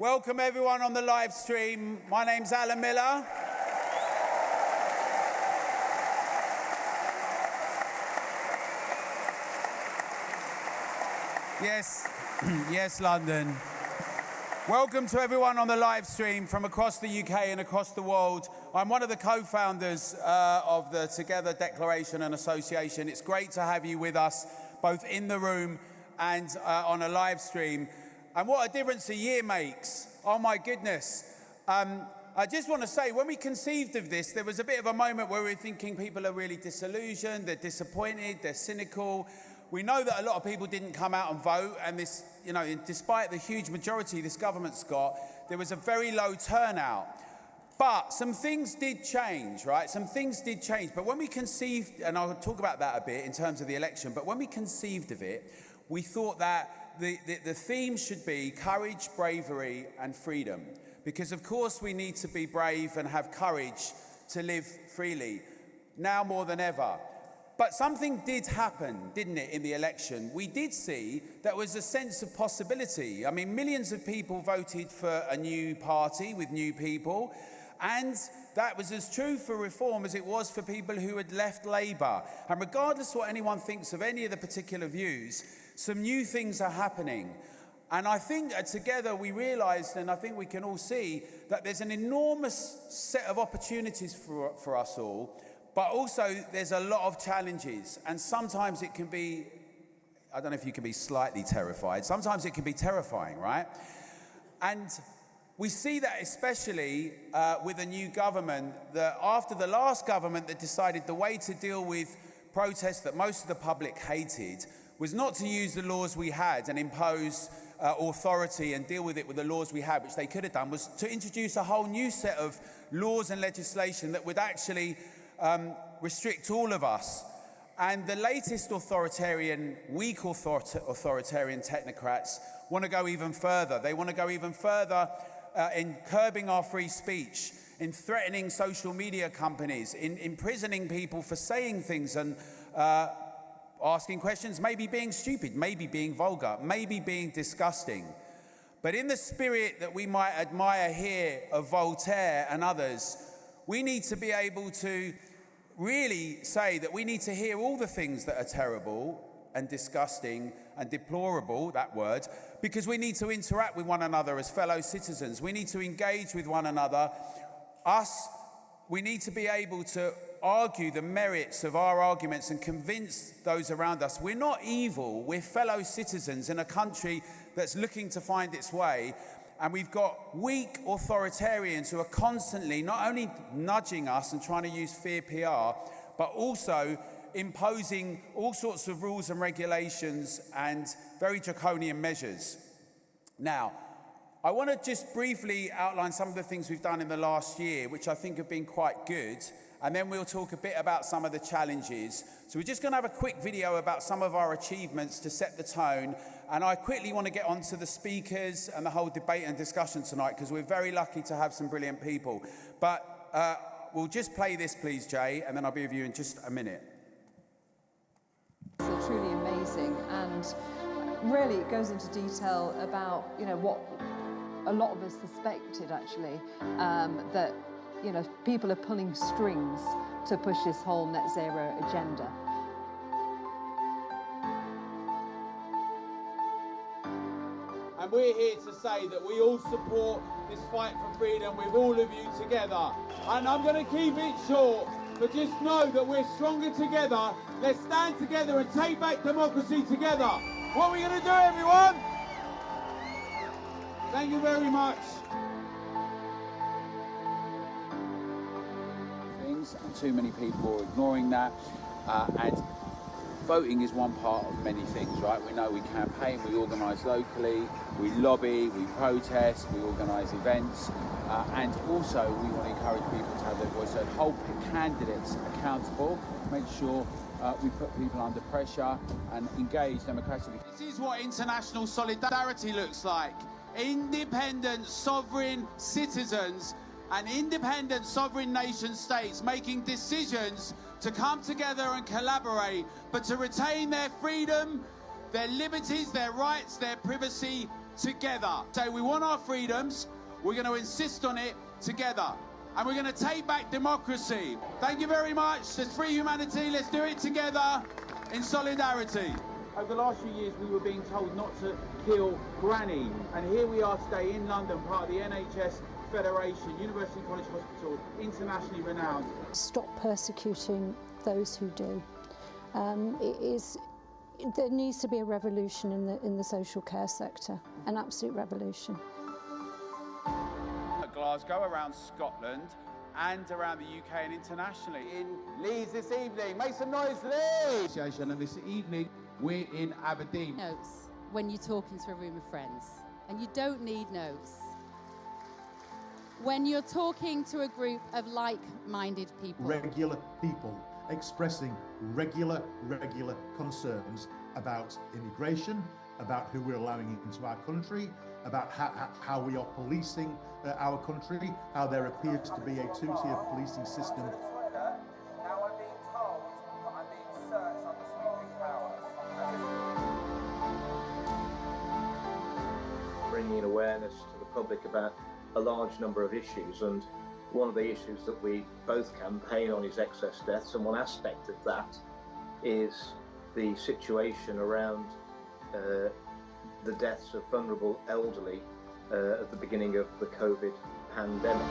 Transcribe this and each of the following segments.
Welcome everyone on the live stream. My name's Alan Miller. Yes, yes, London. Welcome to everyone on the live stream from across the UK and across the world. I'm one of the co-founders of the Together Declaration and Association. It's great to have you with us, both in the room and on a live stream. And what a difference a year makes. Oh my goodness. I just want to say, when we conceived of this, there was a bit of a moment where we were thinking people are really disillusioned, they're disappointed, they're cynical. We know that a lot of people didn't come out and vote, and this, you know, despite the huge majority this government's got, there was a very low turnout. But some things did change, right? Some things did change. But when we conceived, and I'll talk about that a bit in terms of the election, but when we conceived of it, we thought that the theme should be courage, bravery, and freedom. Because of course we need to be brave and have courage to live freely, now more than ever. But something did happen, didn't it, in the election? We did see there was a sense of possibility. I mean, millions of people voted for a new party with new people, and that was as true for reform as it was for people who had left Labour. And regardless of what anyone thinks of any of the particular views, some new things are happening. And I think together we realised, and I think we can all see, that there's an enormous set of opportunities for us all, but also there's a lot of challenges. And sometimes it can be, I don't know if you can be slightly terrified, sometimes it can be terrifying, right? And we see that especially with a new government, that after the last government that decided the way to deal with protests that most of the public hated was not to use the laws we had and impose authority and deal with it with the laws we had, which they could have done, was to introduce a whole new set of laws and legislation that would actually restrict all of us. And the latest authoritarian, weak authoritarian technocrats want to go even further. They want to go even further in curbing our free speech, in threatening social media companies, in imprisoning people for saying things and asking questions, maybe being stupid, maybe being vulgar, maybe being disgusting. But in the spirit that we might admire here of Voltaire and others, we need to be able to really say that we need to hear all the things that are terrible and disgusting and deplorable, that word, because we need to interact with one another as fellow citizens. We need to engage with one another. We need to be able to argue the merits of our arguments and convince those around us. We're not evil, we're fellow citizens in a country that's looking to find its way. And we've got weak authoritarians who are constantly not only nudging us and trying to use fear PR, but also imposing all sorts of rules and regulations and very draconian measures. Now, I want to just briefly outline some of the things we've done in the last year, which I think have been quite good, and then we'll talk a bit about some of the challenges. So we're just going to have a quick video about some of our achievements to set the tone, and I quickly want to get onto the speakers and the whole debate and discussion tonight, because we're very lucky to have some brilliant people. But we'll just play this, please, Jay, and then I'll be with you in just a minute. It's truly amazing, and really it goes into detail about, you know, what a lot of us suspected, actually, that, you know, people are pulling strings to push this whole net zero agenda. And we're here to say that we all support this fight for freedom with all of you together. And I'm going to keep it short, but just know that we're stronger together. Let's stand together and take back democracy together. What are we going to do, everyone? Thank you very much. Things, and too many people are ignoring that. And voting is one part of many things, right? We know we campaign, we organise locally, we lobby, we protest, we organise events, and also we want to encourage people to have their voice, so hold candidates accountable, make sure we put people under pressure and engage democratically. This is what international solidarity looks like. Independent, sovereign citizens and independent sovereign nation states making decisions to come together and collaborate, but to retain their freedom, their liberties, their rights, their privacy, together. So we want our freedoms, we're going to insist on it together. And we're going to take back democracy. Thank you very much. There's free humanity. Let's do it together in solidarity. Over the last few years, we were being told not to kill Granny. And here we are today in London, part of the NHS Federation, University College Hospital, internationally renowned. Stop persecuting those who do. There needs to be a revolution in the social care sector, an absolute revolution. Glasgow, around Scotland, and around the UK and internationally. In Leeds this evening, make some noise, Leeds! And this evening, we're in Aberdeen. Notes when you're talking to a room of friends, and you don't need notes. When you're talking to a group of like-minded people. Regular people expressing regular concerns about immigration, about who we're allowing into our country, about how we are policing our country, how there appears to be a two-tier policing system. Now I'm being told that I'm being searched under sweeping powers. Bringing awareness to the public about a large number of issues, and one of the issues that we both campaign on is excess deaths, and one aspect of that is the situation around the deaths of vulnerable elderly at the beginning of the COVID pandemic.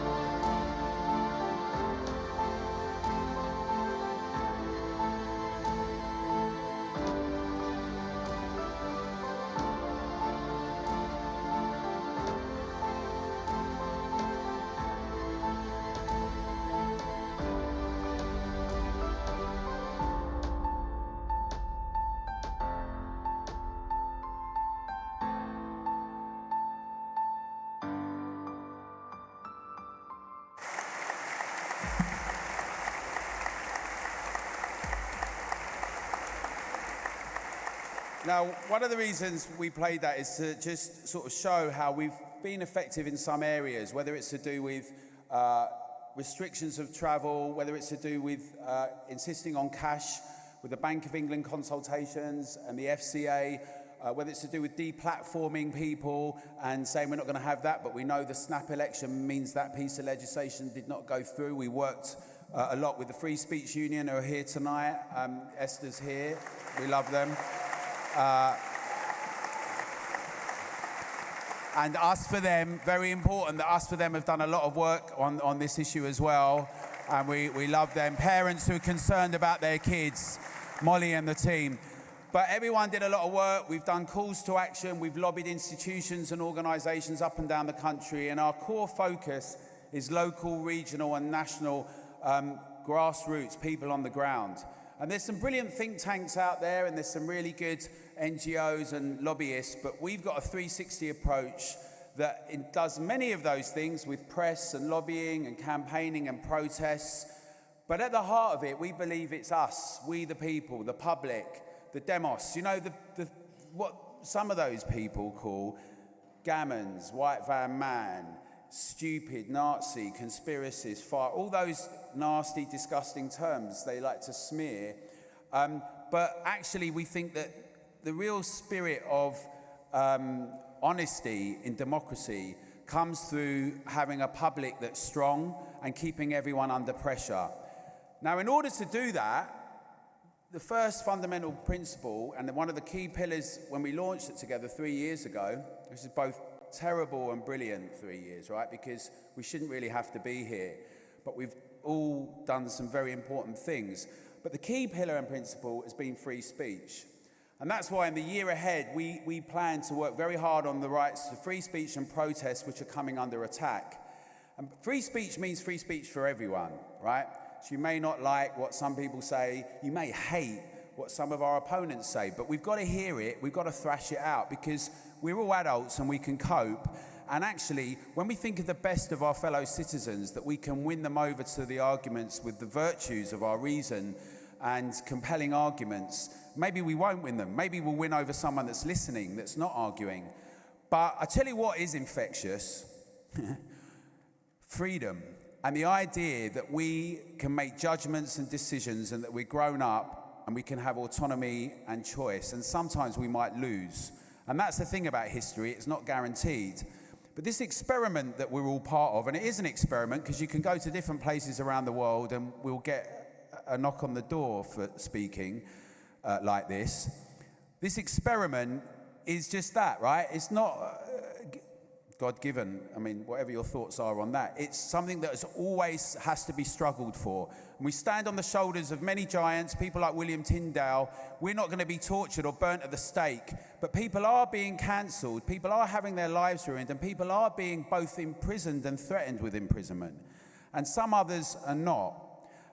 Now, one of the reasons we played that is to just sort of show how we've been effective in some areas, whether it's to do with restrictions of travel, whether it's to do with insisting on cash with the Bank of England consultations and the FCA, whether it's to do with deplatforming people and saying we're not going to have that, but we know the snap election means that piece of legislation did not go through. We worked a lot with the Free Speech Union, who are here tonight. Esther's here. We love them. And Us For Them, very important that Us For Them have done a lot of work on this issue as well. And we love them. Parents who are concerned about their kids, Molly and the team. But everyone did a lot of work. We've done calls to action. We've lobbied institutions and organisations up and down the country. And our core focus is local, regional and national grassroots, people on the ground. And there's some brilliant think tanks out there, and there's some really good NGOs and lobbyists, but we've got a 360 approach that does many of those things with press and lobbying and campaigning and protests. But at the heart of it, we believe it's us, we the people, the public, the demos. You know, what some of those people call gammons, white van man, stupid, Nazi, conspiracist, fire, all those nasty, disgusting terms they like to smear. But actually, we think that the real spirit of honesty in democracy comes through having a public that's strong and keeping everyone under pressure. Now, in order to do that, the first fundamental principle, and one of the key pillars when we launched it together 3 years ago, which is both terrible and brilliant 3 years, right? Because we shouldn't really have to be here, but we've all done some very important things. But the key pillar and principle has been free speech. And that's why in the year ahead, we plan to work very hard on the rights to free speech and protest, which are coming under attack. And free speech means free speech for everyone, right? So you may not like what some people say, you may hate what some of our opponents say, but we've got to hear it, we've got to thrash it out, because we're all adults and we can cope. And actually, when we think of the best of our fellow citizens, that we can win them over to the arguments with the virtues of our reason and compelling arguments, maybe we won't win them. Maybe we'll win over someone that's listening, that's not arguing. But I tell you what is infectious, freedom. And the idea that we can make judgments and decisions and that we're grown up and we can have autonomy and choice. And sometimes we might lose. And that's the thing about history, it's not guaranteed. But this experiment that we're all part of, and it is an experiment because you can go to different places around the world and we'll get a knock on the door for speaking like this. This experiment is just that, right? It's not God-given. I mean, whatever your thoughts are on that. It's something that always has to be struggled for. And we stand on the shoulders of many giants, people like William Tyndale. We're not going to be tortured or burnt at the stake, but people are being cancelled, people are having their lives ruined, and people are being both imprisoned and threatened with imprisonment. And some others are not.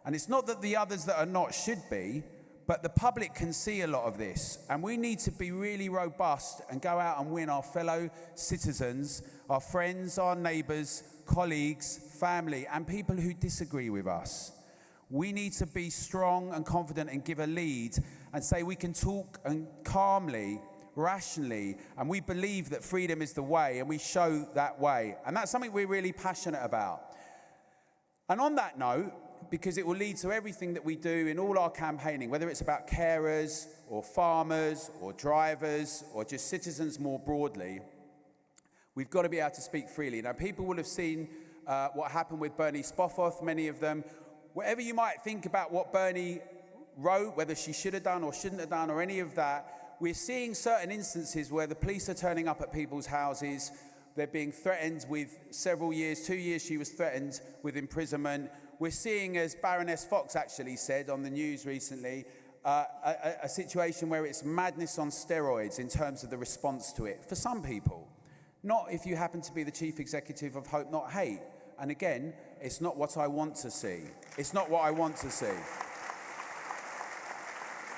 And it's not that the others that are not should be, but the public can see a lot of this, and we need to be really robust and go out and win our fellow citizens, our friends, our neighbours, colleagues, family, and people who disagree with us. We need to be strong and confident and give a lead and say we can talk and calmly, rationally, and we believe that freedom is the way, and we show that way. And that's something we're really passionate about. And on that note, because it will lead to everything that we do in all our campaigning, whether it's about carers or farmers or drivers or just citizens more broadly, we've got to be able to speak freely. Now, people will have seen what happened with Bernie Spofforth, many of them. Whatever you might think about what Bernie wrote, whether she should have done or shouldn't have done or any of that, we're seeing certain instances where the police are turning up at people's houses. They're being threatened with several years. 2 years she was threatened with imprisonment. We're seeing, as Baroness Fox actually said on the news recently, a situation where it's madness on steroids in terms of the response to it for some people. Not if you happen to be the chief executive of Hope Not Hate. And again, it's not what I want to see. It's not what I want to see.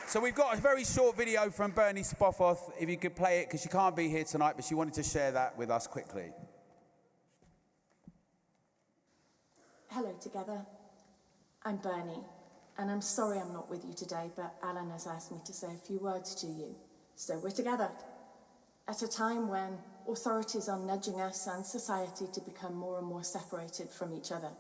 So we've got a very short video from Bernie Spofforth, if you could play it, because she can't be here tonight, but she wanted to share that with us quickly. Hello together, I'm Bernie, and I'm sorry I'm not with you today, but Alan has asked me to say a few words to you. So we're together, at a time when authorities are nudging us and society to become more and more separated from each other.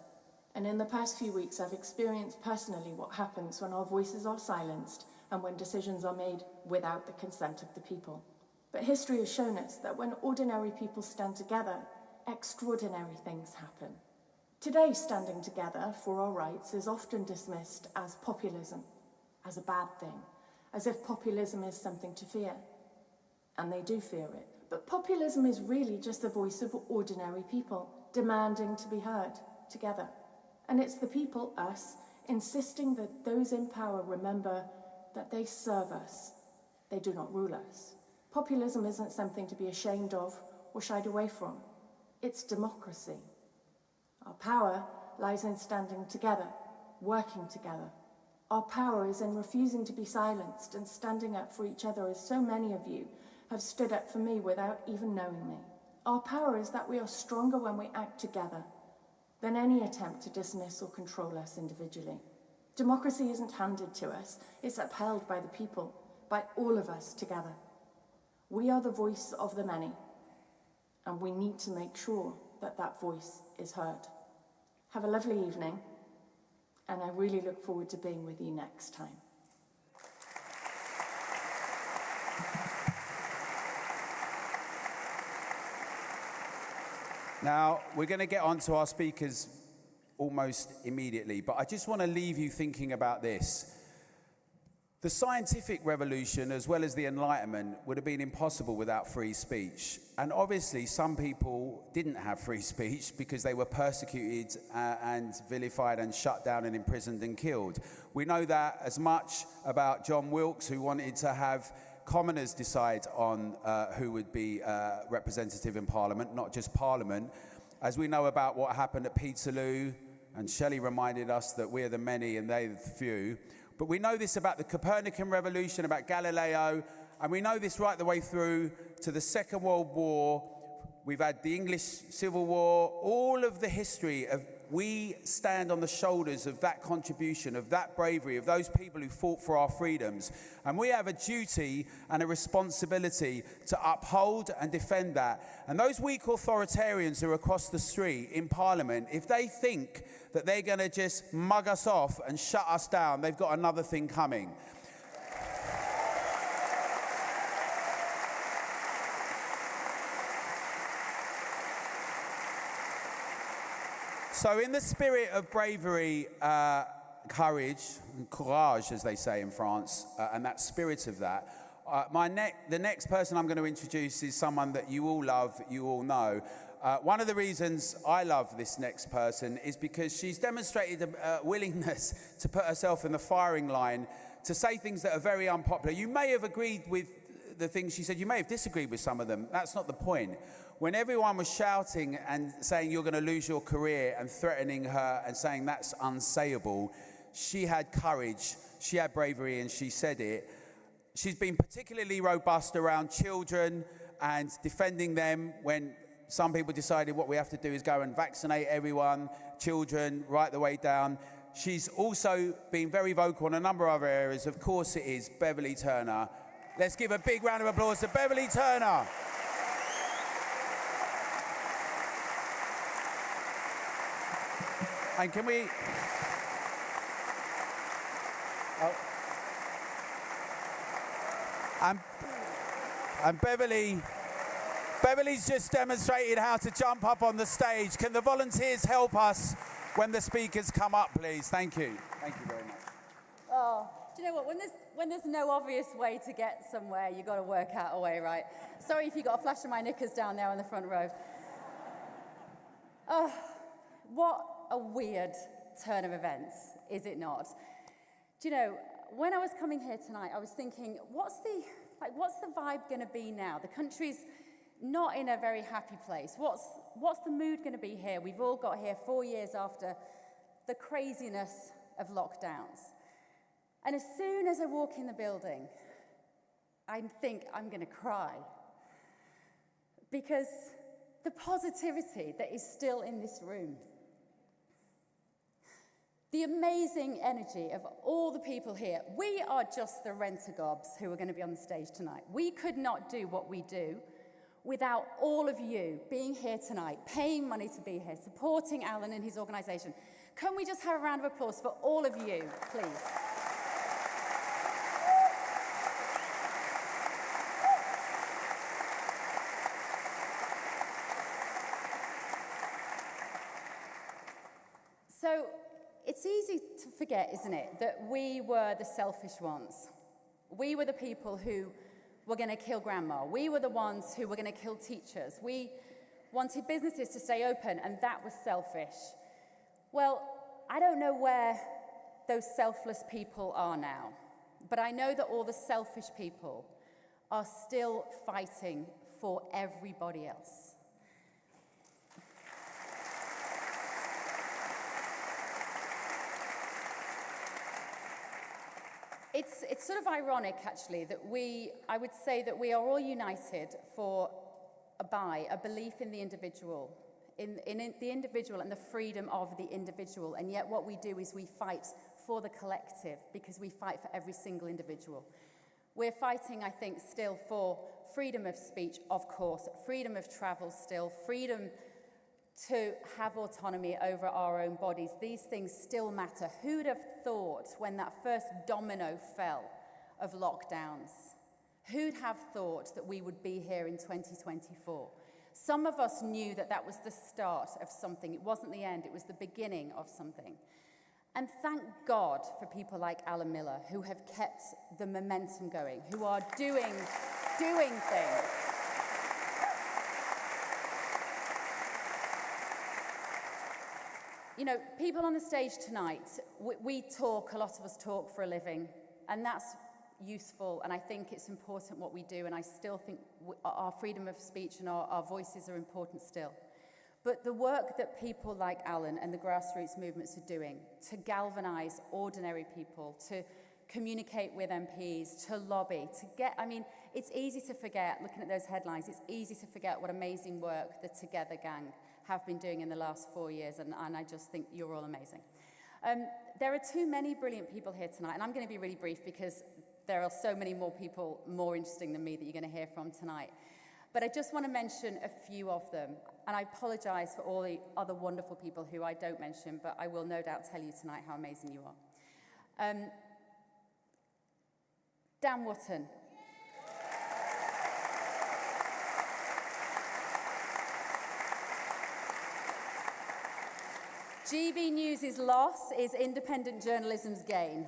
And in the past few weeks, I've experienced personally what happens when our voices are silenced and when decisions are made without the consent of the people. But history has shown us that when ordinary people stand together, extraordinary things happen. Today, standing together for our rights is often dismissed as populism, as a bad thing, as if populism is something to fear. And they do fear it. But populism is really just the voice of ordinary people, demanding to be heard together. And it's the people, us, insisting that those in power remember that they serve us, they do not rule us. Populism isn't something to be ashamed of or shied away from. It's democracy. Our power lies in standing together, working together. Our power is in refusing to be silenced and standing up for each other, as so many of you have stood up for me without even knowing me. Our power is that we are stronger when we act together than any attempt to dismiss or control us individually. Democracy isn't handed to us, it's upheld by the people, by all of us together. We are the voice of the many, and we need to make sure that that voice is heard. Have a lovely evening, and I really look forward to being with you next time. Now, we're going to get on to our speakers almost immediately, but I just want to leave you thinking about this. The scientific revolution, as well as the Enlightenment, would have been impossible without free speech. And obviously, some people didn't have free speech because they were persecuted and vilified and shut down and imprisoned and killed. We know that as much about John Wilkes, who wanted to have commoners decide on who would be representative in Parliament, not just Parliament, as we know about what happened at Peterloo, and Shelley reminded us that we're the many and they the few. But we know this about the Copernican revolution, about Galileo, and we know this right the way through to the Second World War. We've had the English Civil War, all of the history of we stand on the shoulders of that contribution, of that bravery, of those people who fought for our freedoms. And we have a duty and a responsibility to uphold and defend that. And those weak authoritarians who are across the street in Parliament, if they think that they're going to just mug us off and shut us down, they've got another thing coming. So in the spirit of bravery, courage, courage, as they say in France, and that spirit of that, the next person I'm going to introduce is someone that you all love, you all know. One of the reasons I love this next person is because she's demonstrated a willingness to put herself in the firing line to say things that are very unpopular. You may have agreed with the things she said, you may have disagreed with some of them. That's not the point. When everyone was shouting and saying you're going to lose your career and threatening her and saying that's unsayable, she had courage, she had bravery, and she said it. She's been particularly robust around children and defending them when some people decided what we have to do is go and vaccinate everyone, children, right the way down. She's also been very vocal in a number of other areas. Of course it is Beverly Turner. Let's give a big round of applause to Beverly Turner. And can we... And Beverly's just demonstrated how to jump up on the stage. Can the volunteers help us when the speakers come up, please? Thank you. Thank you very much. Oh, do you know what? When there's no obvious way to get somewhere, you've got to work out a way, right? Sorry if you got a flash of my knickers down there in the front row. Oh, what a weird turn of events, is it not? Do you know, when I was coming here tonight, I was thinking, what's the vibe going to be now? The country's not in a very happy place. What's the mood going to be here? We've all got here 4 years after the craziness of lockdowns. And as soon as I walk in the building, I think I'm going to cry. Because the positivity that is still in this room, the amazing energy of all the people here. We are just the rent-a-gobs who are going to be on the stage tonight. We could not do what we do without all of you being here tonight, paying money to be here, supporting Alan and his organisation. Can we just have a round of applause for all of you, please? So, it's easy to forget, isn't it, that we were the selfish ones. We were the people who were going to kill grandma. We were the ones who were going to kill teachers. We wanted businesses to stay open, and that was selfish. Well, I don't know where those selfless people are now, but I know that all the selfish people are still fighting for everybody else. It's sort of ironic, actually, that I would say that we are all united by a belief in the individual, in the individual and the freedom of the individual, and yet what we do is we fight for the collective because we fight for every single individual. We're fighting, I think, still for freedom of speech, of course, freedom of travel still, freedom to have autonomy over our own bodies. These things still matter. Who'd have thought when that first domino fell of lockdowns? Who'd have thought that we would be here in 2024? Some of us knew that that was the start of something. It wasn't the end, it was the beginning of something. And thank God for people like Alan Miller, who have kept the momentum going, who are doing things. You know, people on the stage tonight, we talk, a lot of us talk for a living, and that's useful, and I think it's important what we do, and I still think our freedom of speech and our voices are important still. But the work that people like Alan and the grassroots movements are doing to galvanise ordinary people, to communicate with MPs, to lobby, it's easy to forget, looking at those headlines, it's easy to forget what amazing work the Together gang have been doing in the last 4 years, and I just think you're all amazing. There are too many brilliant people here tonight, and I'm going to be really brief because there are so many more people more interesting than me that you're going to hear from tonight. But I just want to mention a few of them, and I apologise for all the other wonderful people who I don't mention, but I will no doubt tell you tonight how amazing you are. Dan Wootton. GB News' loss is independent journalism's gain.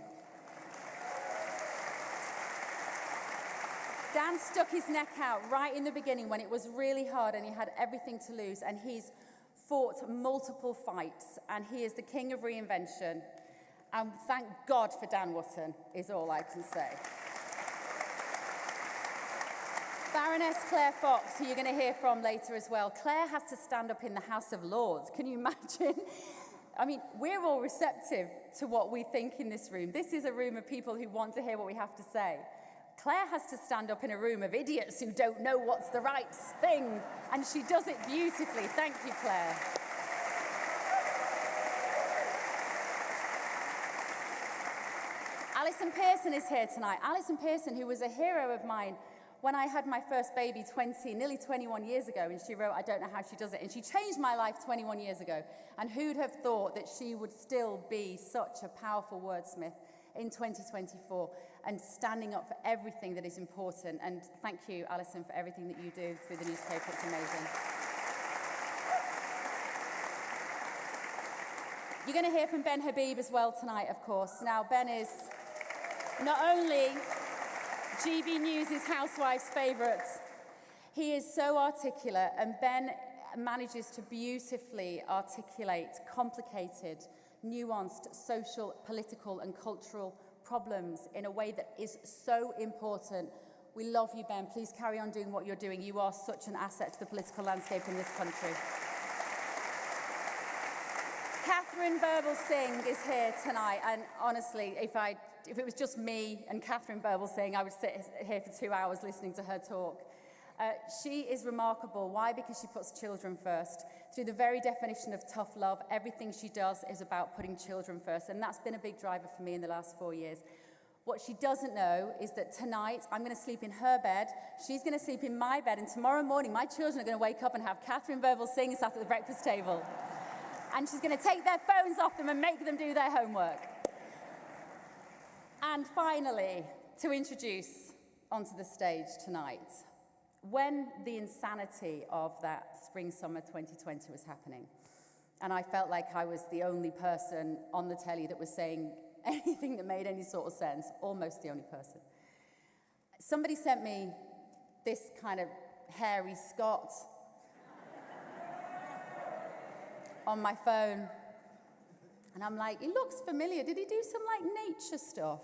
Dan stuck his neck out right in the beginning when it was really hard and he had everything to lose, and he's fought multiple fights, and he is the king of reinvention. And thank God for Dan Wootton, is all I can say. Baroness Claire Fox, who you're going to hear from later as well. Claire has to stand up in the House of Lords. Can you imagine? I mean, we're all receptive to what we think in this room. This is a room of people who want to hear what we have to say. Claire has to stand up in a room of idiots who don't know what's the right thing, and she does it beautifully. Thank you, Claire. Allison Pearson is here tonight. Allison Pearson, who was a hero of mine when I had my first baby nearly 21 years ago, and she wrote, I don't know how she does it, and she changed my life 21 years ago. And who'd have thought that she would still be such a powerful wordsmith in 2024 and standing up for everything that is important. And thank you, Alison, for everything that you do through the newspaper. It's amazing. You're going to hear from Ben Habib as well tonight, of course. Now, Ben is not only GB News' Housewives' favourite, he is so articulate, and Ben manages to beautifully articulate complicated, nuanced social, political and cultural problems in a way that is so important. We love you, Ben. Please carry on doing what you're doing. You are such an asset to the political landscape in this country. Katharine Birbalsingh is here tonight, and honestly, if it was just me and Katharine Birbalsingh, I would sit here for 2 hours listening to her talk. She is remarkable. Why? Because she puts children first. Through the very definition of tough love, everything she does is about putting children first, and that's been a big driver for me in the last 4 years. What she doesn't know is that tonight I'm going to sleep in her bed, she's going to sleep in my bed, and tomorrow morning my children are going to wake up and have Katharine Birbalsingh sat at the breakfast table. And she's going to take their phones off them and make them do their homework. And finally, to introduce onto the stage tonight, when the insanity of that spring-summer 2020 was happening, and I felt like I was the only person on the telly that was saying anything that made any sort of sense, almost the only person, somebody sent me this kind of hairy Scot on my phone. And I'm like, it looks familiar. Did he do some like nature stuff?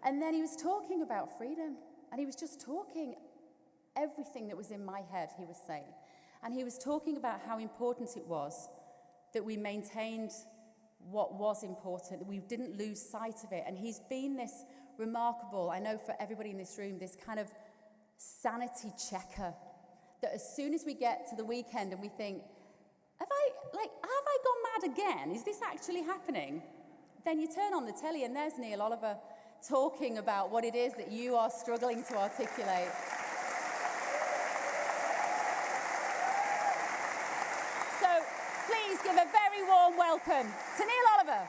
And then he was talking about freedom. And he was just talking everything that was in my head, he was saying. And he was talking about how important it was that we maintained what was important, that we didn't lose sight of it. And he's been this remarkable, I know for everybody in this room, this kind of sanity checker, that as soon as we get to the weekend and we think, have I gone mad again? Is this actually happening? Then you turn on the telly and there's Neil Oliver talking about what it is that you are struggling to articulate. So please give a very warm welcome to Neil Oliver.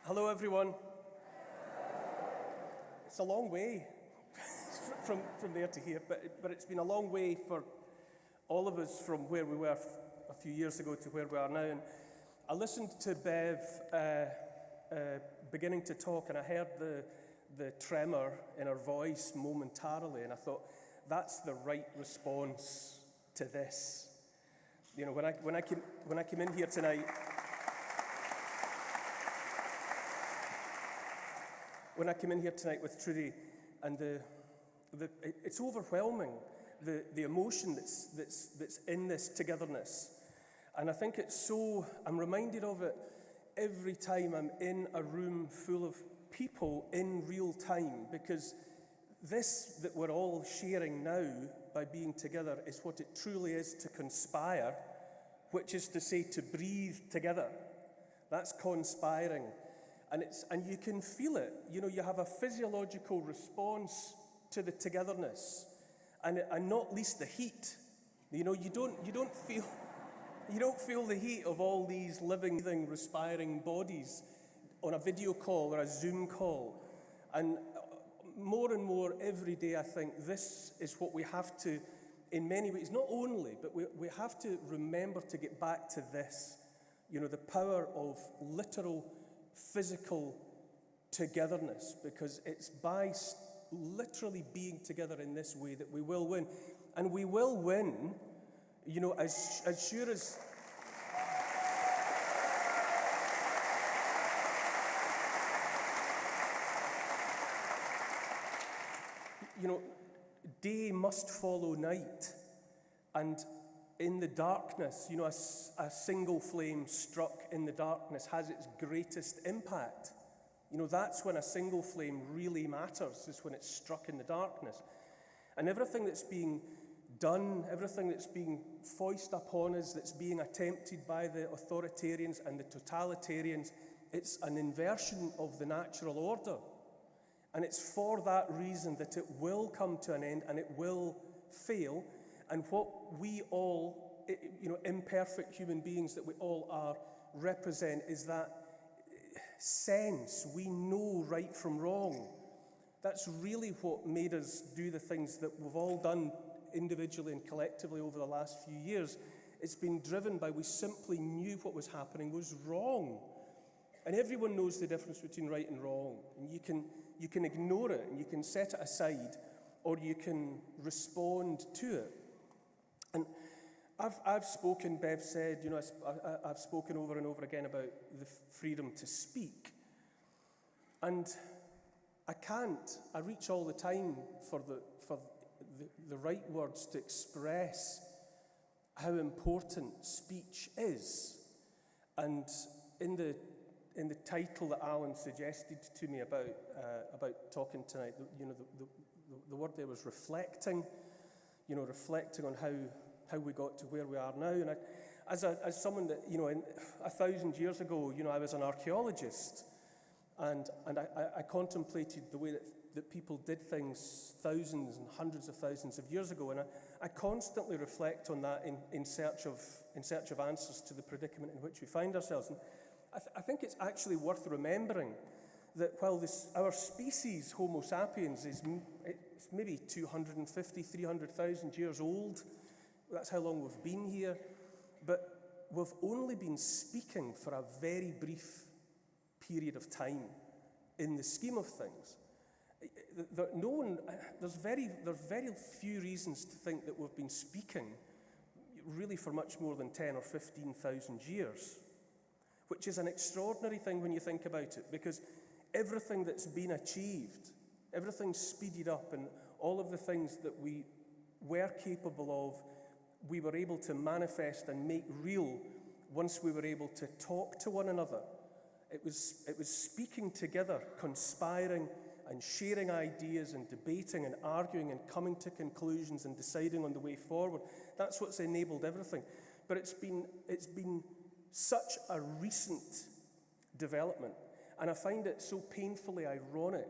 Hello, everyone. It's a long way from there to here, but it's been a long way for all of us from where we were a few years ago to where we are now. And I listened to Bev beginning to talk, and I heard the tremor in her voice momentarily, and I thought, that's the right response to this. You know, when I came in here tonight, with Trudy, and it's overwhelming, the emotion that's in this togetherness. And I think I'm reminded of it every time I'm in a room full of people in real time, because this that we're all sharing now by being together is what it truly is to conspire, which is to say to breathe together. That's conspiring. And you can feel it. You know, you have a physiological response to the togetherness, and not least the heat. You know, you don't feel the heat of all these living, breathing, respiring bodies on a video call or a Zoom call. And more and more every day, I think this is what we have to, in many ways, not only, but we have to remember to get back to this. You know, the power of literal physical togetherness, because it's by literally being together in this way that we will win. And we will win, you know, as sure as... You know, day must follow night, and in the darkness, you know, a single flame struck in the darkness has its greatest impact. You know, that's when a single flame really matters, is when it's struck in the darkness. And everything that's being done, everything that's being foisted upon us, that's being attempted by the authoritarians and the totalitarians, it's an inversion of the natural order. And it's for that reason that it will come to an end and it will fail. And what we all, you know, imperfect human beings that we all are, represent is that sense. We know right from wrong. That's really what made us do the things that we've all done individually and collectively over the last few years. It's been driven by we simply knew what was happening was wrong. And everyone knows the difference between right and wrong. And you can ignore it and you can set it aside, or you can respond to it. And I've spoken, Bev said, you know, I've spoken over and over again about the freedom to speak. And I reach all the time for the right words to express how important speech is. And in the title that Alan suggested to me about talking tonight, you know, the word there was reflecting. You know, reflecting on how we got to where we are now. And as someone that, you know, 1,000 years ago, you know, I was an archaeologist, and I contemplated the way that people did things thousands and hundreds of thousands of years ago, and I constantly reflect on that in search of answers to the predicament in which we find ourselves. And I think it's actually worth remembering that while our species, Homo sapiens, it's maybe 250, 300,000 years old, that's how long we've been here, but we've only been speaking for a very brief period of time in the scheme of things. There's very few reasons to think that we've been speaking really for much more than 10 or 15,000 years, which is an extraordinary thing when you think about it, because everything that's been achieved, everything's speeded up, and all of the things that we were capable of, we were able to manifest and make real once we were able to talk to one another. It was speaking together, conspiring and sharing ideas and debating and arguing and coming to conclusions and deciding on the way forward. That's what's enabled everything. But it's been such a recent development, and I find it so painfully ironic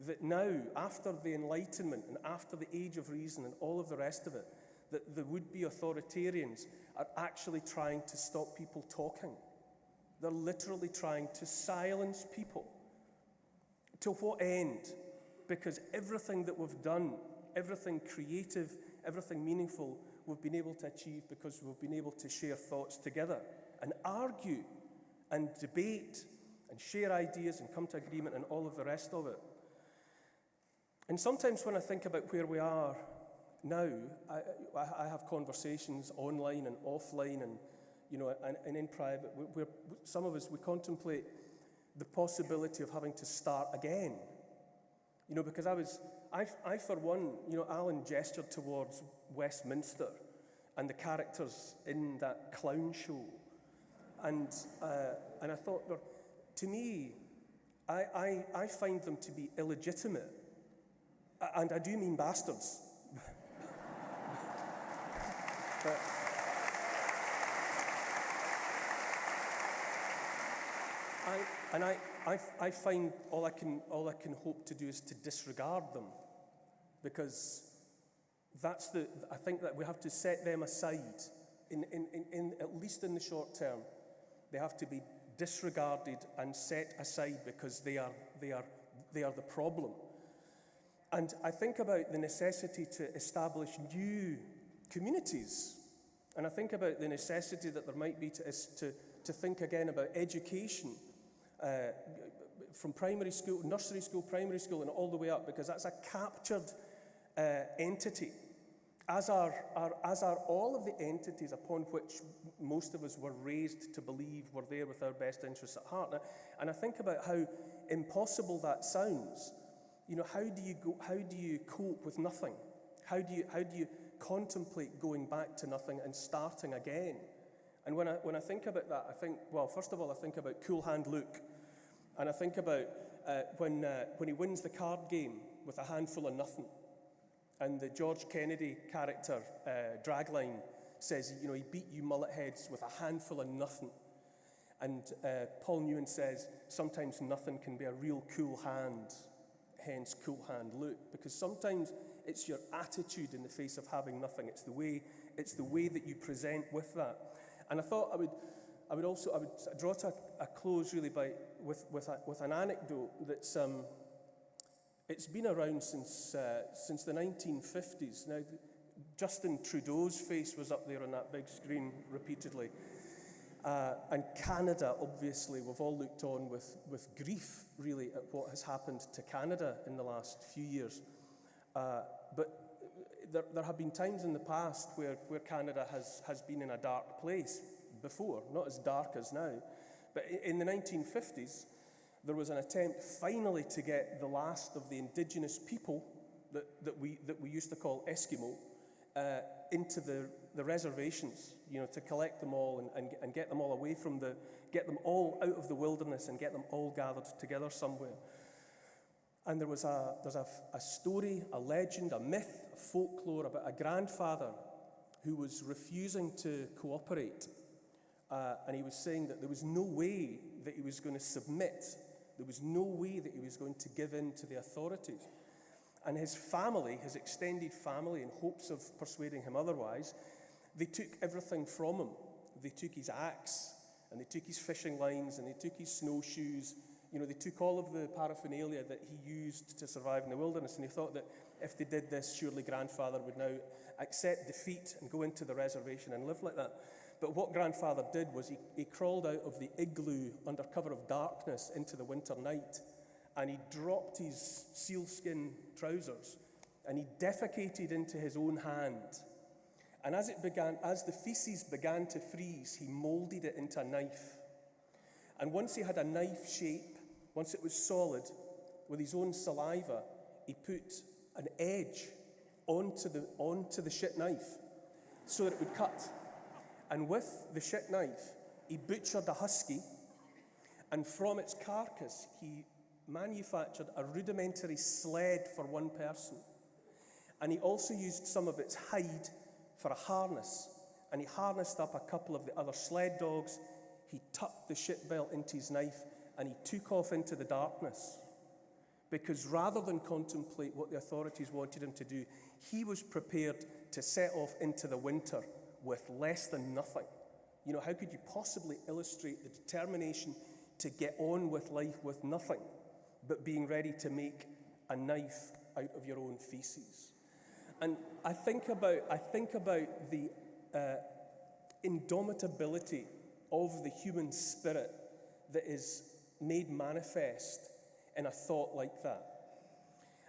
that now, after the Enlightenment and after the Age of Reason and all of the rest of it, that the would-be authoritarians are actually trying to stop people talking. They're literally trying to silence people. To what end? Because everything that we've done, everything creative, everything meaningful, we've been able to achieve because we've been able to share thoughts together and argue and debate and share ideas and come to agreement and all of the rest of it. And sometimes when I think about where we are now, I have conversations online and offline, and you know, and in private. Some of us, we contemplate the possibility of having to start again. You know, because I for one, you know, Alan gestured towards Westminster and the characters in that clown show, and I thought, well, to me, I find them to be illegitimate, and I do mean bastards. I find all I can hope to do is to disregard them, because I think that we have to set them aside, in at least in the short term. They have to be disregarded and set aside because they are the problem. And I think about the necessity to establish new communities, and I think about the necessity that there might be to think again about education from primary school, nursery school, primary school, and all the way up, because that's a captured entity, as are all of the entities upon which most of us were raised to believe were there with our best interests at heart. And I think about how impossible that sounds. You know, how do you cope with nothing? How do you contemplate going back to nothing and starting again? And when I think about that, I think, well, first of all, I think about Cool Hand Luke, and I think about when he wins the card game with a handful of nothing. And the George Kennedy character, Dragline, says, you know, he beat you mullet heads with a handful of nothing. And Paul Newman says, sometimes nothing can be a real cool hand, hence Cool Hand Luke. Because sometimes it's your attitude in the face of having nothing. It's the way that you present with that. And I thought I would draw to a close really with an anecdote that's it's been around since the 1950s. Now, Justin Trudeau's face was up there on that big screen repeatedly. And Canada, obviously, we've all looked on with grief, really, at what has happened to Canada in the last few years. But there have been times in the past where Canada has been in a dark place before, not as dark as now. But in the 1950s, there was an attempt finally to get the last of the indigenous people that we used to call Eskimo into the reservations, you know, to collect them all and get them all away from get them all out of the wilderness and get them all gathered together somewhere. And there's a story, a legend, a myth, a folklore about a grandfather who was refusing to cooperate. And he was saying that there was no way that he was going to submit. There was no way that he was going to give in to the authorities. And his family, his extended family, in hopes of persuading him otherwise, they took everything from him. They took his axe, and they took his fishing lines, and they took his snowshoes. You know, they took all of the paraphernalia that he used to survive in the wilderness, and he thought that if they did this, surely grandfather would now accept defeat and go into the reservation and live like that. But what grandfather did was he crawled out of the igloo under cover of darkness into the winter night, and he dropped his sealskin trousers, and he defecated into his own hand. And as the feces began to freeze, he molded it into a knife. And once he had a knife shape, once it was solid, with his own saliva, he put an edge onto the shit knife so that it would cut. And with the shit knife, he butchered a husky, and from its carcass, he manufactured a rudimentary sled for one person. And he also used some of its hide for a harness, and he harnessed up a couple of the other sled dogs. He tucked the shit belt into his knife, and he took off into the darkness. Because rather than contemplate what the authorities wanted him to do, he was prepared to set off into the winter with less than nothing. You know, how could you possibly illustrate the determination to get on with life with nothing, but being ready to make a knife out of your own feces? And I think about the indomitability of the human spirit that is made manifest in a thought like that.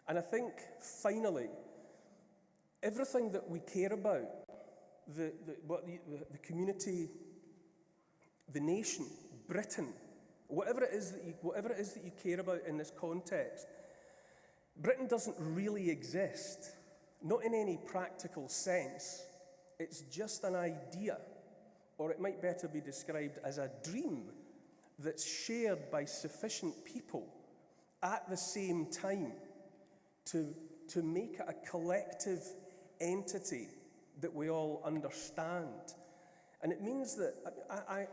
And I think, finally, everything that we care about, the community, the nation, Britain, whatever it is that you care about in this context, Britain doesn't really exist, not in any practical sense. It's just an idea, or it might better be described as a dream that's shared by sufficient people at the same time to make it a collective entity that we all understand. And it means that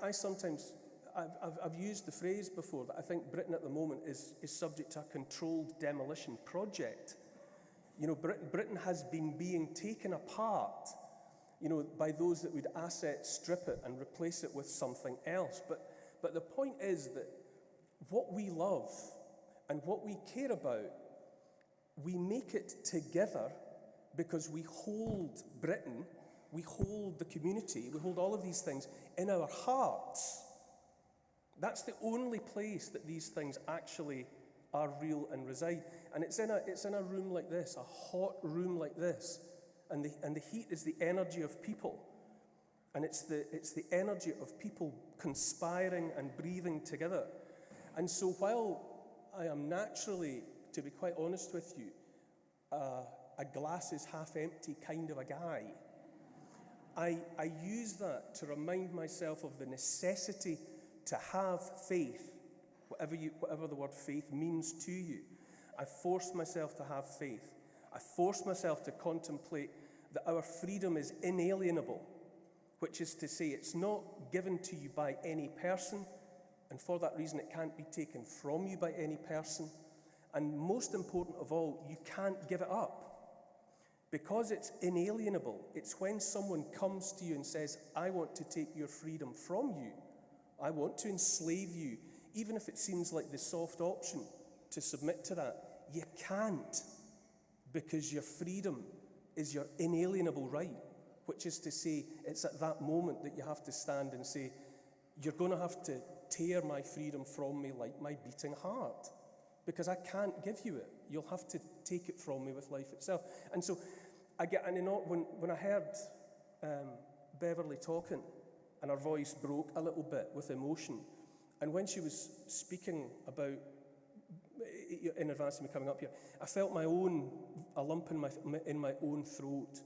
I sometimes I've used the phrase before that I think Britain at the moment is subject to a controlled demolition project. You know, Britain has been being taken apart, you know, by those that would asset strip it and replace it with something else. But the point is that what we love and what we care about, we make it together because we hold Britain, we hold the community, we hold all of these things in our hearts. That's the only place that these things actually are real and reside. And it's in a room like this, a hot room like this. And the heat is the energy of people. And it's the energy of people conspiring and breathing together. And so while I am naturally, to be quite honest with you, a glass is half empty kind of a guy, I use that to remind myself of the necessity to have faith, whatever the word faith means to you. I force myself to have faith. I force myself to contemplate that our freedom is inalienable, which is to say it's not given to you by any person, and for that reason it can't be taken from you by any person. And most important of all, you can't give it up. Because it's inalienable, it's when someone comes to you and says, I want to take your freedom from you, I want to enslave you, even if it seems like the soft option to submit to that, you can't, because your freedom is your inalienable right, which is to say, it's at that moment that you have to stand and say, you're going to have to tear my freedom from me like my beating heart, because I can't give you it. You'll have to take it from me with life itself. And so, when I heard Beverly talking, and her voice broke a little bit with emotion, and when she was speaking about, in advance of me coming up here, I felt a lump in my own throat.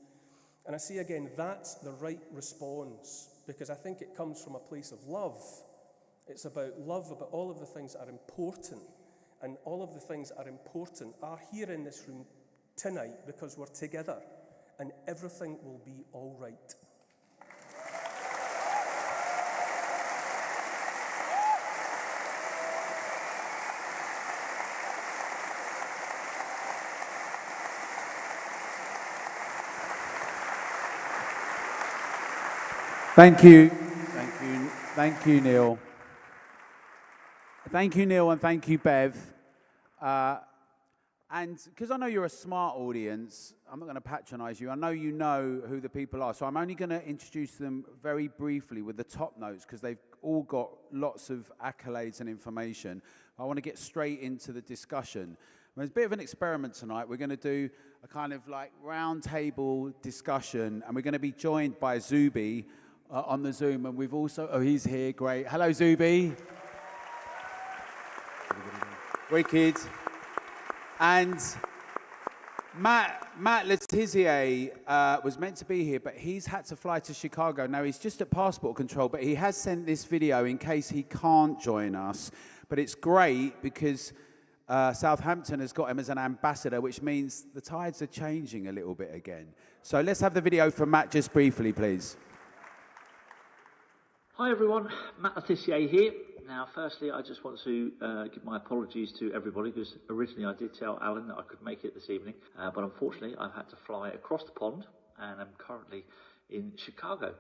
And I say again, that's the right response, because I think it comes from a place of love. It's about love, about all of the things that are important. And all of the things that are important are here in this room tonight because we're together, and everything will be all right. Thank you, Neil. Thank you, Neil, and thank you, Bev. And because I know you're a smart audience, I'm not going to patronise you. I know you know who the people are, so I'm only going to introduce them very briefly with the top notes, because they've all got lots of accolades and information. I want to get straight into the discussion. It's a bit of an experiment tonight. We're going to do a kind of like round table discussion, and we're going to be joined by Zuby on the Zoom, and we've also, oh, he's here, great. Hello, Zuby. Wicked. And Matt Tissier was meant to be here, but he's had to fly to Chicago. Now, he's just at passport control, but he has sent this video in case he can't join us. But it's great because Southampton has got him as an ambassador, which means the tides are changing a little bit again. So let's have the video from Matt just briefly, please. Hi everyone, Matt Tissier here. Now, firstly, I just want to give my apologies to everybody, because originally I did tell Alan that I could make it this evening, but unfortunately I've had to fly across the pond, and I'm currently in Chicago,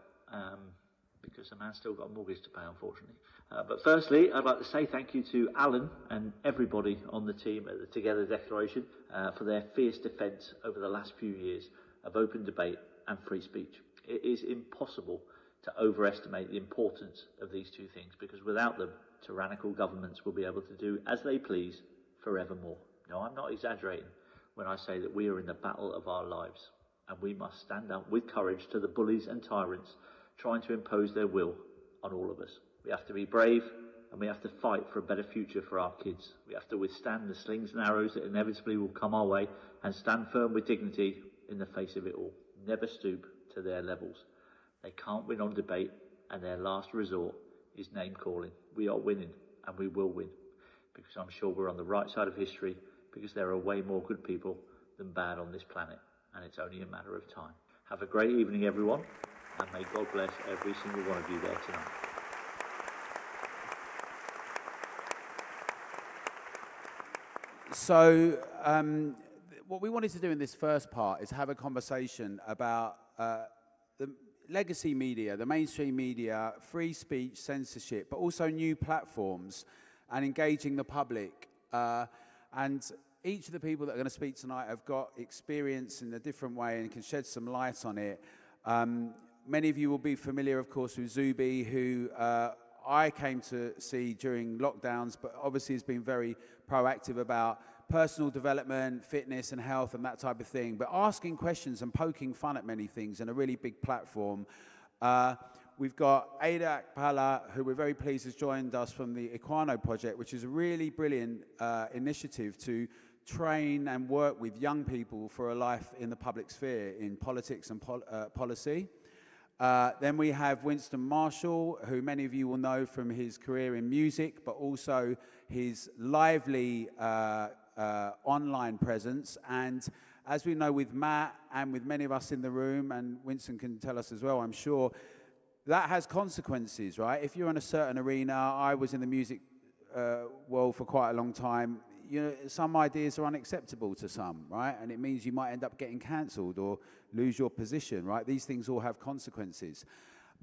because the man's still got a mortgage to pay, unfortunately. But firstly, I'd like to say thank you to Alan and everybody on the team at the Together Declaration for their fierce defence over the last few years of open debate and free speech. It is impossible to overestimate the importance of these two things, because without them, tyrannical governments will be able to do as they please forevermore. No, I'm not exaggerating when I say that we are in the battle of our lives, and we must stand up with courage to the bullies and tyrants trying to impose their will on all of us. We have to be brave, and we have to fight for a better future for our kids. We have to withstand the slings and arrows that inevitably will come our way, and stand firm with dignity in the face of it all. Never stoop to their levels. They can't win on debate, and their last resort is name-calling. We are winning, and we will win, because I'm sure we're on the right side of history, because there are way more good people than bad on this planet, and it's only a matter of time. Have a great evening, everyone, and may God bless every single one of you there tonight. So what we wanted to do in this first part is have a conversation about the legacy media, the mainstream media, free speech, censorship, but also new platforms and engaging the public. And each of the people that are going to speak tonight have got experience in a different way and can shed some light on it. Many of you will be familiar, of course, with Zuby, who I came to see during lockdowns, but obviously has been very proactive about personal development, fitness and health and that type of thing, but asking questions and poking fun at many things in a really big platform. We've got Ada Akpala, who we're very pleased has joined us from the Equano Project, which is a really brilliant initiative to train and work with young people for a life in the public sphere, in politics and policy. Then we have Winston Marshall, who many of you will know from his career in music, but also his lively online presence. And as we know with Matt and with many of us in the room, and Winston can tell us as well, I'm sure, that has consequences, right? If you're in a certain arena, I was in the music world for quite a long time, you know, some ideas are unacceptable to some, right? And it means you might end up getting cancelled or lose your position, right? These things all have consequences.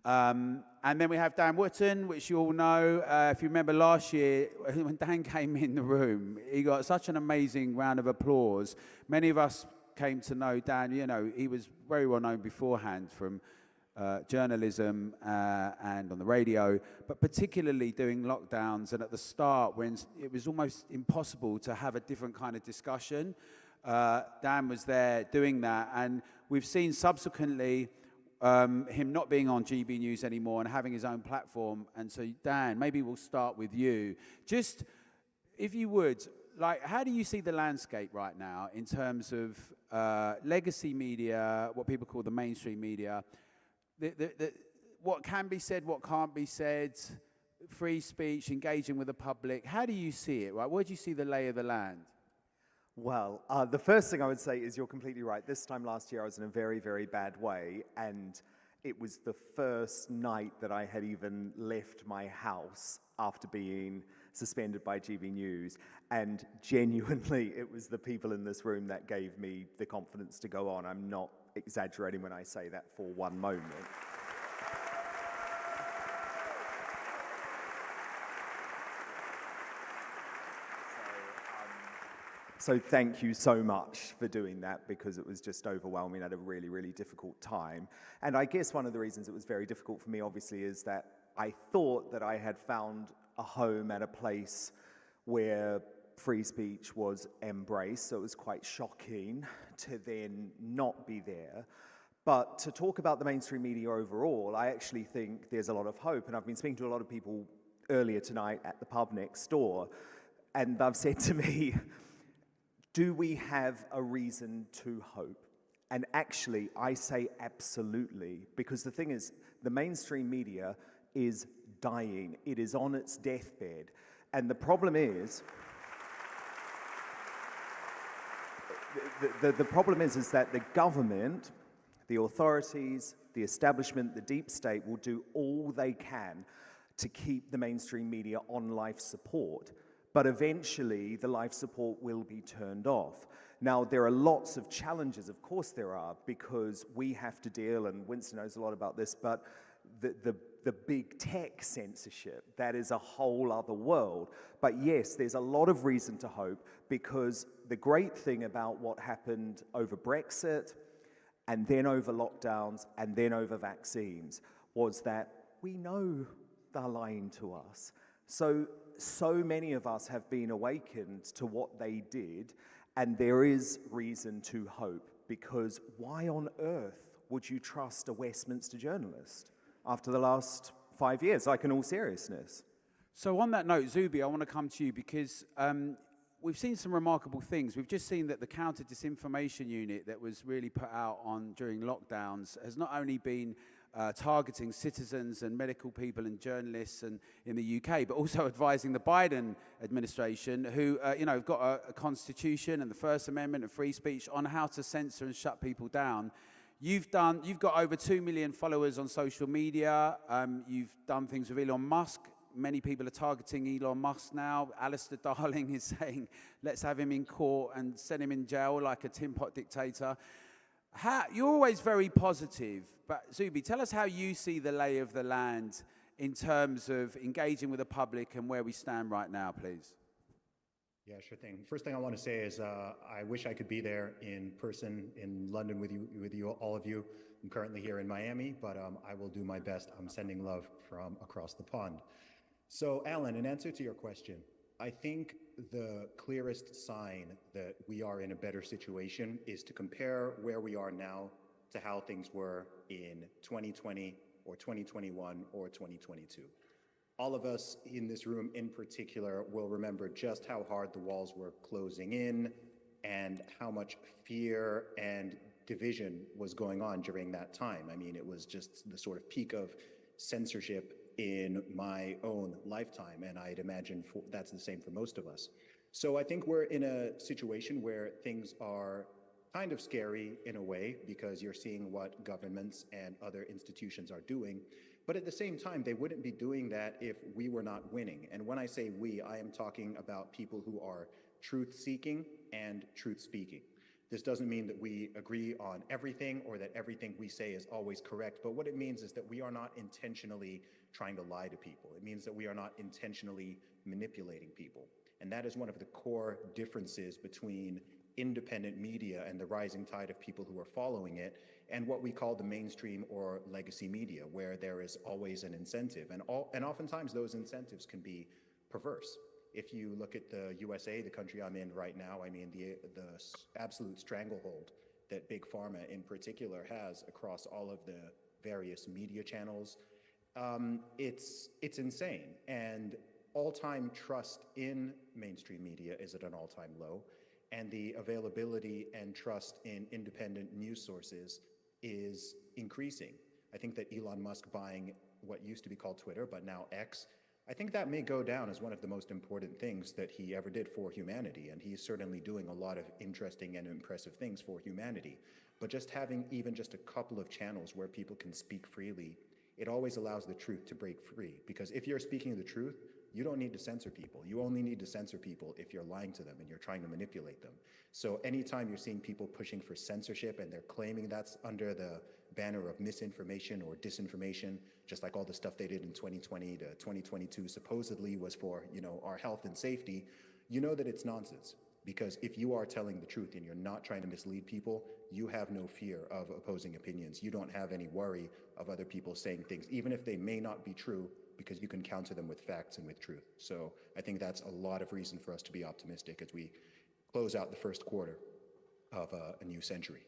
And then we have Dan Wootton, which you all know. If you remember last year, when Dan came in the room, he got such an amazing round of applause. Many of us came to know Dan. You know, he was very well known beforehand from journalism and on the radio, but particularly doing lockdowns. And at the start, when it was almost impossible to have a different kind of discussion, Dan was there doing that. And we've seen subsequently him not being on GB News anymore and having his own platform. And so, Dan, maybe we'll start with you. Just, if you would, like, how do you see the landscape right now in terms of legacy media, what people call the mainstream media, what can be said, what can't be said, free speech, engaging with the public? How do you see it, right? Where do you see the lay of the land? Well, the first thing I would say is you're completely right. This time last year I was in a very, very bad way, and it was the first night that I had even left my house after being suspended by GB News, and genuinely it was the people in this room that gave me the confidence to go on. I'm not exaggerating when I say that for one moment. So thank you so much for doing that, because it was just overwhelming at a really, really difficult time. And I guess one of the reasons it was very difficult for me, obviously, is that I thought that I had found a home at a place where free speech was embraced, so it was quite shocking to then not be there. But to talk about the mainstream media overall, I actually think there's a lot of hope. And I've been speaking to a lot of people earlier tonight at the pub next door, and they've said to me, do we have a reason to hope? And actually, I say absolutely, because the thing is, the mainstream media is dying. It is on its deathbed. And the problem is, the problem is that the government, the authorities, the establishment, the deep state will do all they can to keep the mainstream media on life support. But eventually, the life support will be turned off. Now, there are lots of challenges, of course there are, because we have to deal, and Winston knows a lot about this, but the big tech censorship, that is a whole other world. But yes, there's a lot of reason to hope, because the great thing about what happened over Brexit, and then over lockdowns, and then over vaccines, was that we know they're lying to us. So many of us have been awakened to what they did, and there is reason to hope, because why on earth would you trust a Westminster journalist after the last 5 years, like in all seriousness? So on that note, Zuby, I want to come to you, because we've seen some remarkable things. We've just seen that the counter-disinformation unit that was really put out on during lockdowns has not only been targeting citizens and medical people and journalists and in the UK, but also advising the Biden administration, who have got a constitution and the First Amendment and free speech on how to censor and shut people down. You've got over 2 million followers on social media. You've done things with Elon Musk Many people are targeting Elon Musk now. Alistair Darling is saying, let's have him in court and send him in jail like a tin pot dictator. You're always very positive, but Zuby, tell us how you see the lay of the land in terms of engaging with the public and where we stand right now, please. Yeah, sure thing. First thing I want to say is I wish I could be there in person in London with you, all of you. I'm currently here in Miami, but I will do my best. I'm sending love from across the pond. So, Alan, in answer to your question, I think the clearest sign that we are in a better situation is to compare where we are now to how things were in 2020 or 2021 or 2022. All of us in this room in particular will remember just how hard the walls were closing in and how much fear and division was going on during that time. I mean, it was just the sort of peak of censorship in my own lifetime, and I'd imagine that's the same for most of us. So I think we're in a situation where things are kind of scary in a way, because you're seeing what governments and other institutions are doing. But at the same time, they wouldn't be doing that if we were not winning. And when I say we, I am talking about people who are truth-seeking and truth-speaking. This doesn't mean that we agree on everything or that everything we say is always correct, but what it means is that we are not intentionally trying to lie to people. It means that we are not intentionally manipulating people. And that is one of the core differences between independent media and the rising tide of people who are following it, and what we call the mainstream or legacy media, where there is always an incentive. And oftentimes those incentives can be perverse. If you look at the USA, the country I'm in right now, I mean, the absolute stranglehold that Big Pharma in particular has across all of the various media channels, it's insane. And all-time trust in mainstream media is at an all-time low, and the availability and trust in independent news sources is increasing. I think that Elon Musk buying what used to be called Twitter, but now X, I think that may go down as one of the most important things that he ever did for humanity, and he's certainly doing a lot of interesting and impressive things for humanity. But just having even just a couple of channels where people can speak freely, it always allows the truth to break free. Because if you're speaking the truth, you don't need to censor people. You only need to censor people if you're lying to them and you're trying to manipulate them. So anytime you're seeing people pushing for censorship and they're claiming that's under the banner of misinformation or disinformation, just like all the stuff they did in 2020 to 2022 supposedly was for, our health and safety, you know that it's nonsense. Because if you are telling the truth and you're not trying to mislead people, you have no fear of opposing opinions. You don't have any worry of other people saying things, even if they may not be true, because you can counter them with facts and with truth. So I think that's a lot of reason for us to be optimistic as we close out the first quarter of a new century.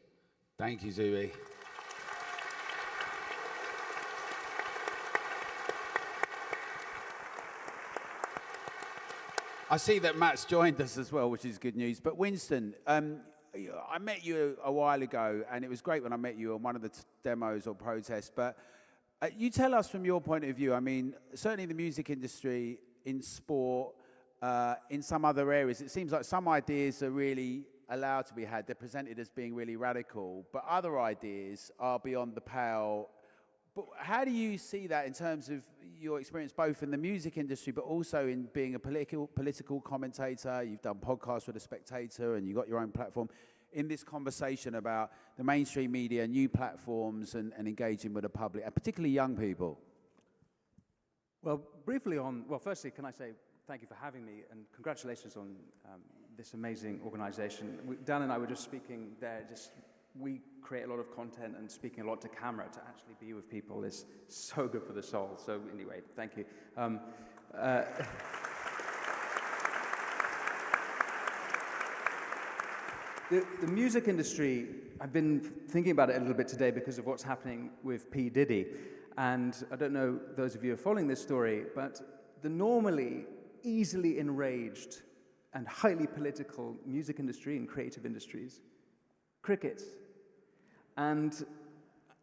Thank you, Zuby. I see that Matt's joined us as well, which is good news. But Winston, I met you a while ago, and it was great when I met you on one of the demos or protests. But you tell us from your point of view, I mean, certainly in the music industry, in sport, in some other areas, it seems like some ideas are really allowed to be had. They're presented as being really radical, but other ideas are beyond the pale. But how do you see that in terms of your experience, both in the music industry, but also in being a political commentator? You've done podcasts with The Spectator, and you've got your own platform. In this conversation about the mainstream media, new platforms, and engaging with the public, and particularly young people? Well, briefly firstly, can I say thank you for having me, and congratulations on this amazing organization. Dan and I were just speaking there, we create a lot of content, and speaking a lot to camera, to actually be with people is so good for the soul. So anyway, thank you. The music industry, I've been thinking about it a little bit today because of what's happening with P. Diddy. And I don't know, those of you who are following this story, but the normally easily enraged and highly political music industry and creative industries, crickets. And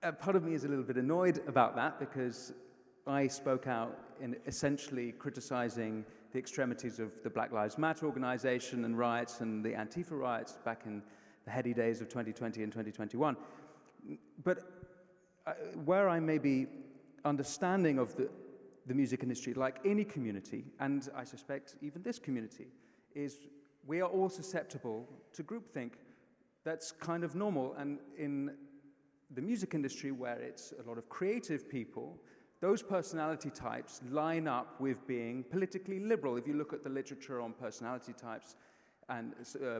a part of me is a little bit annoyed about that, because I spoke out in essentially criticizing the extremities of the Black Lives Matter organization and riots and the Antifa riots back in the heady days of 2020 and 2021. But where I may be understanding of the music industry, like any community, and I suspect even this community, is we are all susceptible to groupthink. That's kind of normal, and in the music industry, where it's a lot of creative people, those personality types line up with being politically liberal. If you look at the literature on personality types and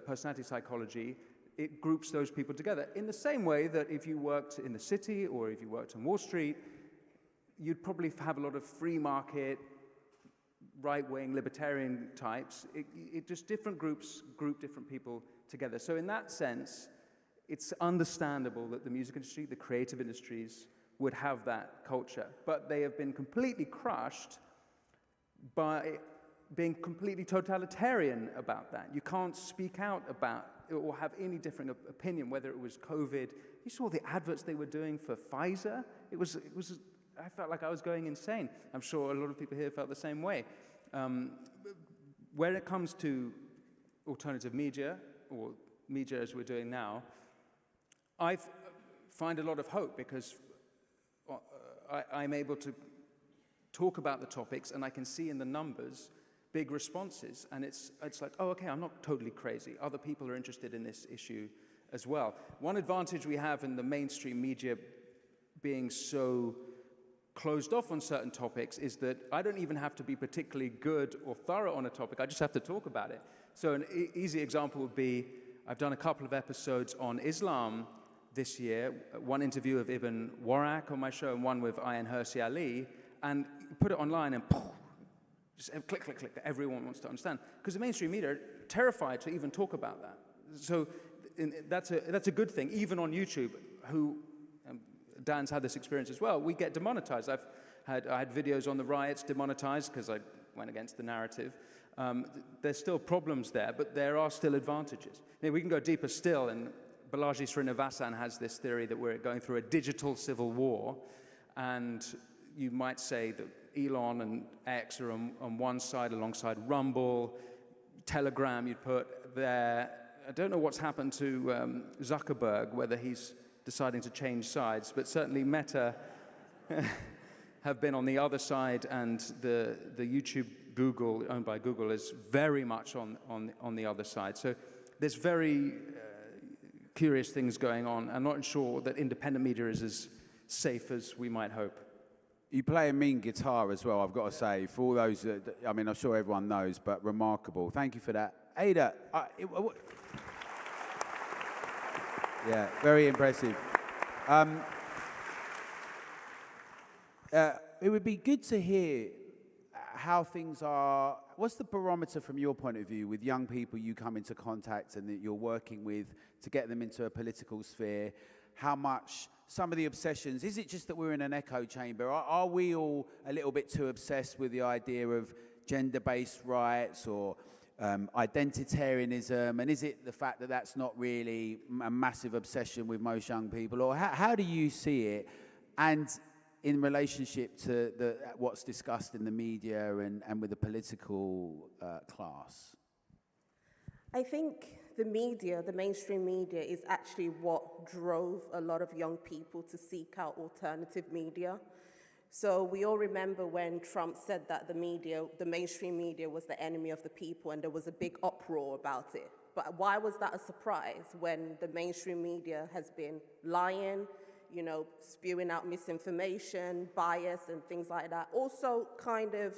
personality psychology, it groups those people together. In the same way that if you worked in the city or if you worked on Wall Street, you'd probably have a lot of free market, right-wing, libertarian types. It just different groups group different people together. So in that sense, it's understandable that the music industry, the creative industries, would have that culture. But they have been completely crushed by being completely totalitarian about that. You can't speak out about or have any different opinion, whether it was COVID. You saw the adverts they were doing for Pfizer. It was. I felt like I was going insane. I'm sure a lot of people here felt the same way. When it comes to alternative media, or media as we're doing now, I find a lot of hope because I'm able to talk about the topics and I can see in the numbers big responses, and it's like, oh, okay, I'm not totally crazy. Other people are interested in this issue as well. One advantage we have in the mainstream media being so closed off on certain topics is that I don't even have to be particularly good or thorough on a topic. I just have to talk about it. So an easy example would be, I've done a couple of episodes on Islam this year, one interview of Ibn Warraq on my show and one with Ayan Hirsi Ali, and put it online and just click, click, click, everyone wants to understand. Because the mainstream media are terrified to even talk about that. So that's a good thing, even on YouTube, who, Dan's had this experience as well, we get demonetized. I had videos on the riots demonetized because I went against the narrative. There's still problems there, but there are still advantages. Now, we can go deeper still, and Balaji Srinivasan has this theory that we're going through a digital civil war, and you might say that Elon and X are on one side alongside Rumble, Telegram you'd put there. I don't know what's happened to Zuckerberg, whether he's deciding to change sides, but certainly Meta have been on the other side, and the YouTube Google, owned by Google, is very much on the other side. So there's very curious things going on. I'm not sure that independent media is as safe as we might hope. You play a mean guitar as well, I've got to say. For all those, I mean, I'm sure everyone knows, but remarkable. Thank you for that. Ada, yeah, very impressive. It would be good to hear how things are. What's the barometer from your point of view with young people you come into contact and that you're working with to get them into a political sphere? How much, some of the obsessions, is it just that we're in an echo chamber? Are we all a little bit too obsessed with the idea of gender-based rights or identitarianism, and is it the fact that that's not really a massive obsession with most young people? Or how do you see it, and in relationship to what's discussed in the media and with the political class? I think the media, the mainstream media, is actually what drove a lot of young people to seek out alternative media. So we all remember when Trump said that the mainstream media was the enemy of the people, and there was a big uproar about it. But why was that a surprise when the mainstream media has been lying, spewing out misinformation, bias, and things like that? Also kind of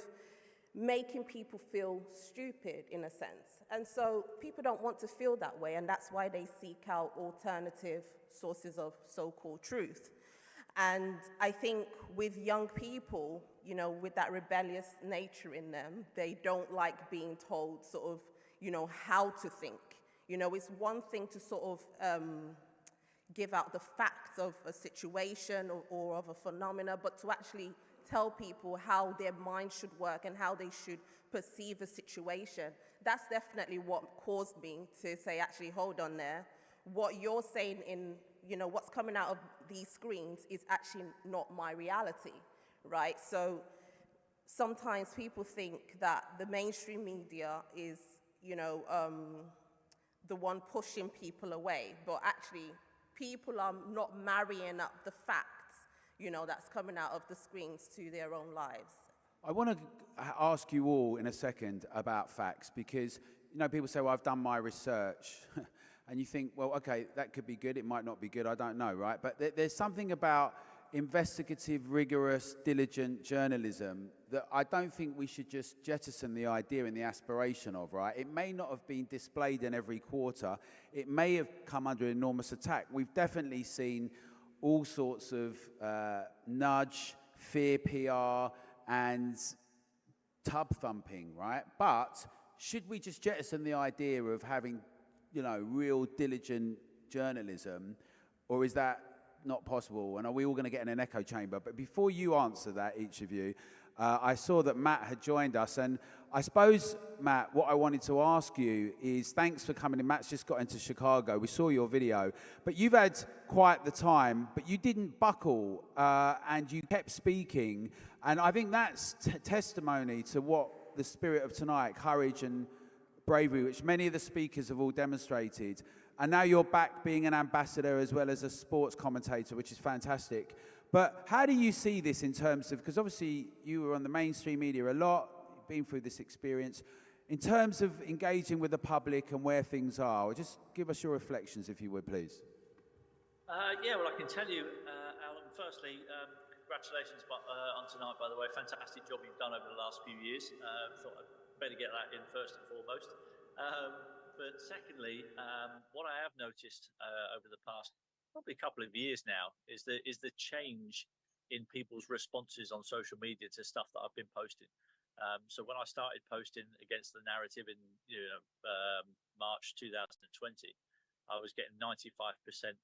making people feel stupid in a sense. And so people don't want to feel that way, and that's why they seek out alternative sources of so-called truth. And I think with young people, with that rebellious nature in them, they don't like being told sort of, how to think. It's one thing to sort of give out the facts of a situation or of a phenomena, but to actually tell people how their mind should work and how they should perceive a situation. That's definitely what caused me to say, actually, hold on there. What you're saying in what's coming out of these screens is actually not my reality, right? So sometimes people think that the mainstream media is, the one pushing people away, but actually people are not marrying up the facts, that's coming out of the screens to their own lives. I want to ask you all in a second about facts, because, you know, people say, well, I've done my research. And you think, well, okay, that could be good. It might not be good. I don't know, right? But there's something about investigative, rigorous, diligent journalism that I don't think we should just jettison the idea and the aspiration of, right? It may not have been displayed in every quarter. It may have come under enormous attack. We've definitely seen all sorts of nudge, fear PR, and tub thumping, right? But should we just jettison the idea of having, you know, real diligent journalism, or is that not possible? And are we all going to get in an echo chamber? But before you answer that, each of you, I saw that Matt had joined us, and I suppose, Matt, what I wanted to ask you is, thanks for coming in. Matt's just got into Chicago. We saw your video, but you've had quite the time, but you didn't buckle, and you kept speaking, and I think that's testimony to what the spirit of tonight, courage and bravery, which many of the speakers have all demonstrated. And now you're back being an ambassador as well as a sports commentator, which is fantastic. But how do you see this in terms of, because obviously you were on the mainstream media a lot, you've been through this experience, in terms of engaging with the public and where things are? Just give us your reflections, if you would, please. Yeah, well, I can tell you, Alan, firstly, congratulations on tonight, by the way. Fantastic job you've done over the last few years. Thought I'd better get that in first and foremost. But secondly, what I have noticed over the past probably couple of years now is the change in people's responses on social media to stuff that I've been posting. So when I started posting against the narrative in March 2020, I was getting 95%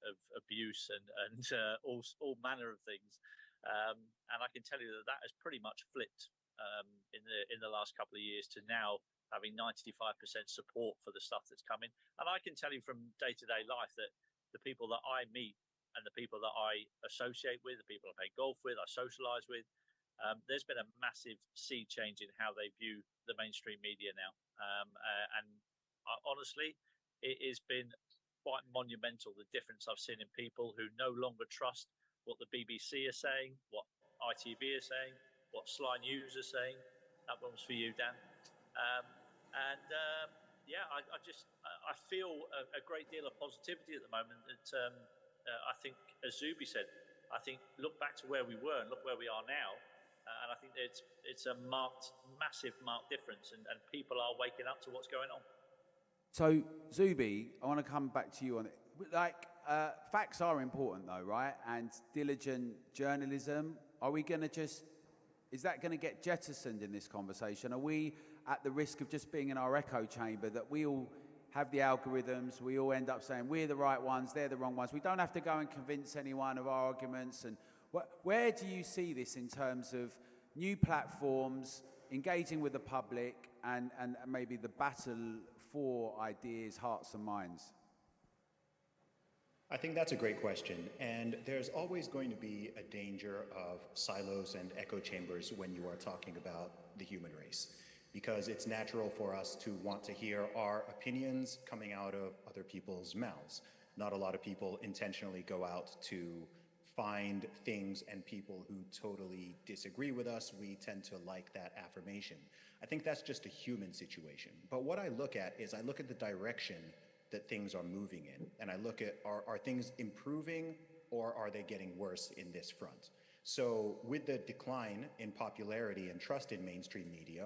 of abuse and all manner of things. And I can tell you that has pretty much flipped in the last couple of years to now having 95% support for the stuff that's coming. And I can tell you from day-to-day life that the people that I meet and the people that I associate with, the people I play golf with, I socialize with, there's been a massive sea change in how they view the mainstream media now. And honestly, it has been quite monumental, the difference I've seen in people who no longer trust what the BBC are saying, what ITV are saying, what Sly News are saying. That one's for you, Dan. Yeah, I feel a great deal of positivity at the moment. That I think, as Zuby said, I think look back to where we were and look where we are now, and I think it's a massive marked difference, and people are waking up to what's going on. So, Zuby, I want to come back to you on it. Like, facts are important, though, right? And diligent journalism. Are we going to is that going to get jettisoned in this conversation? Are we at the risk of just being in our echo chamber, that we all have the algorithms, we all end up saying we're the right ones, they're the wrong ones? We don't have to go and convince anyone of our arguments. And where do you see this in terms of new platforms, engaging with the public, and maybe the battle for ideas, hearts and minds? I think that's a great question, and there's always going to be a danger of silos and echo chambers when you are talking about the human race, because it's natural for us to want to hear our opinions coming out of other people's mouths. Not a lot of people intentionally go out to find things and people who totally disagree with us. We tend to like that affirmation. I think that's just a human situation. But what I look at is I look at the direction that things are moving in, and I look at, are things improving or are they getting worse in this front? So with the decline in popularity and trust in mainstream media,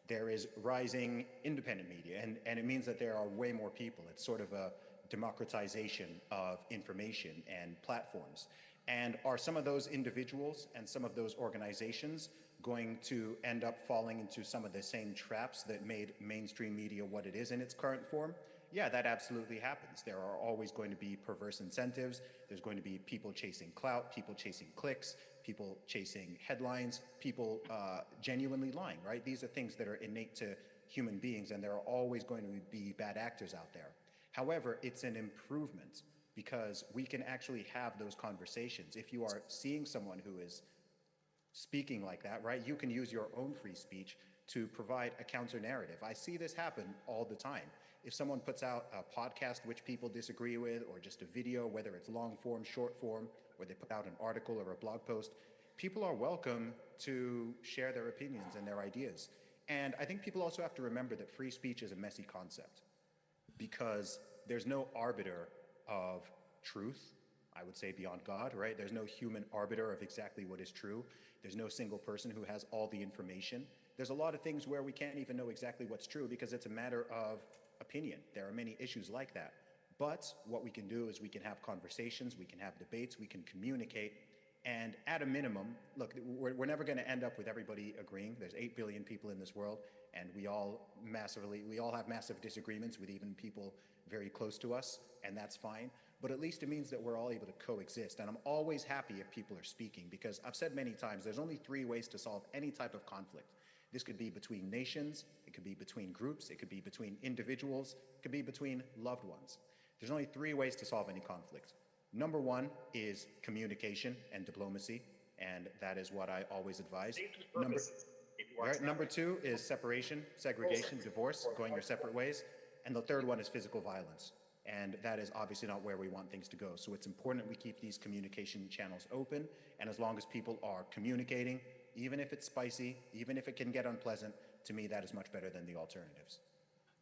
there is rising independent media, and it means that there are way more people. It's sort of a democratization of information and platforms. And are some of those individuals and some of those organizations going to end up falling into some of the same traps that made mainstream media what it is in its current form? Yeah, that absolutely happens. There are always going to be perverse incentives. There's going to be people chasing clout, people chasing clicks, people chasing headlines, people genuinely lying, right? These are things that are innate to human beings, and there are always going to be bad actors out there. However, it's an improvement because we can actually have those conversations. If you are seeing someone who is speaking like that, right, you can use your own free speech to provide a counter narrative. I see this happen all the time. If someone puts out a podcast which people disagree with, or just a video, whether it's long form, short form, or they put out an article or a blog post, people are welcome to share their opinions and their ideas. And I think people also have to remember that free speech is a messy concept, because there's no arbiter of truth, I would say, beyond God, right? There's no human arbiter of exactly what is true. There's no single person who has all the information. There's a lot of things where we can't even know exactly what's true because it's a matter of opinion. There are many issues like that. But what we can do is we can have conversations, we can have debates, we can communicate, and at a minimum, look, we're never going to end up with everybody agreeing. There's 8 billion people in this world, and we all have massive disagreements with even people very close to us, and that's fine. But at least it means that we're all able to coexist. And I'm always happy if people are speaking, because I've said many times, there's only 3 ways to solve any type of conflict. This could be between nations, it could be between groups, it could be between individuals, it could be between loved ones. There's only 3 ways to solve any conflict. Number 1 is communication and diplomacy, and that is what I always advise. Number 2 is separation, segregation, divorce, going your separate ways. And the 3rd one is physical violence. And that is obviously not where we want things to go. So it's important we keep these communication channels open. And as long as people are communicating, even if it's spicy, even if it can get unpleasant, to me, that is much better than the alternatives.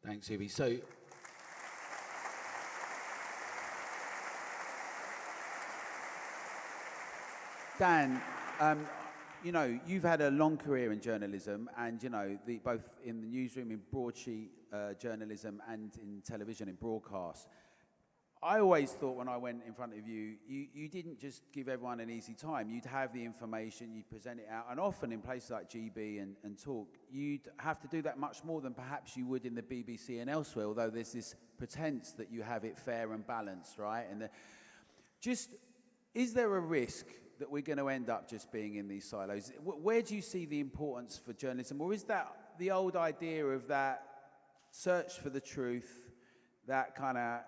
Thanks, Zuby. So, Dan, you know, you've had a long career in journalism, and, you know, both in the newsroom, in broadsheet journalism, and in television, in broadcast. I always thought when I went in front of you, you didn't just give everyone an easy time. You'd have the information, you'd present it out, and often in places like GB and Talk, you'd have to do that much more than perhaps you would in the BBC and elsewhere, although there's this pretense that you have it fair and balanced, right? And is there a risk that we're going to end up just being in these silos? Where do you see the importance for journalism? Or is that the old idea of that search for the truth, that kind of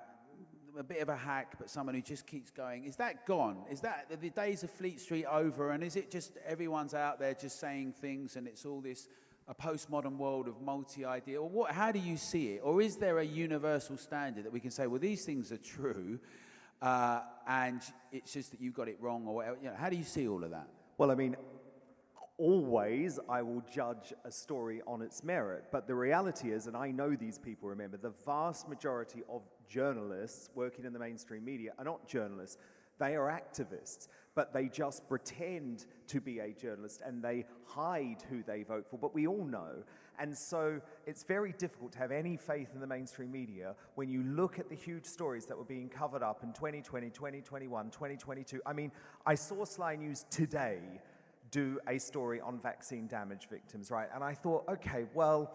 a bit of a hack, but someone who just keeps going? Is that gone? Is that the days of Fleet Street over? And is it just everyone's out there just saying things, and it's all this a postmodern world of multi-idea? Or how do you see it? Or is there a universal standard that we can say, well, these things are true, and it's just that you've got it wrong, or whatever? You know, how do you see all of that? Well, I mean, always I will judge a story on its merit, but the reality is, and I know these people, remember, the vast majority of journalists working in the mainstream media are not journalists. They are activists, but they just pretend to be a journalist and they hide who they vote for, but we all know. And so it's very difficult to have any faith in the mainstream media when you look at the huge stories that were being covered up in 2020, 2021, 2022. I mean, I saw Sly News today do a story on vaccine damage victims, right? And I thought, okay, well,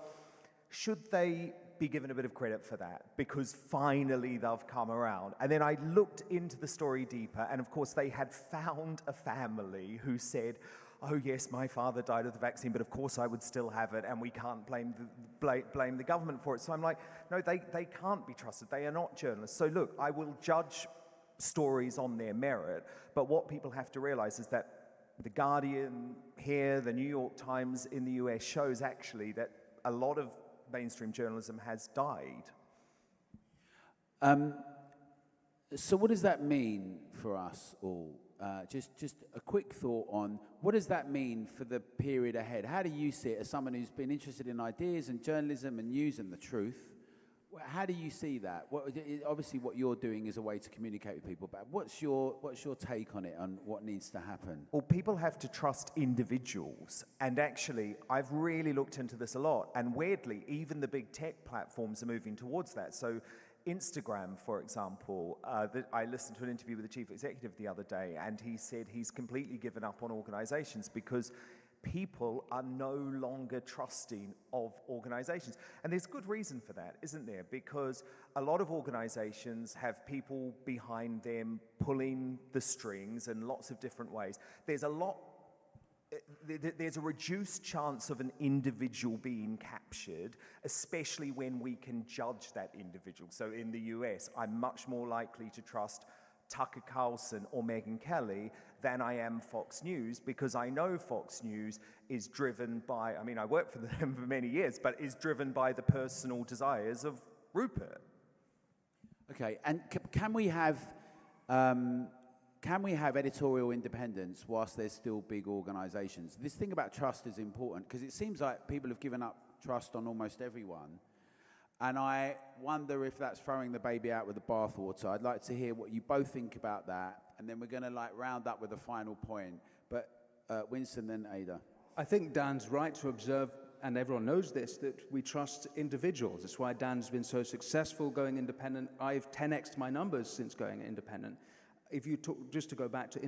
should they be given a bit of credit for that? Because finally they've come around. And then I looked into the story deeper, and of course they had found a family who said, oh yes, my father died of the vaccine, but of course I would still have it, and we can't blame the government for it. So I'm like, no, they can't be trusted. They are not journalists. So look, I will judge stories on their merit, but what people have to realize is that The Guardian here, the New York Times in the US shows actually that a lot of mainstream journalism has died. So what does that mean for us all? Just a quick thought on what does that mean for the period ahead? How do you see it as someone who's been interested in ideas and journalism and news and the truth? How do you see that? Obviously, what you're doing is a way to communicate with people, but what's your take on it, on what needs to happen? Well, people have to trust individuals, and actually, I've really looked into this a lot, and weirdly, even the big tech platforms are moving towards that. So Instagram, for example, I listened to an interview with the chief executive the other day, and he said he's completely given up on organizations because people are no longer trusting of organizations. And there's good reason for that, isn't there? Because a lot of organizations have people behind them pulling the strings in lots of different ways. There's a reduced chance of an individual being captured, especially when we can judge that individual. So in the US, I'm much more likely to trust Tucker Carlson or Megyn Kelly than I am Fox News, because I know Fox News is driven by, I mean, I worked for them for many years, but is driven by the personal desires of Rupert. Okay, and can we have can we have editorial independence whilst there's still big organisations? This thing about trust is important because it seems like people have given up trust on almost everyone. And I wonder if that's throwing the baby out with the bathwater. I'd like to hear what you both think about that. And then we're going to round up with a final point. But Winston, then Ada. I think Dan's right to observe, and everyone knows this, that we trust individuals. That's why Dan's been so successful going independent. I've 10x'd my numbers since going independent. If you talk, just to go back to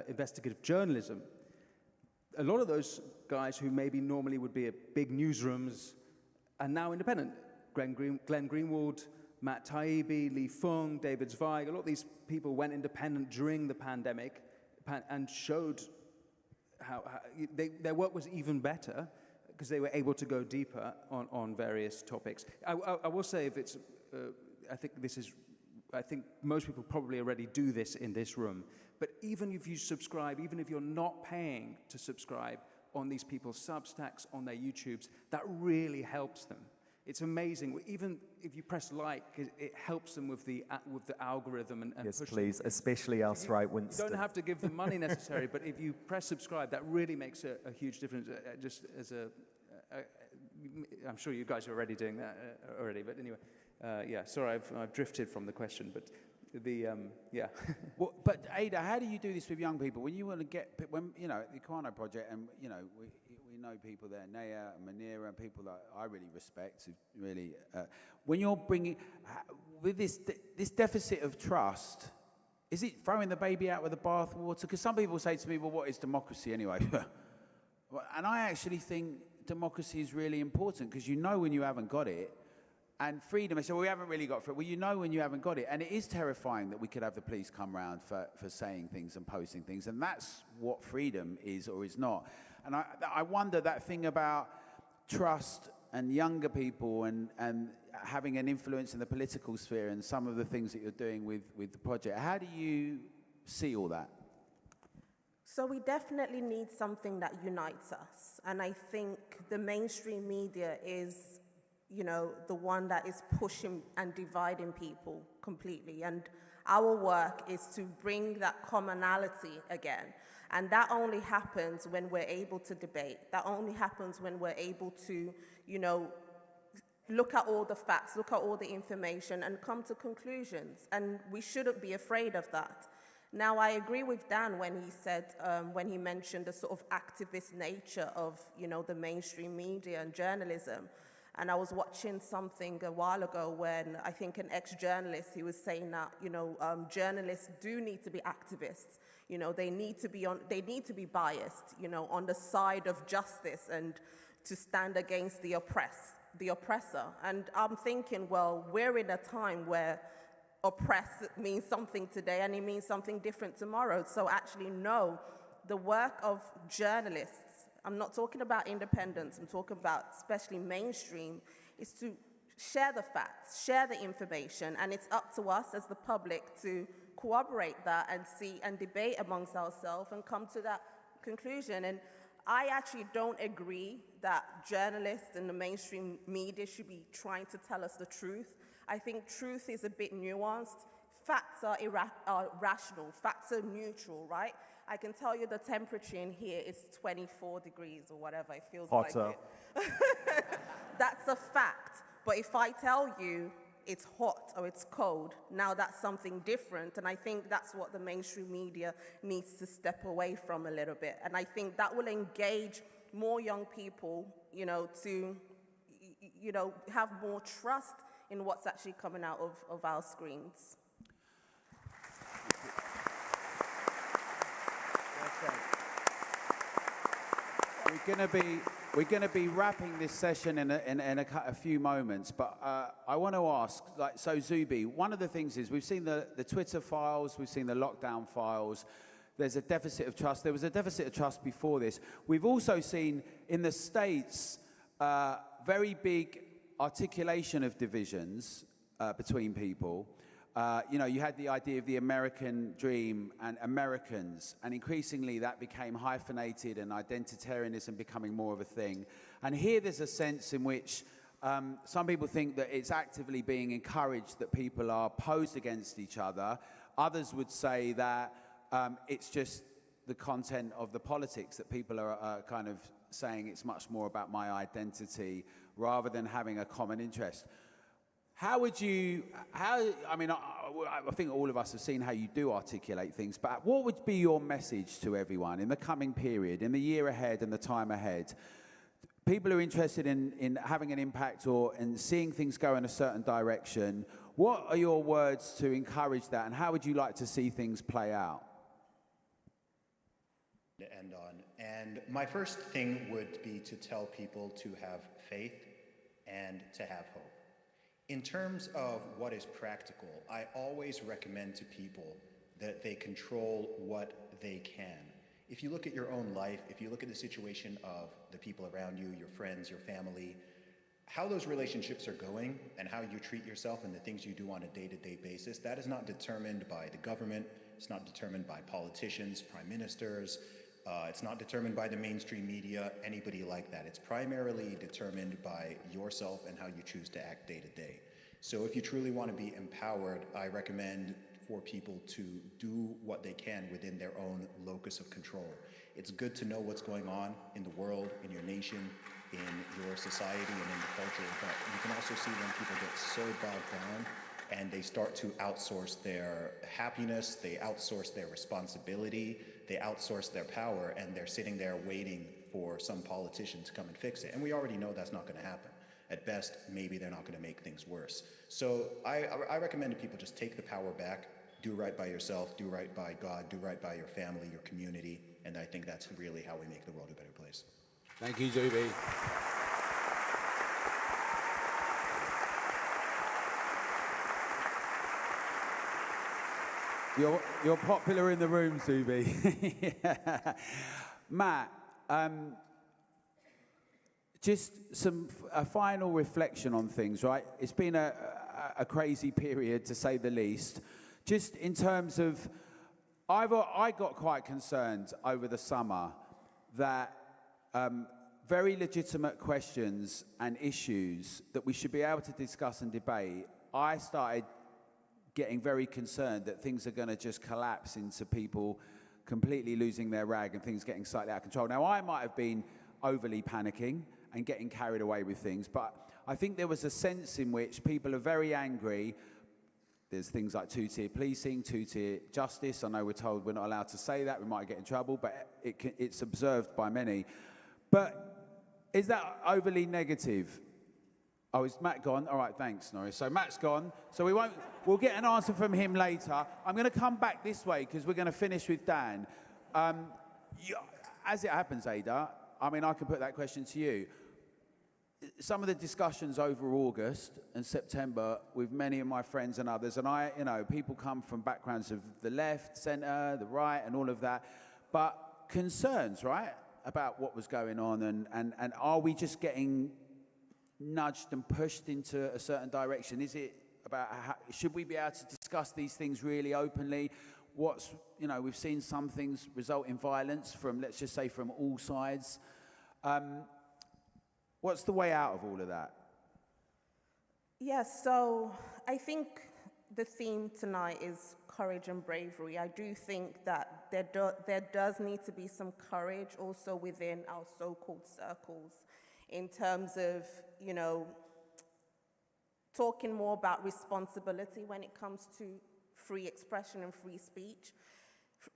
investigative journalism, a lot of those guys who maybe normally would be at big newsrooms are now independent. Glenn Greenwald, Matt Taibbi, Lee Fung, David Zweig, a lot of these people went independent during the pandemic and showed how their work was even better because they were able to go deeper on various topics. I will say, if it's, I think most people probably already do this in this room, but even if you subscribe, even if you're not paying to subscribe on these people's Substacks, on their YouTubes, that really helps them. It's amazing. Even if you press like, it helps them with the algorithm and yes, push please, them. especially us, right, Winston? You don't have to give them money necessarily, but if you press subscribe, that really makes a huge difference. Just as I'm sure you guys are already doing that already, but anyway, yeah. Sorry, I've drifted from the question, but yeah. Well, but Ada, how do you do this with young people when you want to get the Equano Project, and we know people there, Naya and Manira, and people that I really respect. Really, when you're bringing with this deficit of trust, is it throwing the baby out with the bathwater? Because some people say to me, "Well, what is democracy anyway?" And I actually think democracy is really important because you know when you haven't got it. And freedom, I say, well, we haven't really got freedom. Well, you know when you haven't got it. And it is terrifying that we could have the police come round for saying things and posting things. And that's what freedom is or is not. And I wonder that thing about trust and younger people and having an influence in the political sphere and some of the things that you're doing with the project. How do you see all that? So we definitely need something that unites us. And I think the mainstream media is, the one that is pushing and dividing people completely. And our work is to bring that commonality again. And that only happens when we're able to debate. That only happens when we're able to, look at all the facts, look at all the information, and come to conclusions. And we shouldn't be afraid of that. Now, I agree with Dan when he said, when he mentioned the sort of activist nature of, the mainstream media and journalism. And I was watching something a while ago when I think an ex-journalist, he was saying that, journalists do need to be activists. They need to be biased, on the side of justice and to stand against the oppressor. And I'm thinking, well, we're in a time where oppress means something today and it means something different tomorrow. So actually, no, the work of journalists, I'm not talking about independence, I'm talking about especially mainstream, is to share the facts, share the information, and it's up to us as the public to corroborate that and see and debate amongst ourselves and come to that conclusion. And I actually don't agree that journalists and the mainstream media should be trying to tell us the truth. I think truth is a bit nuanced. Facts are rational, facts are neutral, right? I can tell you the temperature in here is 24 degrees or whatever, it feels Hotter. like it. That's a fact. But if I tell you it's hot or it's cold, now that's something different. And I think that's what the mainstream media needs to step away from a little bit. And I think that will engage more young people, to, have more trust in what's actually coming out of our screens. We're gonna be wrapping this session in a few moments, but I want to ask, so Zuby, one of the things is we've seen the Twitter files, we've seen the lockdown files. There's a deficit of trust. There was a deficit of trust before this. We've also seen in the States very big articulation of divisions between people. You had the idea of the American dream and Americans, and increasingly that became hyphenated and identitarianism becoming more of a thing. And here there's a sense in which some people think that it's actively being encouraged that people are posed against each other. Others would say that it's just the content of the politics that people are kind of saying it's much more about my identity rather than having a common interest. I think all of us have seen how you do articulate things, but what would be your message to everyone in the coming period, in the year ahead and the time ahead? People who are interested in having an impact or in seeing things go in a certain direction. What are your words to encourage that, and how would you like to see things play out? To end on. And my first thing would be to tell people to have faith and to have hope. In terms of what is practical, I always recommend to people that they control what they can. If you look at your own life, if you look at the situation of the people around you, your friends, your family, how those relationships are going and how you treat yourself and the things you do on a day-to-day basis, that is not determined by the government, it's not determined by politicians, prime ministers, it's not determined by the mainstream media, anybody like that. It's primarily determined by yourself and how you choose to act day to day. So if you truly want to be empowered, I recommend for people to do what they can within their own locus of control. It's good to know what's going on in the world, in your nation, in your society, and in the culture, but you can also see when people get so bogged down and they start to outsource their happiness, they outsource their responsibility, they outsource their power, and they're sitting there waiting for some politician to come and fix it. And we already know that's not going to happen. At best, maybe they're not going to make things worse. So I recommend to people just take the power back, do right by yourself, do right by God, do right by your family, your community, and I think that's really how we make the world a better place. Thank you, Zuby. You're popular in the room, Zuby. Yeah. Matt, just a final reflection on things, right? It's been a crazy period, to say the least. Just in terms of, I got quite concerned over the summer that very legitimate questions and issues that we should be able to discuss and debate, I started getting very concerned that things are going to just collapse into people completely losing their rag and things getting slightly out of control. Now, I might have been overly panicking and getting carried away with things, but I think there was a sense in which people are very angry. There's things like two-tier policing, two-tier justice. I know we're told we're not allowed to say that, we might get in trouble, but it's observed by many. But is that overly negative? Oh, is Matt gone? All right, thanks, Norris. So Matt's gone. So we'll get an answer from him later. I'm going to come back this way because we're going to finish with Dan. As it happens, Ada, I mean, I can put that question to you. Some of the discussions over August and September with many of my friends and others, and people come from backgrounds of the left, centre, the right, and all of that, but concerns, right, about what was going on, and are we just getting nudged and pushed into a certain direction? Is it about should we be able to discuss these things really openly? We've seen some things result in violence from, let's just say, from all sides. What's the way out of all of that? Yes, so I think the theme tonight is courage and bravery. I do think that there does need to be some courage also within our so-called circles in terms of, talking more about responsibility when it comes to free expression and free speech.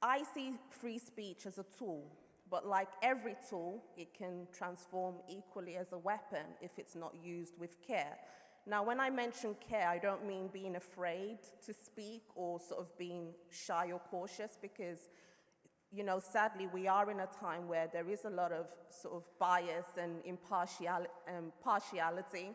I see free speech as a tool, but like every tool, it can transform equally as a weapon if it's not used with care. Now, when I mention care, I don't mean being afraid to speak or sort of being shy or cautious, because, sadly, we are in a time where there is a lot of sort of bias and partiality.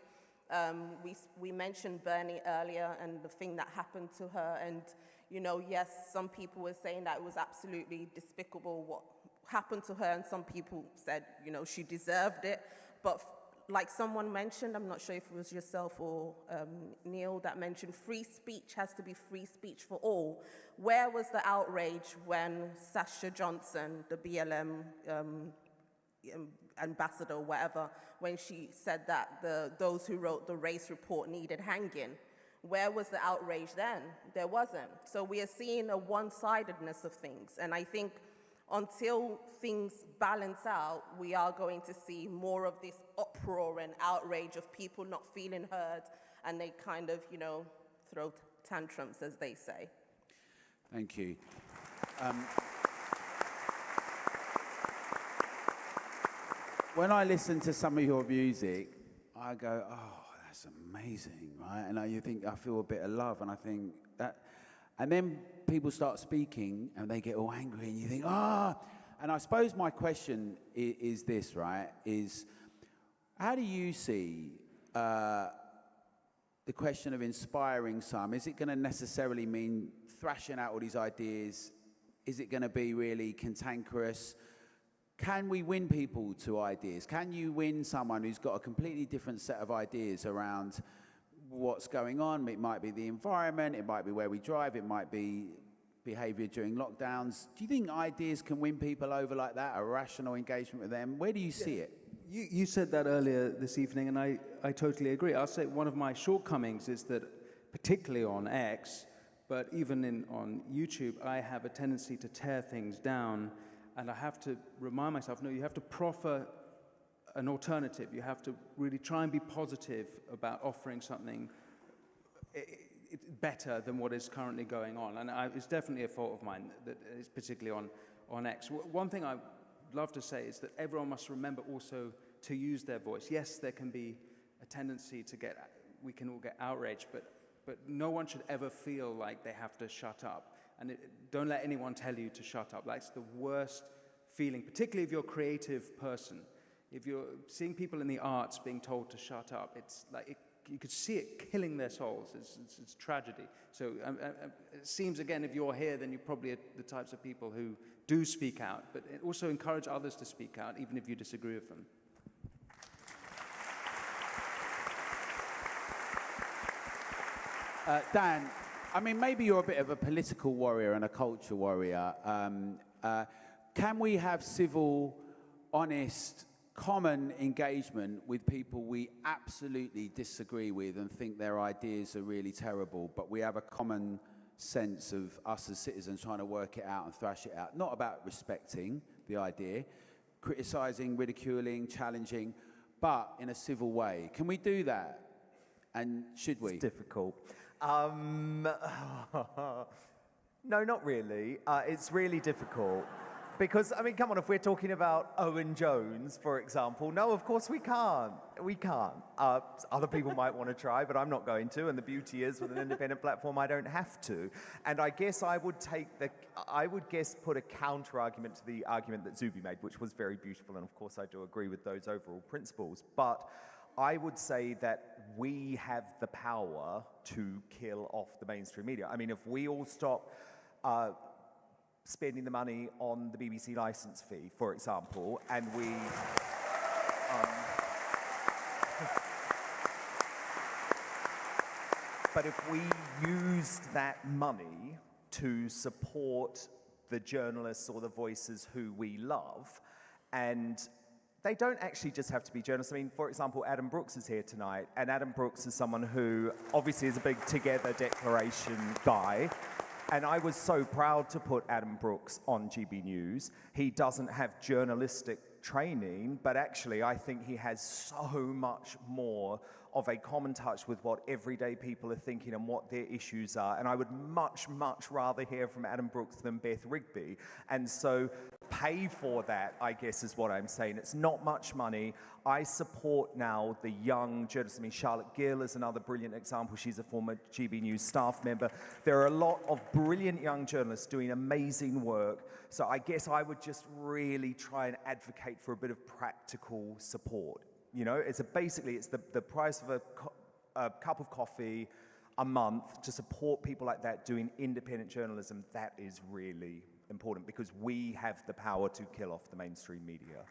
We mentioned Bernie earlier and the thing that happened to her, and yes, some people were saying that it was absolutely despicable what happened to her, and some people said she deserved it. But like someone mentioned, I'm not sure if it was yourself or Neil that mentioned, free speech has to be free speech for all. Where was the outrage when Sasha Johnson, the BLM ambassador or whatever, when she said that those who wrote the race report needed hanging? Where was the outrage then? There wasn't. So we are seeing a one-sidedness of things. And I think until things balance out, we are going to see more of this uproar and outrage of people not feeling heard, and they kind of, you know, throw tantrums, as they say. Thank you. When I listen to some of your music, I go, oh, that's amazing, right? And you think, I feel a bit of love, and I think that, and then people start speaking, and they get all angry, and you think, ah. And I suppose my question is this, right? Is how do you see the question of inspiring some? Is it going to necessarily mean thrashing out all these ideas? Is it going to be really cantankerous? Can we win people to ideas? Can you win someone who's got a completely different set of ideas around what's going on? It might be the environment, it might be where we drive, it might be behavior during lockdowns. Do you think ideas can win people over like that, a rational engagement with them? Where do you see it? You said that earlier this evening, and I totally agree. I'll say one of my shortcomings is that, particularly on X, but even on YouTube, I have a tendency to tear things down. And I have to remind myself, no, you have to proffer an alternative. You have to really try and be positive about offering something better than what is currently going on. And it's definitely a fault of mine, that is particularly on X. One thing I'd love to say is that everyone must remember also to use their voice. Yes, there can be a tendency we can all get outraged, but no one should ever feel like they have to shut up. And don't let anyone tell you to shut up. That's the worst feeling, particularly if you're a creative person. If you're seeing people in the arts being told to shut up, it's like you could see it killing their souls. It's tragedy. So it seems, again, if you're here, then you're probably the types of people who do speak out, but also encourage others to speak out, even if you disagree with them. Dan, I mean, maybe you're a bit of a political warrior and a culture warrior. Can we have civil, honest, common engagement with people we absolutely disagree with and think their ideas are really terrible, but we have a common sense of us as citizens trying to work it out and thrash it out? Not about respecting the idea, criticising, ridiculing, challenging, but in a civil way. Can we do that? And should we? It's difficult. No, not really. It's really difficult. Because, I mean, come on, if we're talking about Owen Jones, for example, no, of course we can't. We can't. Other people might want to try, but I'm not going to. And the beauty is, with an independent platform, I don't have to. And I guess I would put a counter argument to the argument that Zuby made, which was very beautiful. And of course, I do agree with those overall principles. But I would say that we have the power to kill off the mainstream media. I mean, if we all stop spending the money on the BBC licence fee, for example, and we but if we used that money to support the journalists or the voices who we love, and they don't actually just have to be journalists. I mean, for example, Adam Brooks is here tonight, and Adam Brooks is someone who obviously is a big Together Declaration guy. And I was so proud to put Adam Brooks on GB News. He doesn't have journalistic training, but actually I think he has so much more of a common touch with what everyday people are thinking and what their issues are. And I would much, much rather hear from Adam Brooks than Beth Rigby. And so pay for that, I guess, is what I'm saying. It's not much money. I support now the young journalists. I mean, Charlotte Gill is another brilliant example. She's a former GB News staff member. There are a lot of brilliant young journalists doing amazing work. So I guess I would just really try and advocate for a bit of practical support. You know, basically it's the price of a cup of coffee a month to support people like that doing independent journalism. That is really important because we have the power to kill off the mainstream media.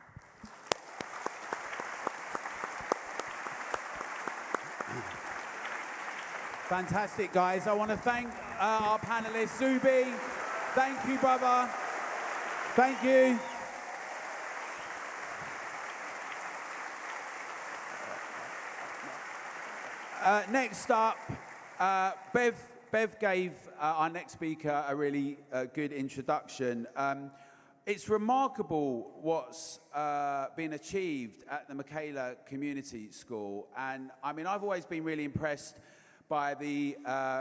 Fantastic, guys. I want to thank our panelists. Zuby, thank you, brother. Thank you. Next up, Bev gave our next speaker a really good introduction. It's remarkable what's been achieved at the Michaela Community School. And I mean, I've always been really impressed by the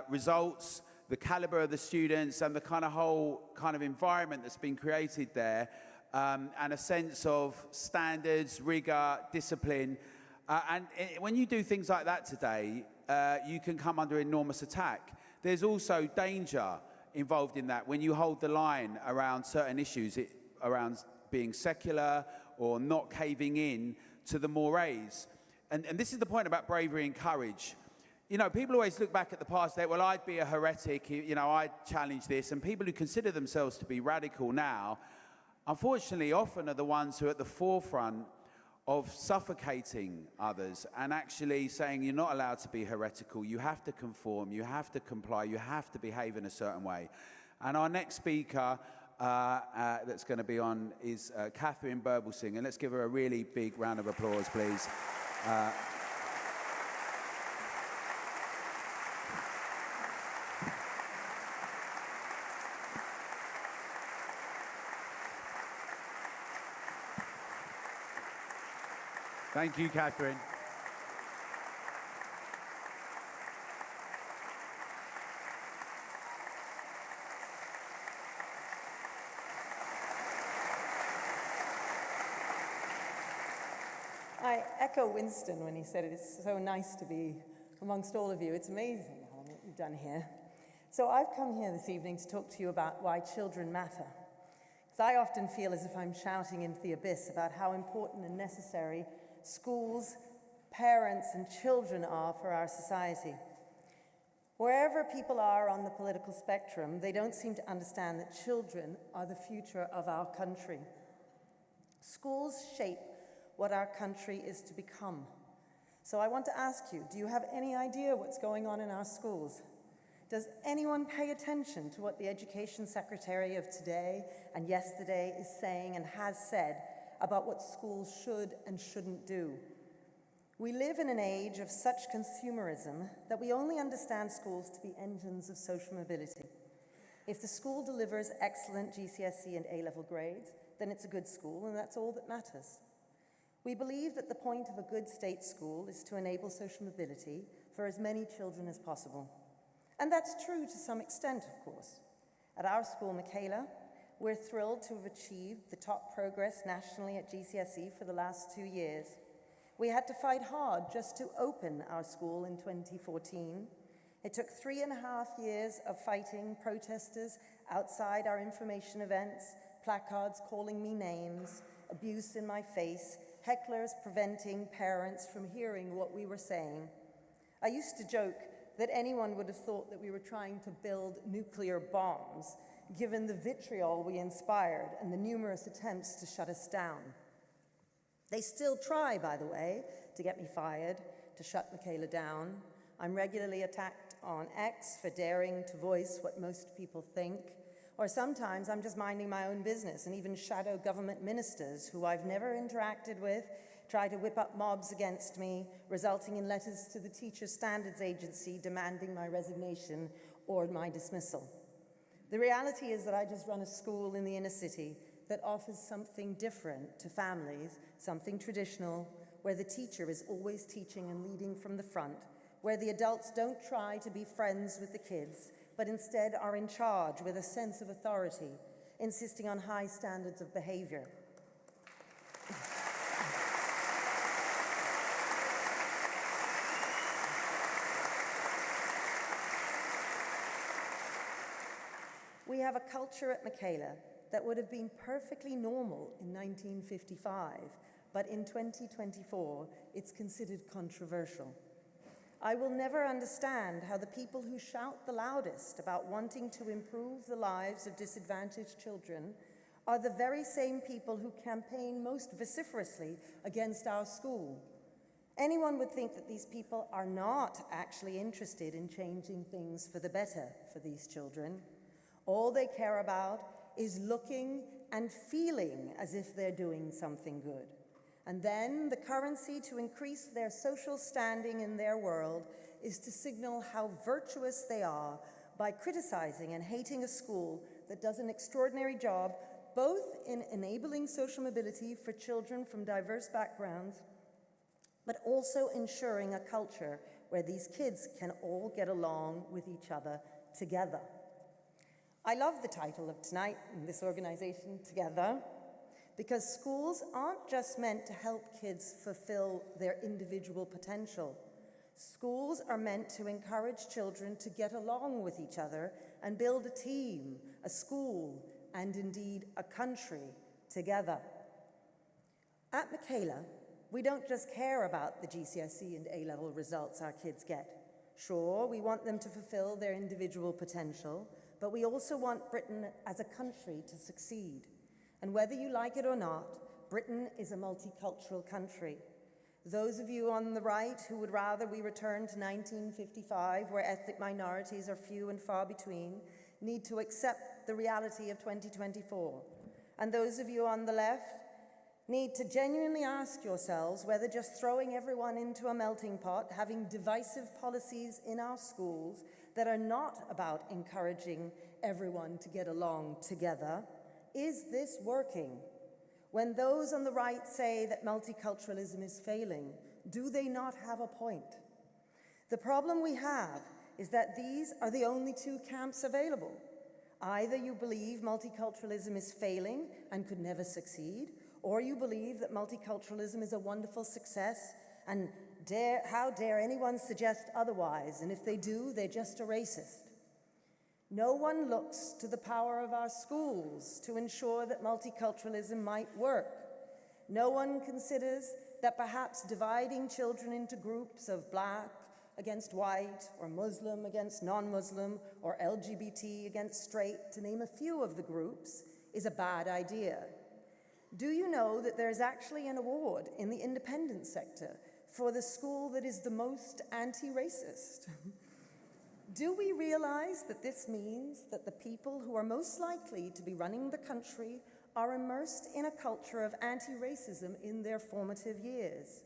results, the caliber of the students, and the whole environment that's been created there, and a sense of standards, rigor, discipline. When you do things like that today, you can come under enormous attack. There's also danger involved in that when you hold the line around certain issues, around being secular or not caving in to the mores. And this is the point about bravery and courage. You know, people always look back at the past and say, well, I'd be a heretic, you know, I'd challenge this. And people who consider themselves to be radical now, unfortunately, often are the ones who are at the forefront of suffocating others and actually saying you're not allowed to be heretical, you have to conform, you have to comply, you have to behave in a certain way. And our next speaker that's going to be on is Katharine Birbalsingh, and let's give her a really big round of applause, please. Thank you, Katharine. I echo Winston when he said it's so nice to be amongst all of you. It's amazing what you've done here. So I've come here this evening to talk to you about why children matter. Because I often feel as if I'm shouting into the abyss about how important and necessary schools, parents, and children are for our society. Wherever people are on the political spectrum, they don't seem to understand that children are the future of our country. Schools shape what our country is to become. So I want to ask you, do you have any idea what's going on in our schools? Does anyone pay attention to what the Education Secretary of today and yesterday is saying and has said about what schools should and shouldn't do? We live in an age of such consumerism that we only understand schools to be engines of social mobility. If the school delivers excellent GCSE and A-level grades, then it's a good school, and that's all that matters. We believe that the point of a good state school is to enable social mobility for as many children as possible. And that's true to some extent, of course. At our school, Michaela, we're thrilled to have achieved the top progress nationally at GCSE for the last 2 years. We had to fight hard just to open our school in 2014. It took 3.5 years of fighting protesters outside our information events, placards calling me names, abuse in my face, hecklers preventing parents from hearing what we were saying. I used to joke that anyone would have thought that we were trying to build nuclear bombs, given the vitriol we inspired and the numerous attempts to shut us down. They still try, by the way, to get me fired, to shut Michaela down. I'm regularly attacked on X for daring to voice what most people think, or sometimes I'm just minding my own business, and even shadow government ministers who I've never interacted with try to whip up mobs against me, resulting in letters to the Teacher Standards Agency demanding my resignation or my dismissal. The reality is that I just run a school in the inner city that offers something different to families, something traditional, where the teacher is always teaching and leading from the front, where the adults don't try to be friends with the kids, but instead are in charge with a sense of authority, insisting on high standards of behavior. We have a culture at Michaela that would have been perfectly normal in 1955, but in 2024, it's considered controversial. I will never understand how the people who shout the loudest about wanting to improve the lives of disadvantaged children are the very same people who campaign most vociferously against our school. Anyone would think that these people are not actually interested in changing things for the better for these children. All they care about is looking and feeling as if they're doing something good. And then the currency to increase their social standing in their world is to signal how virtuous they are by criticizing and hating a school that does an extraordinary job both in enabling social mobility for children from diverse backgrounds, but also ensuring a culture where these kids can all get along with each other together. I love the title of tonight and this organization, Together, because schools aren't just meant to help kids fulfill their individual potential. Schools are meant to encourage children to get along with each other and build a team, a school, and indeed a country together. At Michaela, we don't just care about the GCSE and A-level results our kids get. Sure, we want them to fulfill their individual potential, but we also want Britain as a country to succeed. And whether you like it or not, Britain is a multicultural country. Those of you on the right who would rather we return to 1955, where ethnic minorities are few and far between, need to accept the reality of 2024. And those of you on the left need to genuinely ask yourselves whether just throwing everyone into a melting pot, having divisive policies in our schools that are not about encouraging everyone to get along together, is this working? When those on the right say that multiculturalism is failing, do they not have a point? The problem we have is that these are the only two camps available. Either you believe multiculturalism is failing and could never succeed, or you believe that multiculturalism is a wonderful success, and how dare anyone suggest otherwise, and if they do, they're just a racist. No one looks to the power of our schools to ensure that multiculturalism might work. No one considers that perhaps dividing children into groups of black against white, or Muslim against non-Muslim, or LGBT against straight, to name a few of the groups, is a bad idea. Do you know that there is actually an award in the independent sector for the school that is the most anti-racist? Do we realize that this means that the people who are most likely to be running the country are immersed in a culture of anti-racism in their formative years?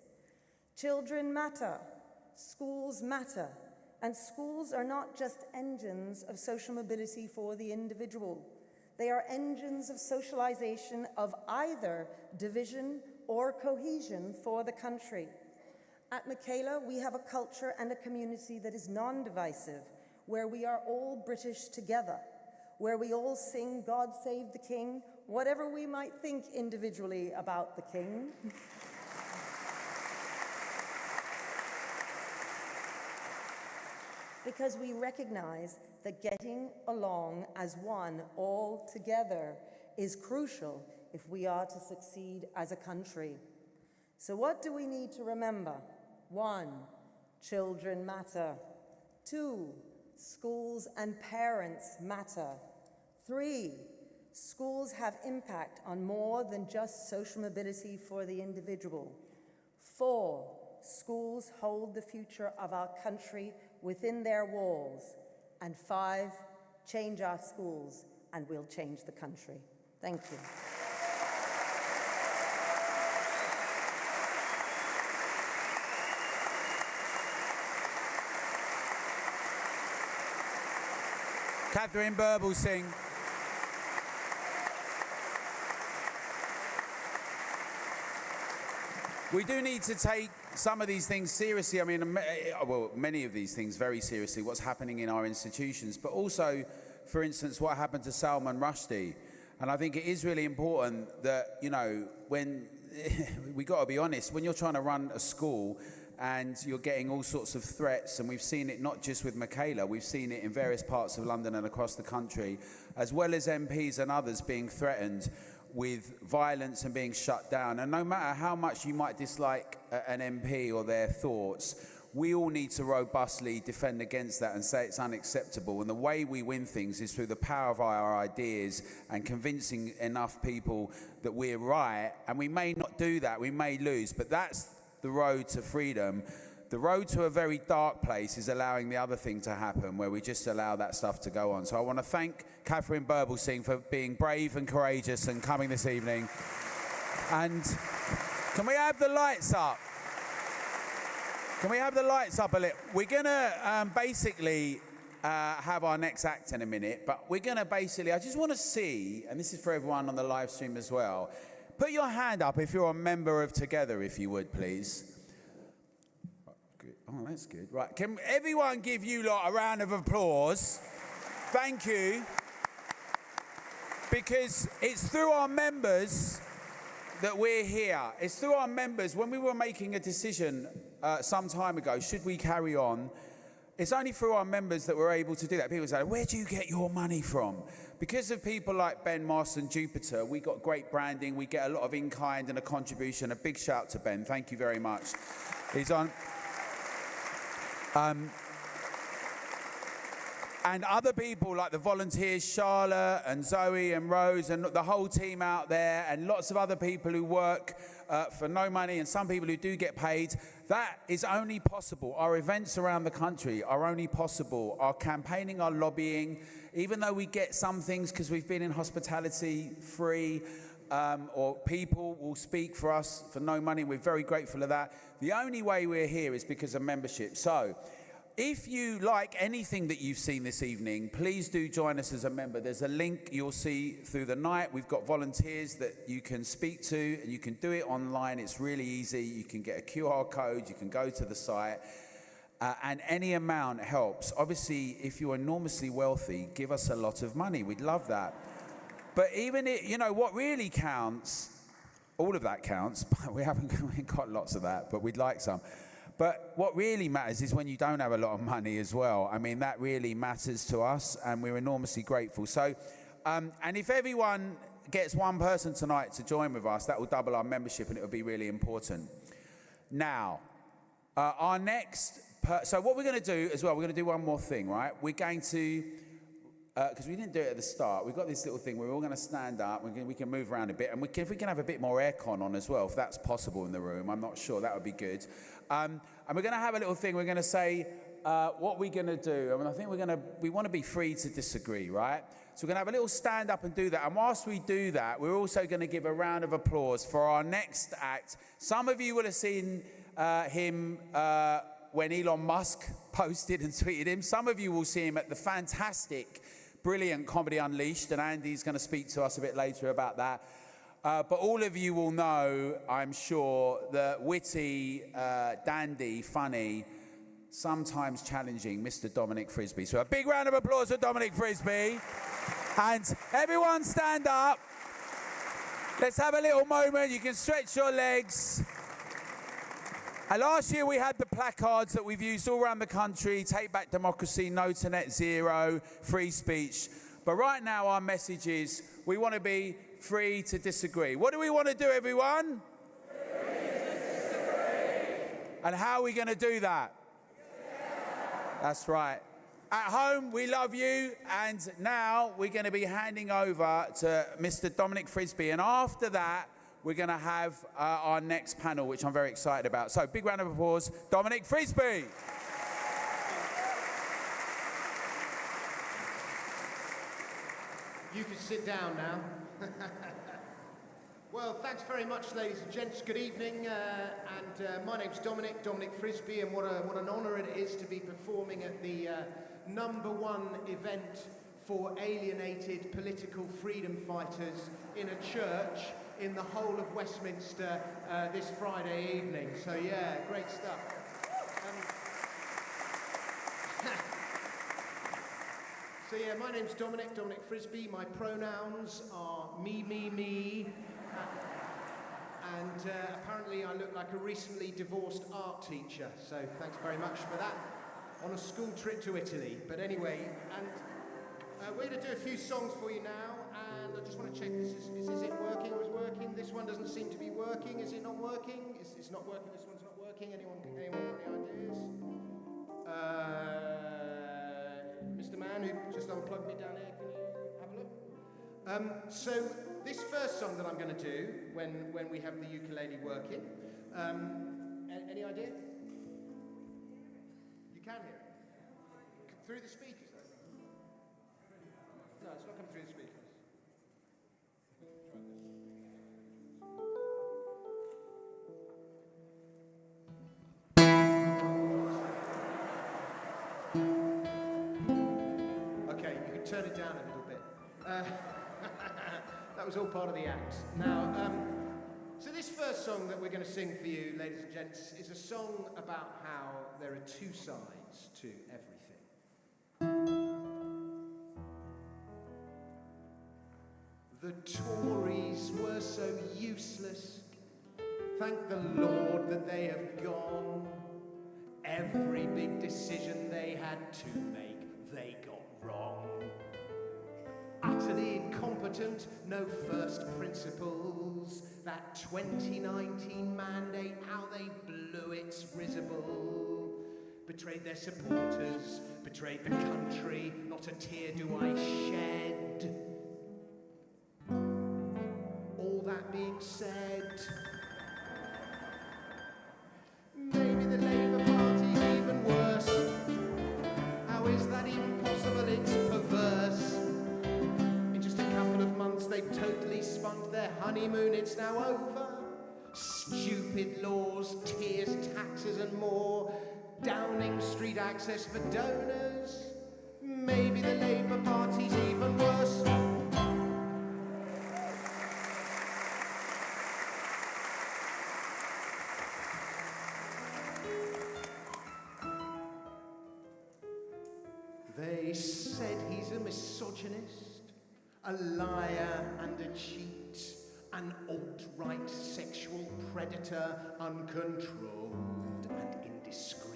Children matter, schools matter, and schools are not just engines of social mobility for the individual. They are engines of socialization of either division or cohesion for the country. At Michaela, we have a culture and a community that is non-divisive, where we are all British together, where we all sing God Save the King, whatever we might think individually about the King. Because we recognize that getting along as one all together is crucial if we are to succeed as a country. So what do we need to remember? 1, children matter. 2, schools and parents matter. 3, schools have impact on more than just social mobility for the individual. 4, schools hold the future of our country within their walls. And 5, change our schools and we'll change the country. Thank you. Katharine Birbalsingh. We do need to take some of these things seriously. I mean, well, many of these things very seriously, what's happening in our institutions, but also, for instance, what happened to Salman Rushdie. And I think it is really important that, you know, when, we got to be honest, when you're trying to run a school and you're getting all sorts of threats, and we've seen it not just with Michaela, we've seen it in various parts of London and across the country, as well as MPs and others being threatened with violence and being shut down. And no matter how much you might dislike an MP or their thoughts, we all need to robustly defend against that and say it's unacceptable. And the way we win things is through the power of our ideas and convincing enough people that we're right. And we may not do that, we may lose, but that's the road to freedom. The road to a very dark place is allowing the other thing to happen, where we just allow that stuff to go on. So I want to thank Katharine Birbalsingh for being brave and courageous and coming this evening. And can we have the lights up? Can we have the lights up a little? We're going to basically have our next act in a minute, but we're going to basically, I just want to see, and this is for everyone on the live stream as well, put your hand up if you're a member of Together, if you would, please. Oh, that's good. Right, can everyone give you lot a round of applause? Thank you. Because it's through our members that we're here. It's through our members. When we were making a decision some time ago, should we carry on, it's only through our members that we're able to do that. People say, where do you get your money from? Because of people like Ben Moss and Jupiter, we got great branding. We get a lot of in-kind and a contribution. A big shout to Ben. Thank you very much. He's on... and other people like the volunteers, Charlotte and Zoe and Rose and the whole team out there, and lots of other people who work for no money, and some people who do get paid. That is only possible. Our events around the country are only possible. Our campaigning, our lobbying, even though we get some things because we've been in hospitality free, or people will speak for us for no money. We're very grateful of that. The only way we're here is because of membership. So if you like anything that you've seen this evening, please do join us as a member. There's a link you'll see through the night. We've got volunteers that you can speak to, and you can do it online. It's really easy. You can get a QR code. You can go to the site. And any amount helps. Obviously, if you're enormously wealthy, give us a lot of money. We'd love that. But even what really counts, all of that counts, but we haven't got lots of that, but we'd like some. But what really matters is when you don't have a lot of money as well. I mean, that really matters to us, and we're enormously grateful. So, and if everyone gets one person tonight to join with us, that will double our membership, and it will be really important. Now, our next... so what we're going to do as well, we're going to do one more thing, right? We're going to... because we didn't do it at the start, we've got this little thing where we're all going to stand up, we can move around a bit, and if we can have a bit more aircon on as well, if that's possible in the room, I'm not sure, that would be good. And we're going to have a little thing, we're going to say what we're going to do. I mean, I think we want to be free to disagree, right? So we're going to have a little stand up and do that, and whilst we do that, we're also going to give a round of applause for our next act. Some of you will have seen him when Elon Musk posted and tweeted him. Some of you will see him at the fantastic brilliant Comedy Unleashed, and Andy's going to speak to us a bit later about that. But all of you will know, I'm sure, the witty, dandy, funny, sometimes challenging Mr. Dominic Frisby. So a big round of applause for Dominic Frisby. And everyone stand up. Let's have a little moment. You can stretch your legs. And last year we had the placards that we've used all around the country: Take Back Democracy, No to Net Zero, Free Speech. But right now our message is we want to be free to disagree. What do we want to do, everyone? Free to disagree. And how are we going to do that? Yeah. That's right. At home, we love you. And now we're going to be handing over to Mr. Dominic Frisby. And after that, we're going to have our next panel, which I'm very excited about. So, big round of applause, Dominic Frisby. You can sit down now. Well, thanks very much, ladies and gents. Good evening. My name's Dominic Frisby, and what an honour it is to be performing at the #1 event for alienated political freedom fighters in a church in the whole of Westminster this Friday evening. So yeah, great stuff. So yeah, my name's Dominic Frisby. My pronouns are me. And apparently I look like a recently divorced art teacher. So thanks very much for that. On a school trip to Italy. But anyway, and we're going to do a few songs for you now. And I just want to check, is it working or is working? This one doesn't seem to be working. Is it not working? It's not working, this one's not working. Anyone got any ideas? Mr. Man who just unplugged me down here, can you have a look? So this first song that I'm going to do when we have the ukulele working, any idea? You can hear it? Through the speakers though? No, it's not coming through the speakers. Try this. turn it down a little bit. That was all part of the act. Now, so this first song that we're going to sing for you, ladies and gents, is a song about how there are two sides to everything. The Tories were so useless. Thank the Lord that they have gone. Every big decision they had to make, they got wrong. Utterly incompetent, no first principles. That 2019 mandate, how they blew it's risible. Betrayed their supporters, betrayed the country, not a tear do I shed. All that being said, maybe the Labour Party's even worse. How is that even possible? It's perverse. In just a couple of months they've totally spunked their honeymoon, it's now over. Stupid laws, tiers, taxes and more. Downing Street access for donors. Maybe the Labour Party's even worse. They said he's a misogynist, a liar and a cheat, an alt-right sexual predator, uncontrolled and indiscreet.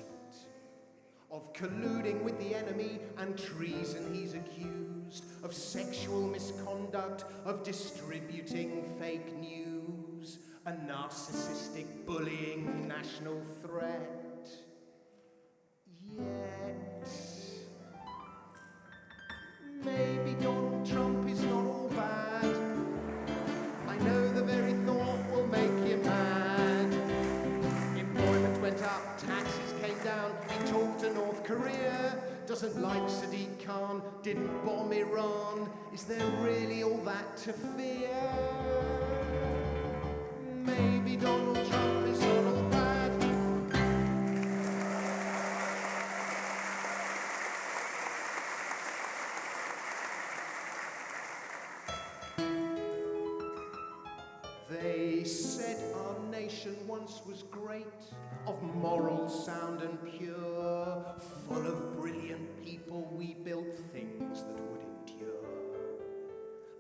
Of colluding with the enemy and treason he's accused, of sexual misconduct, of distributing fake news, a narcissistic, bullying national threat. Yet maybe Donald Trump is not all bad. I know the very thought will make you mad. Employment went up, taxes came down. He talked to North Korea, doesn't like Sadiq Khan, didn't bomb Iran. Is there really all that to fear? Maybe Donald Trump is not all bad. They said our nation once was great, of morals sound and pure, full of brilliant people, we built things that would endure.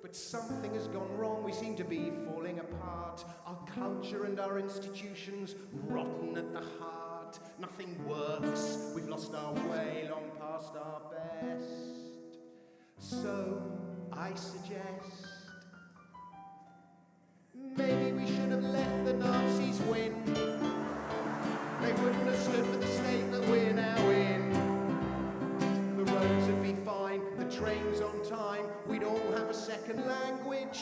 But something has gone wrong, we seem to be falling apart, our culture and our institutions rotten at the heart. Nothing works, we've lost our way, long past our best. So I suggest maybe we should have let the Nazis win. They wouldn't have stood for the state that we're now in. The roads would be fine, the trains on time, we'd all have a second language.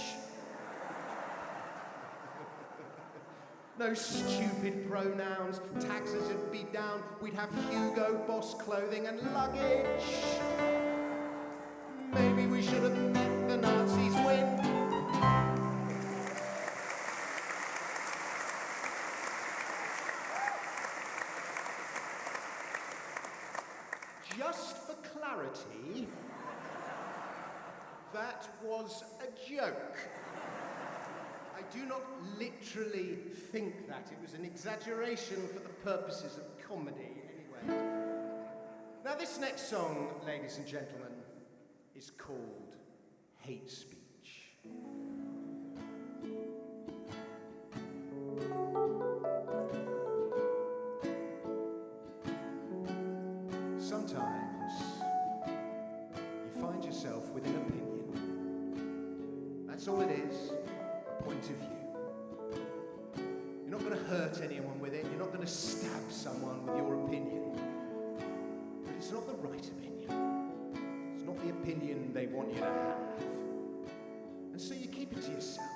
No stupid pronouns, taxes would be down, we'd have Hugo Boss clothing and luggage. Maybe we should have let the Nazis win. Just for clarity, that was a joke. I do not literally think that. It was an exaggeration for the purposes of comedy, anyway. Now, this next song, ladies and gentlemen, is called Hate Speech. Sometimes you find yourself with an opinion. That's all it is, a point of view. You're not going to hurt anyone with it, you're not going to stab someone with your opinion. But it's not the right opinion. It's not the opinion they want you to have. And so you keep it to yourself.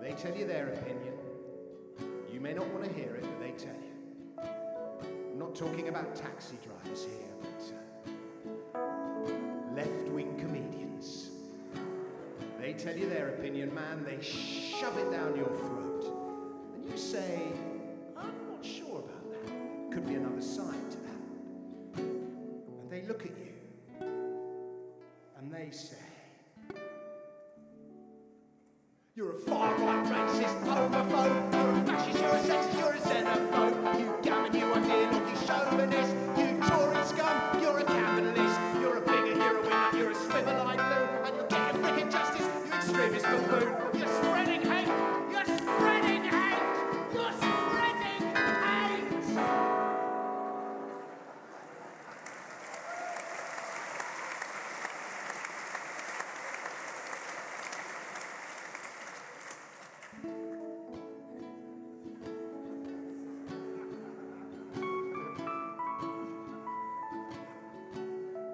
They tell you their opinion. You may not want to hear it, but they tell you. I'm not talking about taxi drivers here, but left-wing comedians. They tell you their opinion, man, they shove it down your throat. And you say, I'm not sure about that. Could be another side to that. And they look at you, say. You're a far-right racist homophobe, you're a fascist, you're a sexist, you're a xenophobe, you gammon, you ideologue, you chauvinist, you Tory scum, you're a capitalist, you're a bigot, you're a winner, you're a swivel-eyed loon, and you'll get your frickin' justice, you extremist buffoon. You're spreading hate, you're spreading hate, you're spreading hate!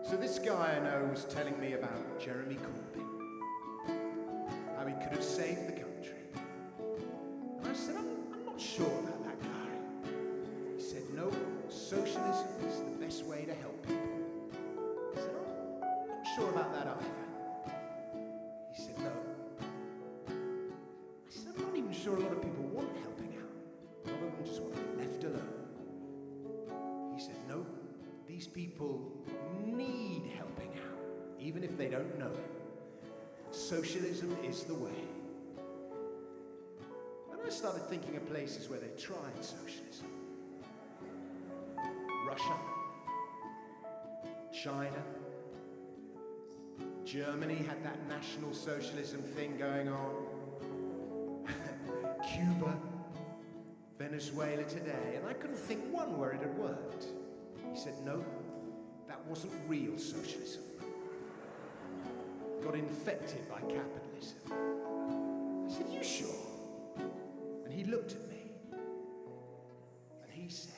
So this guy I know was telling me about Jeremy Corbyn, how he could have saved the country. And I said, I'm not sure about that guy. He said, no, socialism is the best way to help people. I said, I'm not sure about that either. He said, no. I said, I'm not even sure a lot of people want helping out. A lot of them just want to be left alone. He said, no, these people need helping out, even if they don't know it. Socialism is the way. And I started thinking of places where they tried socialism. Russia, China, Germany had that National Socialism thing going on. Cuba, Venezuela today, and I couldn't think one where it had worked. He said, no, that wasn't real socialism. Got infected by capitalism. I said, you sure? And he looked at me, and he said,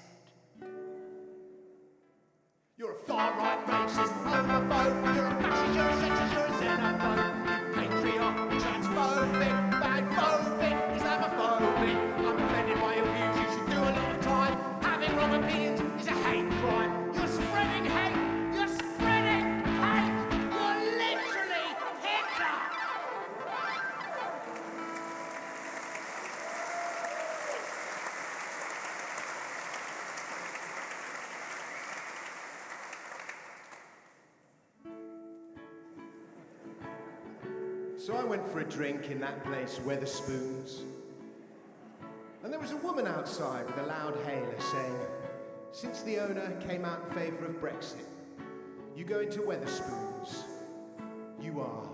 you're a far-right racist, homophobe, you're a fascist, you're a sexist, you're a xenophobe, patriarch, transphobic, bagphobic, Islamophobic. I'm offended by your views, you should do a lot of time. Having wrong opinions is a hate crime. You're spreading hate, you're spreading hate, you're literally Hitler! So I went for a drink in that place, Wetherspoons. And there was a woman outside with a loud hailer saying, since the owner came out in favour of Brexit, you go into Wetherspoons, you are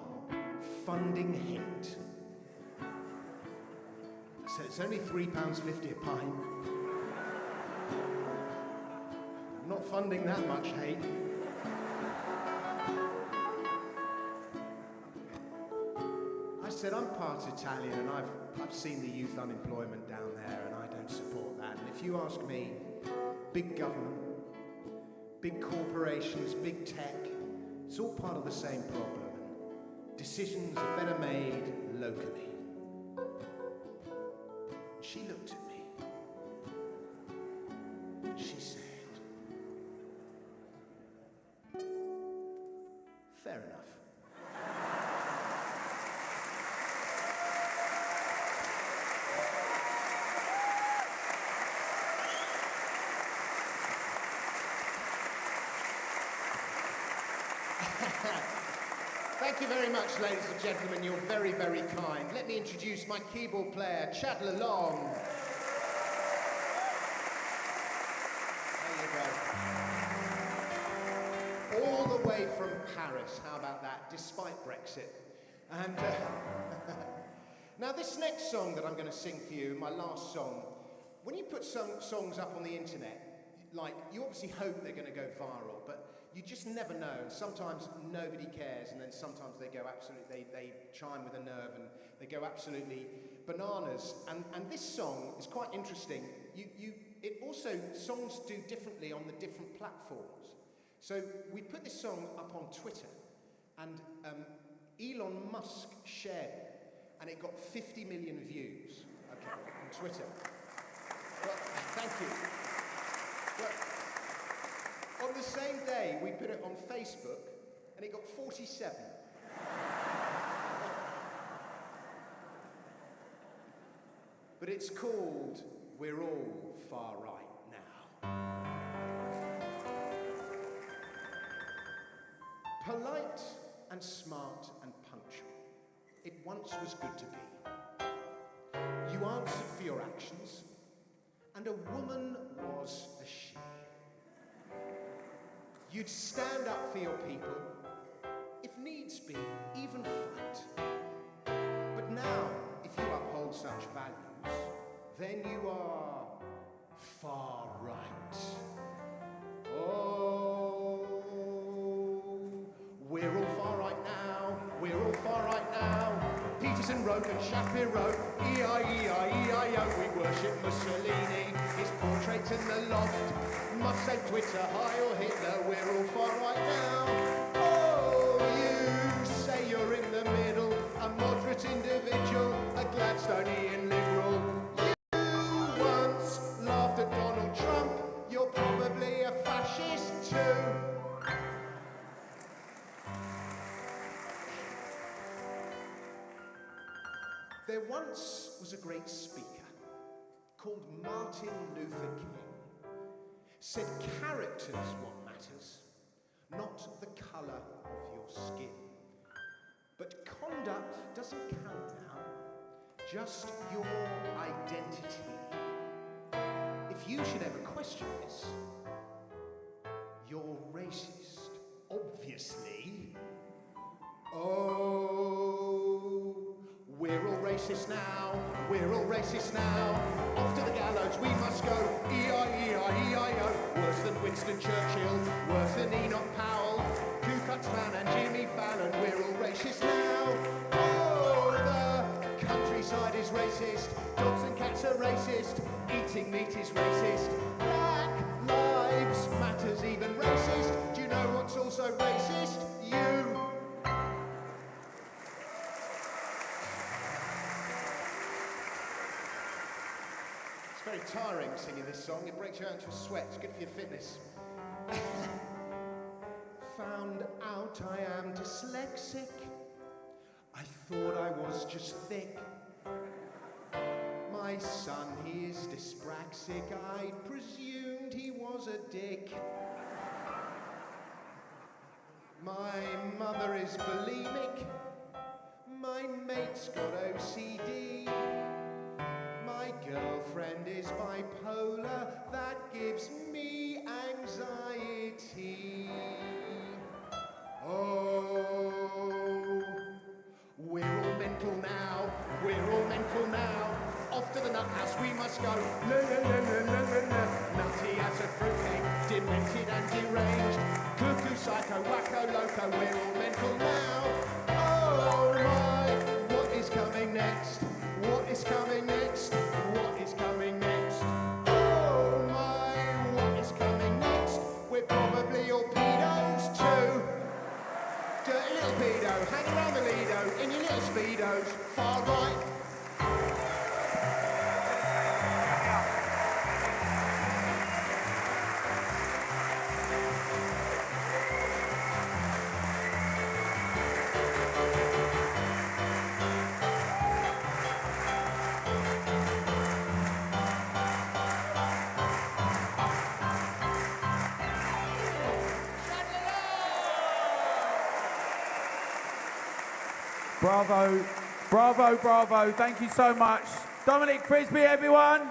funding hate. I said, it's only £3.50 a pint. I'm not funding that much hate. I said, I'm part Italian and I've seen the youth unemployment down there and I don't support that. And if you ask me, big government, big corporations, big tech, it's all part of the same problem. Decisions are better made locally. She looked at me. She said, fair enough. Thank you very much, ladies and gentlemen. You're very, very kind. Let me introduce my keyboard player, Chad Lalong. There you go. All the way from Paris. How about that? Despite Brexit. And now this next song that I'm going to sing for you, my last song, when you put some songs up on the internet, like, you obviously hope they're going to go viral, but you just never know. And sometimes nobody cares, and then sometimes they go absolutely, they chime with a nerve, and they go absolutely bananas. And this song is quite interesting. It also, songs do differently on the different platforms. So we put this song up on Twitter, and Elon Musk shared it, and it got 50 million views, okay, on Twitter. Well, thank you. Well, on the same day, we put it on Facebook, and it got 47. But it's called We're All Far Right Now. Polite and smart and punctual. It once was good to be. You answered for your actions, and a woman was a she. You'd stand up for your people, if needs be, even fight. But now, if you uphold such values, then you are far right. Oh, we're all far right now, we're all far right now. Peterson wrote and Shapir wrote, E-I-E-I-E-I-O. We worship Mussolini, his portraits in the loft. Must say Twitter, hi or Hitler, we're all far right now. Oh, you say you're in the middle, a moderate individual, a Gladstonian liberal. You once laughed at Donald Trump, you're probably a fascist too. There once was a great speaker called Martin Luther King. Said character's what matters, not the colour of your skin. But conduct doesn't count now, just your identity. If you should ever question this, you're racist, obviously. Oh, we're all racist now, we're all racist now. Off to the gallows we must go, E-I-E-I-E-I-O. Worse than Winston Churchill, worse than Enoch Powell, Ku Klux Klan and Jimmy Fallon, we're all racist now. Oh, the countryside is racist, dogs and cats are racist, eating meat is racist, Black Lives Matter's even racist. Do you know what's also racist? You. Very tiring singing this song. It breaks you out into a sweat. It's good for your fitness. Found out I am dyslexic. I thought I was just thick. My son, he is dyspraxic. I presumed he was a dick. My mother is bulimic. My mate's got OCD. My girlfriend is bipolar, that gives me anxiety. Oh, we're all mental now, we're all mental now. Off to the nut house we must go. Nutty as a fruitcake, demented and deranged. Cuckoo, psycho, wacko, loco, we're all mental now. Oh my, what is coming next? What is coming next? What is coming next? Oh my, what is coming next? We're probably all pedos too. Dirty little pedo, hanging around the Lido in your little speedos, far right. Bravo, bravo, bravo. Thank you so much. Dominic Frisby, everyone.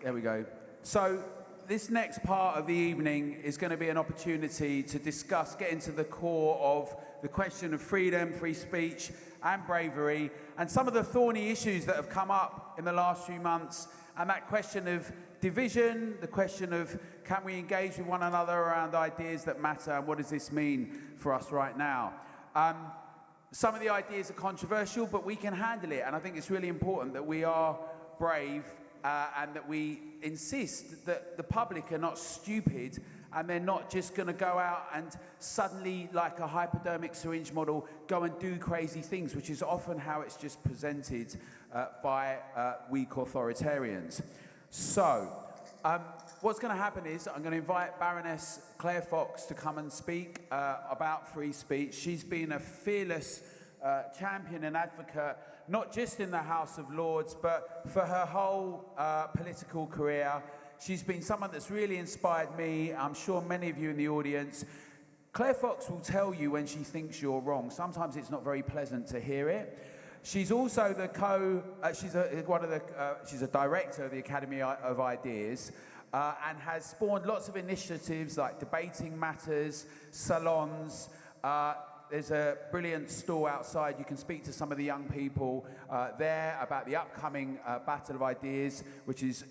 There we go. So this next part of the evening is going to be an opportunity to discuss, get into the core of the question of freedom, free speech and bravery, and some of the thorny issues that have come up in the last few months, and that question of division, the question of can we engage with one another around ideas that matter, and what does this mean for us right now? Some of the ideas are controversial, but we can handle it, and I think it's really important that we are brave and that we insist that the public are not stupid and they're not just going to go out and suddenly, like a hypodermic syringe model, go and do crazy things, which is often how it's just presented by weak authoritarians. So, what's going to happen is I'm going to invite Baroness Claire Fox to come and speak about free speech. She's been a fearless champion and advocate not just in the House of Lords, but for her whole political career. She's been someone that's really inspired me. I'm sure many of you in the audience. Claire Fox will tell you when she thinks you're wrong. Sometimes it's not very pleasant to hear it. She's also the she's a director of the Academy of Ideas, and has spawned lots of initiatives like Debating Matters, salons. There's a brilliant stall outside. You can speak to some of the young people there about the upcoming Battle of Ideas, which is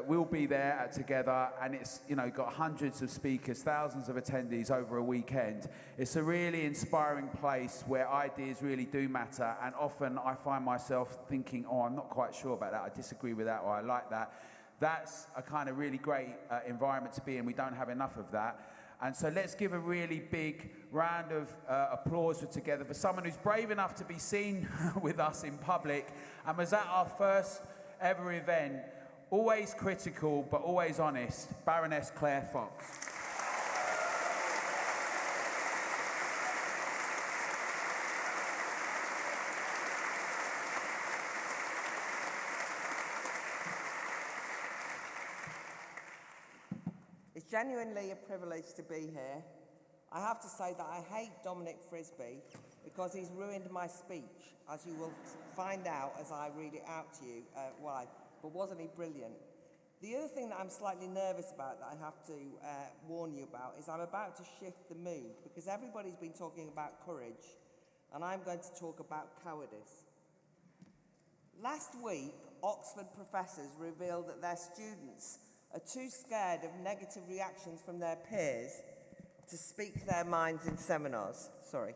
we'll be there together, and it's got hundreds of speakers, thousands of attendees over a weekend. It's a really inspiring place where ideas really do matter, and often I find myself thinking, oh, I'm not quite sure about that, I disagree with that, or I like that. That's a kind of really great environment to be in. We don't have enough of that. And so let's give a really big round of applause together for someone who's brave enough to be seen with us in public and was at our first ever event. Always critical, but always honest, Baroness Claire Fox. It's genuinely a privilege to be here. I have to say that I hate Dominic Frisby because he's ruined my speech, as you will find out as I read it out to you why. But wasn't he brilliant? The other thing that I'm slightly nervous about that I have to warn you about is I'm about to shift the mood, because everybody's been talking about courage, and I'm going to talk about cowardice. Last week, Oxford professors revealed that their students are too scared of negative reactions from their peers to speak their minds in seminars. Sorry.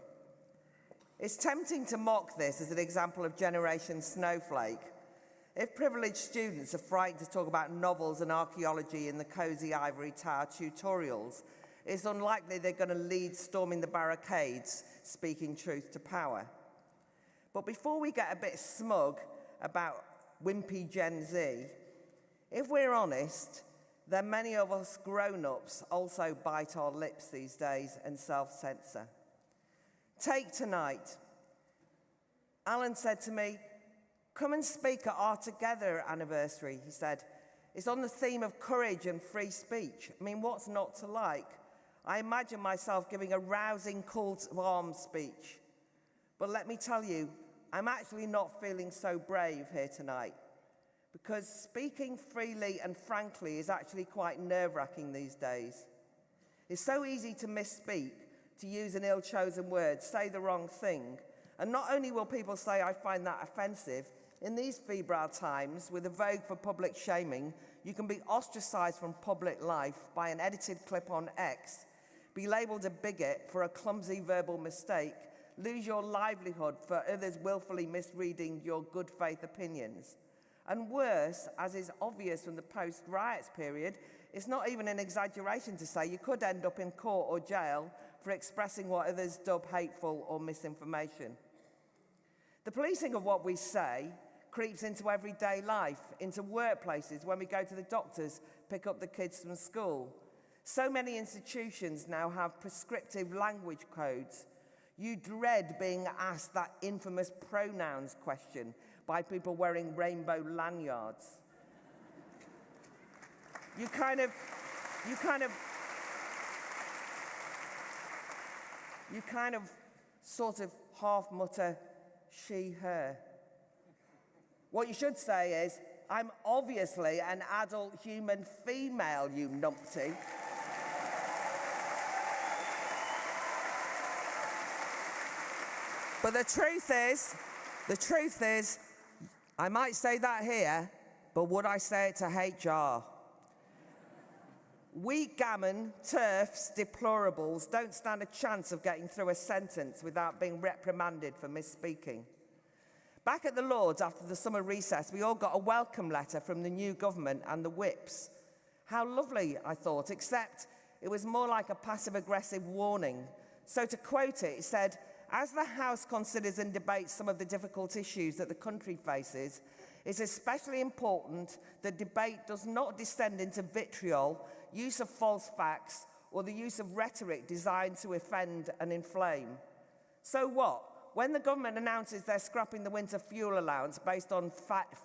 It's tempting to mock this as an example of Generation Snowflake. If privileged students are frightened to talk about novels and archaeology in the cosy ivory tower tutorials, it's unlikely they're going to lead storming the barricades, speaking truth to power. But before we get a bit smug about wimpy Gen Z, if we're honest, then many of us grown-ups also bite our lips these days and self-censor. Take tonight. Alan said to me, "Come and speak at our Together anniversary," he said. "It's on the theme of courage and free speech. I mean, what's not to like?" I imagine myself giving a rousing call to arms speech. But let me tell you, I'm actually not feeling so brave here tonight, because speaking freely and frankly is actually quite nerve-wracking these days. It's so easy to misspeak, to use an ill-chosen word, say the wrong thing. And not only will people say I find that offensive, in these febrile times, with a vogue for public shaming, you can be ostracized from public life by an edited clip on X, be labeled a bigot for a clumsy verbal mistake, lose your livelihood for others willfully misreading your good faith opinions. And worse, as is obvious from the post-riots period, it's not even an exaggeration to say you could end up in court or jail for expressing what others dub hateful or misinformation. The policing of what we say creeps into everyday life, into workplaces, when we go to the doctors, pick up the kids from school. So many institutions now have prescriptive language codes. You dread being asked that infamous pronouns question by people wearing rainbow lanyards. You kind of sort of half mutter, she, her. What you should say is, I'm obviously an adult human female, you numpty. But the truth is, I might say that here, but would I say it to HR? Weak gammon, turfs, deplorables don't stand a chance of getting through a sentence without being reprimanded for misspeaking. Back at the Lords after the summer recess, we all got a welcome letter from the new government and the whips. How lovely, I thought, except it was more like a passive-aggressive warning. So to quote it, it said, "As the House considers and debates some of the difficult issues that the country faces, it's especially important that debate does not descend into vitriol, use of false facts, or the use of rhetoric designed to offend and inflame." So what? when the government announces they're scrapping the winter fuel allowance based on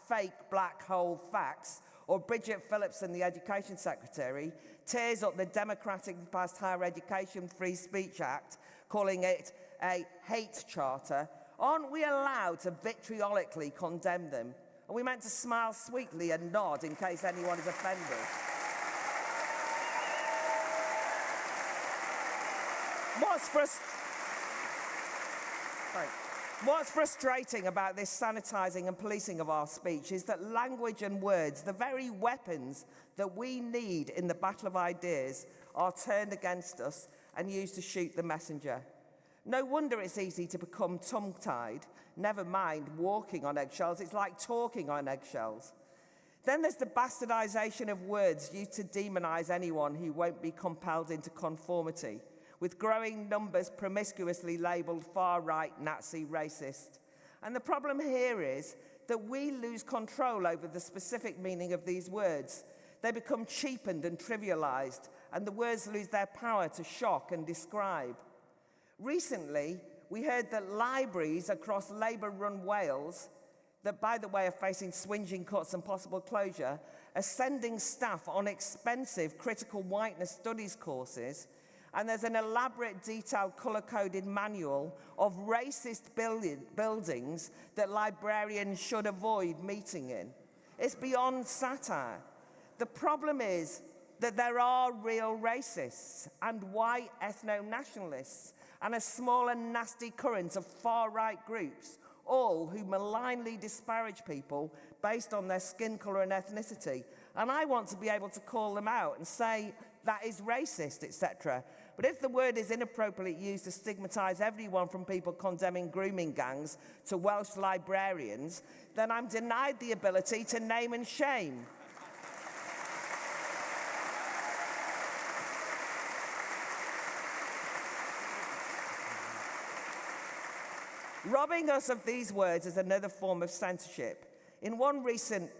fake black hole facts, or Bridget Phillipson, the Education Secretary, tears up the democratic past Higher Education Free Speech Act, calling it a hate charter, aren't we allowed to vitriolically condemn them? Are we meant to smile sweetly and nod in case anyone is offended? What's frustrating about this sanitising and policing of our speech is that language and words, the very weapons that we need in the battle of ideas, are turned against us and used to shoot the messenger. No wonder it's easy to become tongue-tied, never mind walking on eggshells. It's like talking on eggshells. Then there's the bastardisation of words used to demonise anyone who won't be compelled into conformity, with growing numbers promiscuously labelled far-right, Nazi, racist. And the problem here is that we lose control over the specific meaning of these words. They become cheapened and trivialised, and the words lose their power to shock and describe. Recently, we heard that libraries across Labour-run Wales, that, by the way, are facing swinging cuts and possible closure, are sending staff on expensive critical whiteness studies courses, and there's an elaborate, detailed, colour-coded manual of racist buildings that librarians should avoid meeting in. It's beyond satire. The problem is that there are real racists and white ethno-nationalists and a small and nasty current of far-right groups, all who malignly disparage people based on their skin colour and ethnicity. And I want to be able to call them out and say that is racist, etc. But if the word is inappropriately used to stigmatise everyone from people condemning grooming gangs to Welsh librarians, then I'm denied the ability to name and shame. Robbing us of these words is another form of censorship. In one recent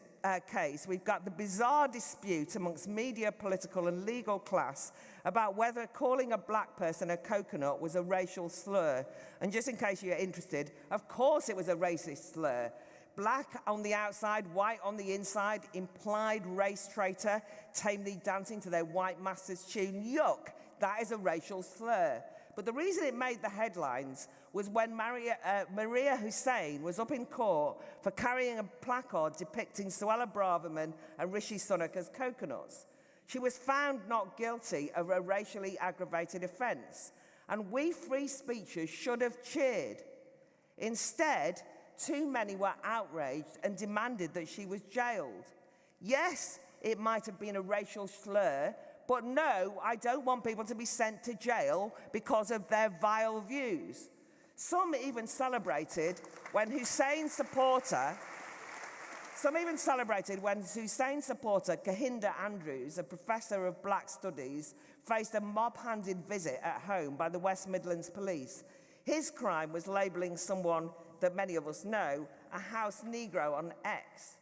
case, we've got the bizarre dispute amongst media, political and legal class about whether calling a black person a coconut was a racial slur. And just in case you're interested, of course it was a racist slur. Black on the outside, white on the inside, implied race traitor, tamely dancing to their white master's tune. Yuck, that is a racial slur. But the reason it made the headlines was when Maria Hussein was up in court for carrying a placard depicting Suella Braverman and Rishi Sunak as coconuts. She was found not guilty of a racially aggravated offence, and we free speechers should have cheered. Instead, too many were outraged and demanded that she was jailed. Yes, it might have been a racial slur, but no, I don't want people to be sent to jail because of their vile views. Some even celebrated when Hussein's supporter Kahinda Andrews, a professor of black studies, faced a mob-handed visit at home by the West Midlands Police. His crime was labelling someone that many of us know a house Negro on X.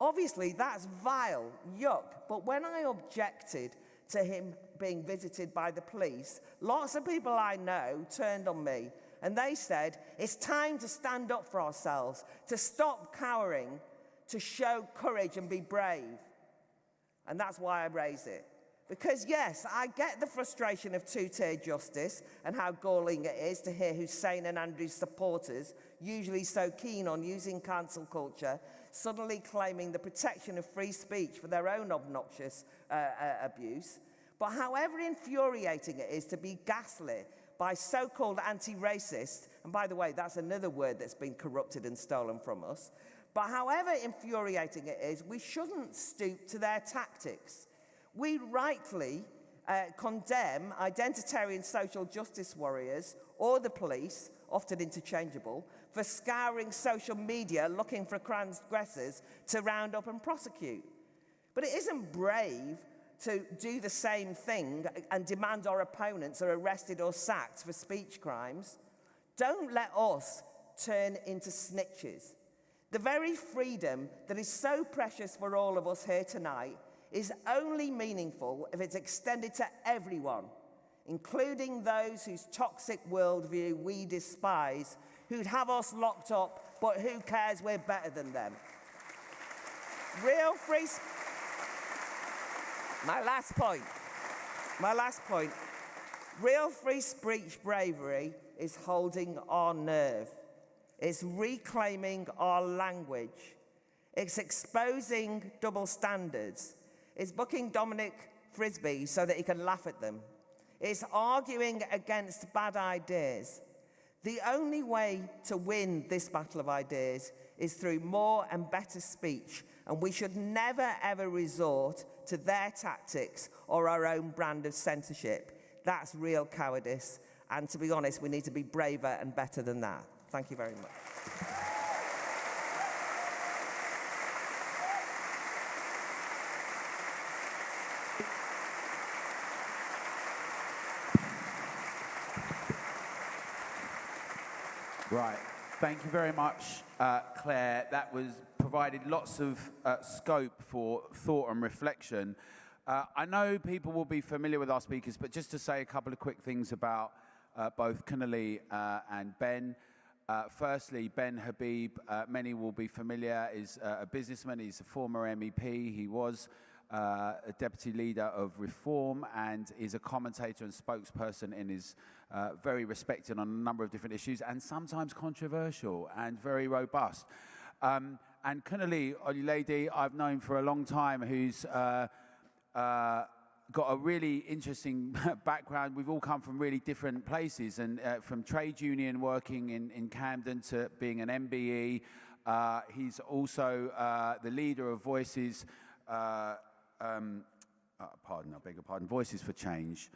Obviously, that's vile, yuck, but when I objected to him being visited by the police, lots of people I know turned on me, and they said, it's time to stand up for ourselves, to stop cowering, to show courage and be brave. And that's why I raise it. Because yes, I get the frustration of two-tier justice and how galling it is to hear Hussein and Andrew's supporters, usually so keen on using cancel culture, suddenly claiming the protection of free speech for their own obnoxious abuse. But however infuriating it is to be gaslit by so-called anti-racists, and by the way, that's another word that's been corrupted and stolen from us, but however infuriating it is, we shouldn't stoop to their tactics. We rightly condemn identitarian social justice warriors or the police, often interchangeable, for scouring social media looking for transgressors to round up and prosecute. But it isn't brave to do the same thing and demand our opponents are arrested or sacked for speech crimes. Don't let us turn into snitches. The very freedom that is so precious for all of us here tonight is only meaningful if it's extended to everyone, including those whose toxic worldview we despise, who'd have us locked up, but who cares, we're better than them. Real free... My last point. Real free speech bravery is holding our nerve. It's reclaiming our language. It's exposing double standards. It's booking Dominic Frisby so that he can laugh at them. It's arguing against bad ideas. The only way to win this battle of ideas is through more and better speech, and we should never ever resort to their tactics or our own brand of censorship. That's real cowardice, and to be honest, we need to be braver and better than that. Thank you very much. Right. Thank you very much, Claire. That provided lots of scope for thought and reflection. I know people will be familiar with our speakers, but just to say a couple of quick things about both Kunali and Ben. Firstly, Ben Habib, many will be familiar, is a businessman. He's a former MEP. He was a deputy leader of Reform and is a commentator and spokesperson and is very respected on a number of different issues and sometimes controversial and very robust. And Kunali Olulede, I've known for a long time, who's got a really interesting background. We've all come from really different places, and from trade union working in Camden to being an MBE. He's also the leader of Voices, Voices for Change,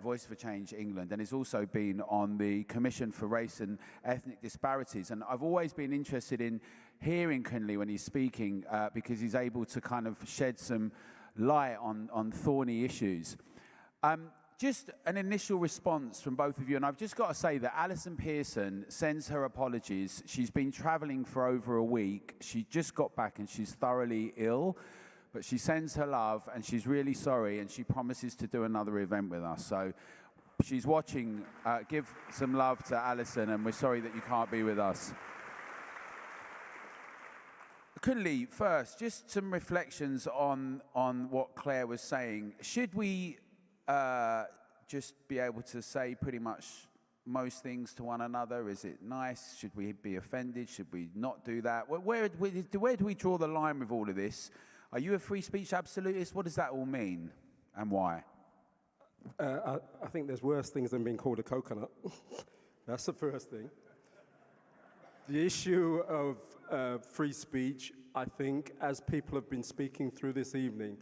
Voices for Change England, and he's also been on the Commission for Race and Ethnic Disparities. And I've always been interested in hearing Kunali when he's speaking because he's able to kind of shed some light on thorny issues. Just an initial response from both of you, and I've just got to say that Allison Pearson sends her apologies. She's been travelling for over a week. She just got back and she's thoroughly ill, but she sends her love and she's really sorry, and she promises to do another event with us. So she's watching. Give some love to Allison, and we're sorry that you can't be with us. Kunali, first, just some reflections on what Claire was saying. Should we just be able to say pretty much most things to one another? Is it nice? Should we be offended? Should we not do that? Where do we draw the line with all of this? Are you a free speech absolutist? What does that all mean, and why? I think there's worse things than being called a coconut. That's the first thing. The issue of free speech, I think, as people have been speaking through this evening,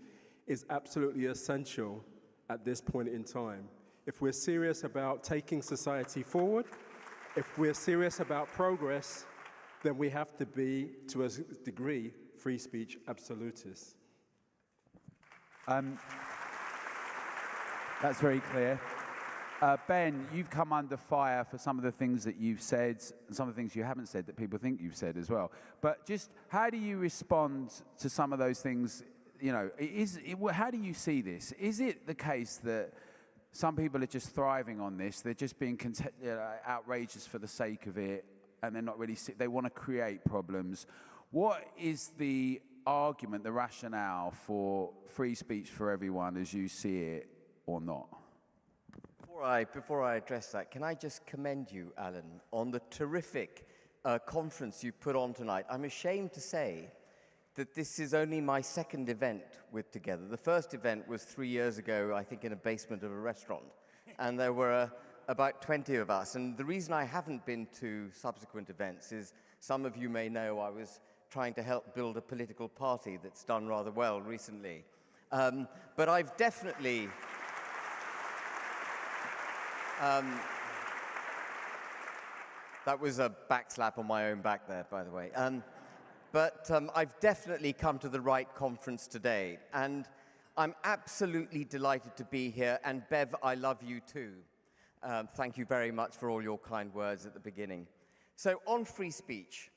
is absolutely essential at this point in time. If we're serious about taking society forward, if we're serious about progress, then we have to be, to a degree, free speech absolutists. That's very clear. Ben, you've come under fire for some of the things that you've said, and some of the things you haven't said that people think you've said as well. But just how do you respond to some of those things? You know, how do you see this? Is it the case that some people are just thriving on this? They're just being outrageous for the sake of it, and they're not really. They want to create problems. What is the argument, the rationale for free speech for everyone as you see it, or not? Before I address that, can I just commend you, Alan, on the terrific conference you put on tonight. I'm ashamed to say that this is only my second event with Together. The first event was 3 years ago, I think, in a basement of a restaurant, and there were about 20 of us. And the reason I haven't been to subsequent events is, some of you may know, I was trying to help build a political party that's done rather well recently. But I've definitely... that was a backslap on my own back there, by the way. But I've definitely come to the right conference today, and I'm absolutely delighted to be here. And Bev, I love you too. Thank you very much for all your kind words at the beginning. So on free speech,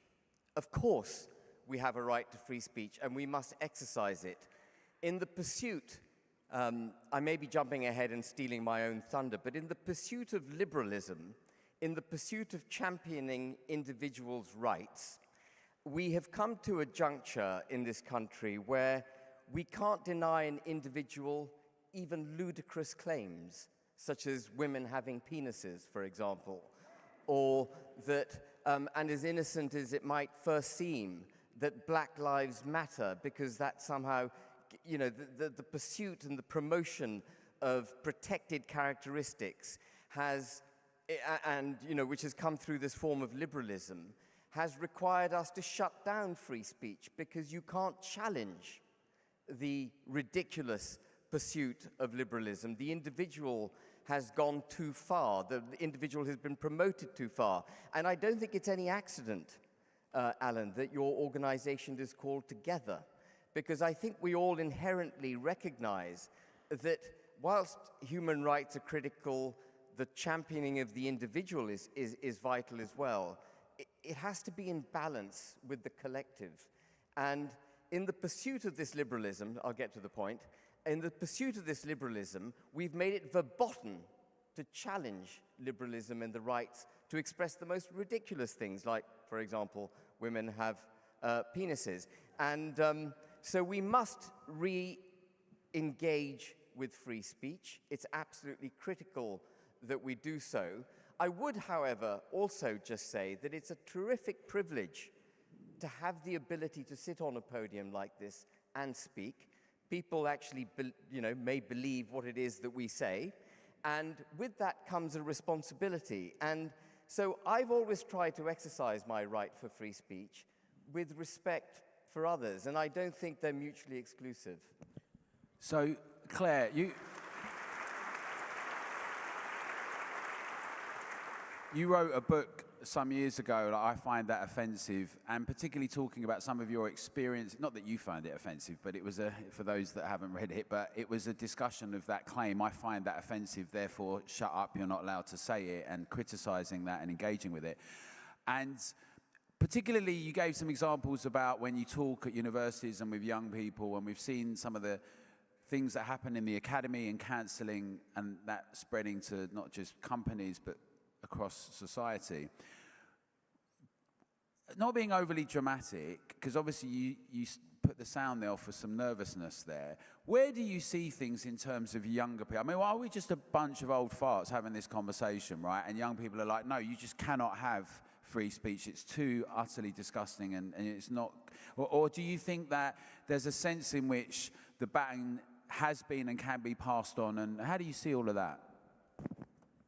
of course we have a right to free speech, and we must exercise it. In the pursuit, I may be jumping ahead and stealing my own thunder, but in the pursuit of liberalism, in the pursuit of championing individuals' rights, we have come to a juncture in this country where we can't deny an individual even ludicrous claims, such as women having penises, for example, or that, and as innocent as it might first seem, that Black Lives Matter, because that somehow, you know, the pursuit and the promotion of protected characteristics has, and, you know, which has come through this form of liberalism, has required us to shut down free speech because you can't challenge the ridiculous pursuit of liberalism. The individual has gone too far. The individual has been promoted too far. And I don't think it's any accident, Alan, that your organization is called Together, because I think we all inherently recognize that whilst human rights are critical, the championing of the individual is vital as well. It has to be in balance with the collective. And in the pursuit of this liberalism, I'll get to the point, in the pursuit of this liberalism, we've made it verboten to challenge liberalism and the rights to express the most ridiculous things, like, for example, women have penises. And so we must re-engage with free speech. It's absolutely critical that we do so. I would, however, also just say that it's a terrific privilege to have the ability to sit on a podium like this and speak. People actually, may believe what it is that we say. And with that comes a responsibility. And so I've always tried to exercise my right for free speech with respect for others, and I don't think they're mutually exclusive. So, Claire, you wrote a book some years ago that I find that offensive, and particularly talking about some of your experience, not that you find it offensive, but it was for those that haven't read it, but it was a discussion of that claim. I find that offensive, therefore shut up, you're not allowed to say it, and criticizing that and engaging with it. And particularly you gave some examples about when you talk at universities and with young people, and we've seen some of the things that happen in the academy and cancelling, and that spreading to not just companies but across society. Not being overly dramatic, because obviously you put the sound there for some nervousness there. Where do you see things in terms of younger people? I mean, are we just a bunch of old farts having this conversation, right? And young people are like, no, you just cannot have free speech. It's too utterly disgusting, and it's not. Or do you think that there's a sense in which the baton has been and can be passed on, and how do you see all of that?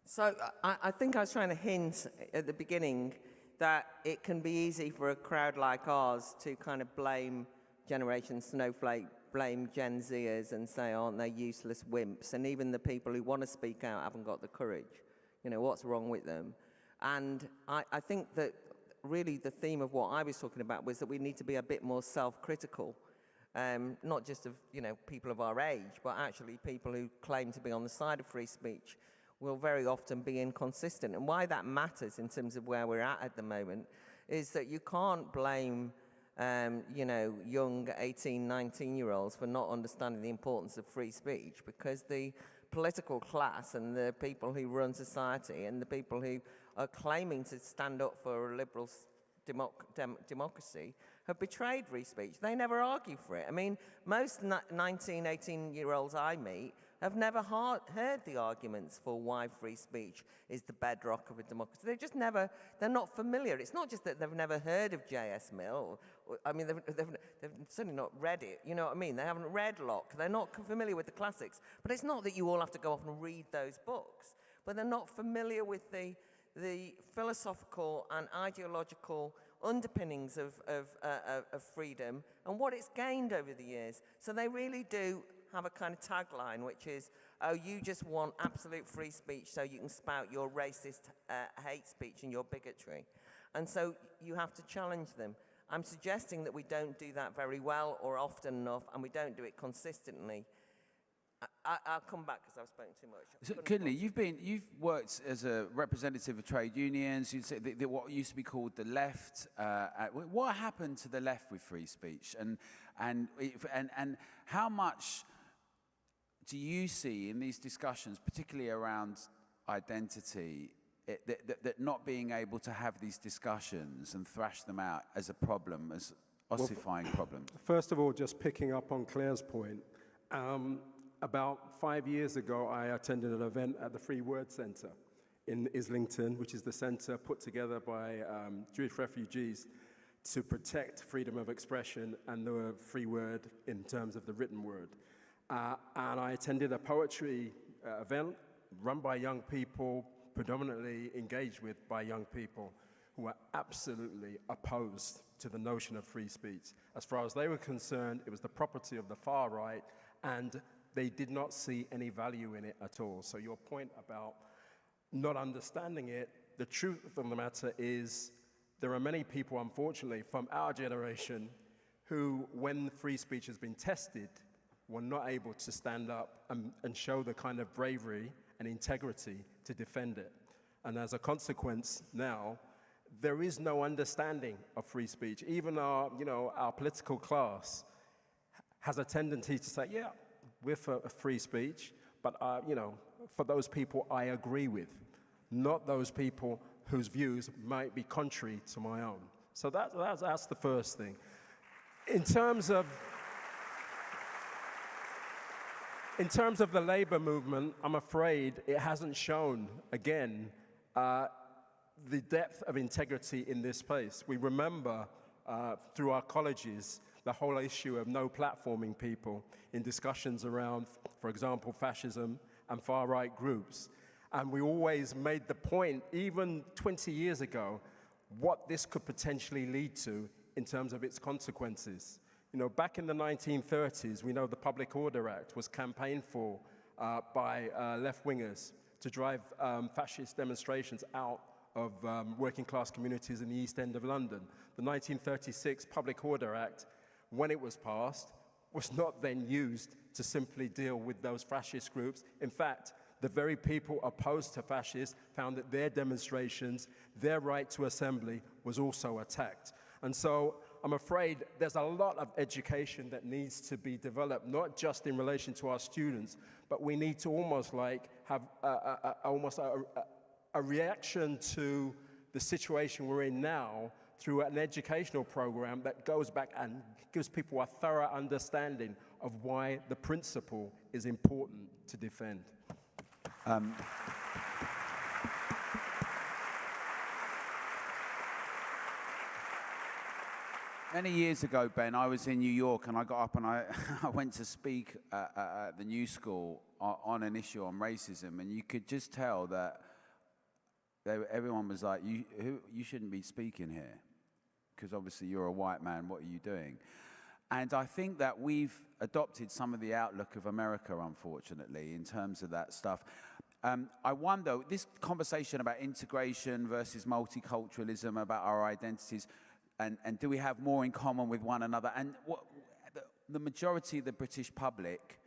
So I think I was trying to hint at the beginning that it can be easy for a crowd like ours to kind of blame Generation Snowflake, blame Gen Zers and say, aren't they useless wimps? And even the people who want to speak out haven't got the courage. You know, what's wrong with them? And I think that really the theme of what I was talking about was that we need to be a bit more self-critical. Not just of, people of our age, but actually people who claim to be on the side of free speech will very often be inconsistent. And why that matters in terms of where we're at the moment is that you can't blame, young 18, 19-year-olds for not understanding the importance of free speech, because the political class and the people who run society and the people who are claiming to stand up for a liberal democracy have betrayed free speech. They never argue for it. I mean, most 19, 18-year-olds I meet have never heard the arguments for why free speech is the bedrock of a democracy. They're not familiar. It's not just that they've never heard of J.S. Mill. They've certainly not read it. You know what I mean? They haven't read Locke. They're not familiar with the classics. But it's not that you all have to go off and read those books, but they're not familiar with the philosophical and ideological underpinnings of freedom and what it's gained over the years. So they really do have a kind of tagline, which is, oh, you just want absolute free speech so you can spout your racist hate speech and your bigotry. And so you have to challenge them. I'm suggesting that we don't do that very well or often enough, and we don't do it consistently. I'll come back because I've spoken too much. So, Kinley, you've worked as a representative of trade unions. You said what used to be called the left. What happened to the left with free speech, and how much do you see in these discussions, particularly around identity, that not being able to have these discussions and thrash them out as a problem, as ossifying problems? First of all, just picking up on Claire's point, about 5 years ago, I attended an event at the Free Word Centre in Islington, which is the centre put together by Jewish refugees to protect freedom of expression and the free word in terms of the written word. And I attended a poetry event run by young people, predominantly engaged with by young people who were absolutely opposed to the notion of free speech. As far as they were concerned, it was the property of the far right, and they did not see any value in it at all. So your point about not understanding it, the truth of the matter is there are many people, unfortunately, from our generation who, when free speech has been tested, were not able to stand up and show the kind of bravery and integrity to defend it. And as a consequence now, there is no understanding of free speech. Even our political class has a tendency to say, yeah, we're for free speech, but for those people I agree with, not those people whose views might be contrary to my own. So that's the first thing. In terms of the labor movement, I'm afraid it hasn't shown, again, the depth of integrity in this place. We remember through our colleges the whole issue of no platforming people in discussions around, for example, fascism and far-right groups. And we always made the point, even 20 years ago, what this could potentially lead to in terms of its consequences. Back in the 1930s, we know the Public Order Act was campaigned for by left-wingers to drive fascist demonstrations out of working class communities in the East End of London. The 1936 Public Order Act, when it was passed, was not then used to simply deal with those fascist groups. In fact, the very people opposed to fascists found that their demonstrations, their right to assembly, was also attacked. And so I'm afraid there's a lot of education that needs to be developed, not just in relation to our students, but we need to almost have a reaction to the situation we're in now through an educational program that goes back and gives people a thorough understanding of why the principle is important to defend. Many years ago, Ben, I was in New York and I got up and I went to speak at the New School on an issue on racism, and you could just tell that everyone was like, you shouldn't be speaking here, because obviously you're a white man, what are you doing? And I think that we've adopted some of the outlook of America, unfortunately, in terms of that stuff. I wonder, this conversation about integration versus multiculturalism, about our identities, and do we have more in common with one another? And what the majority of the British public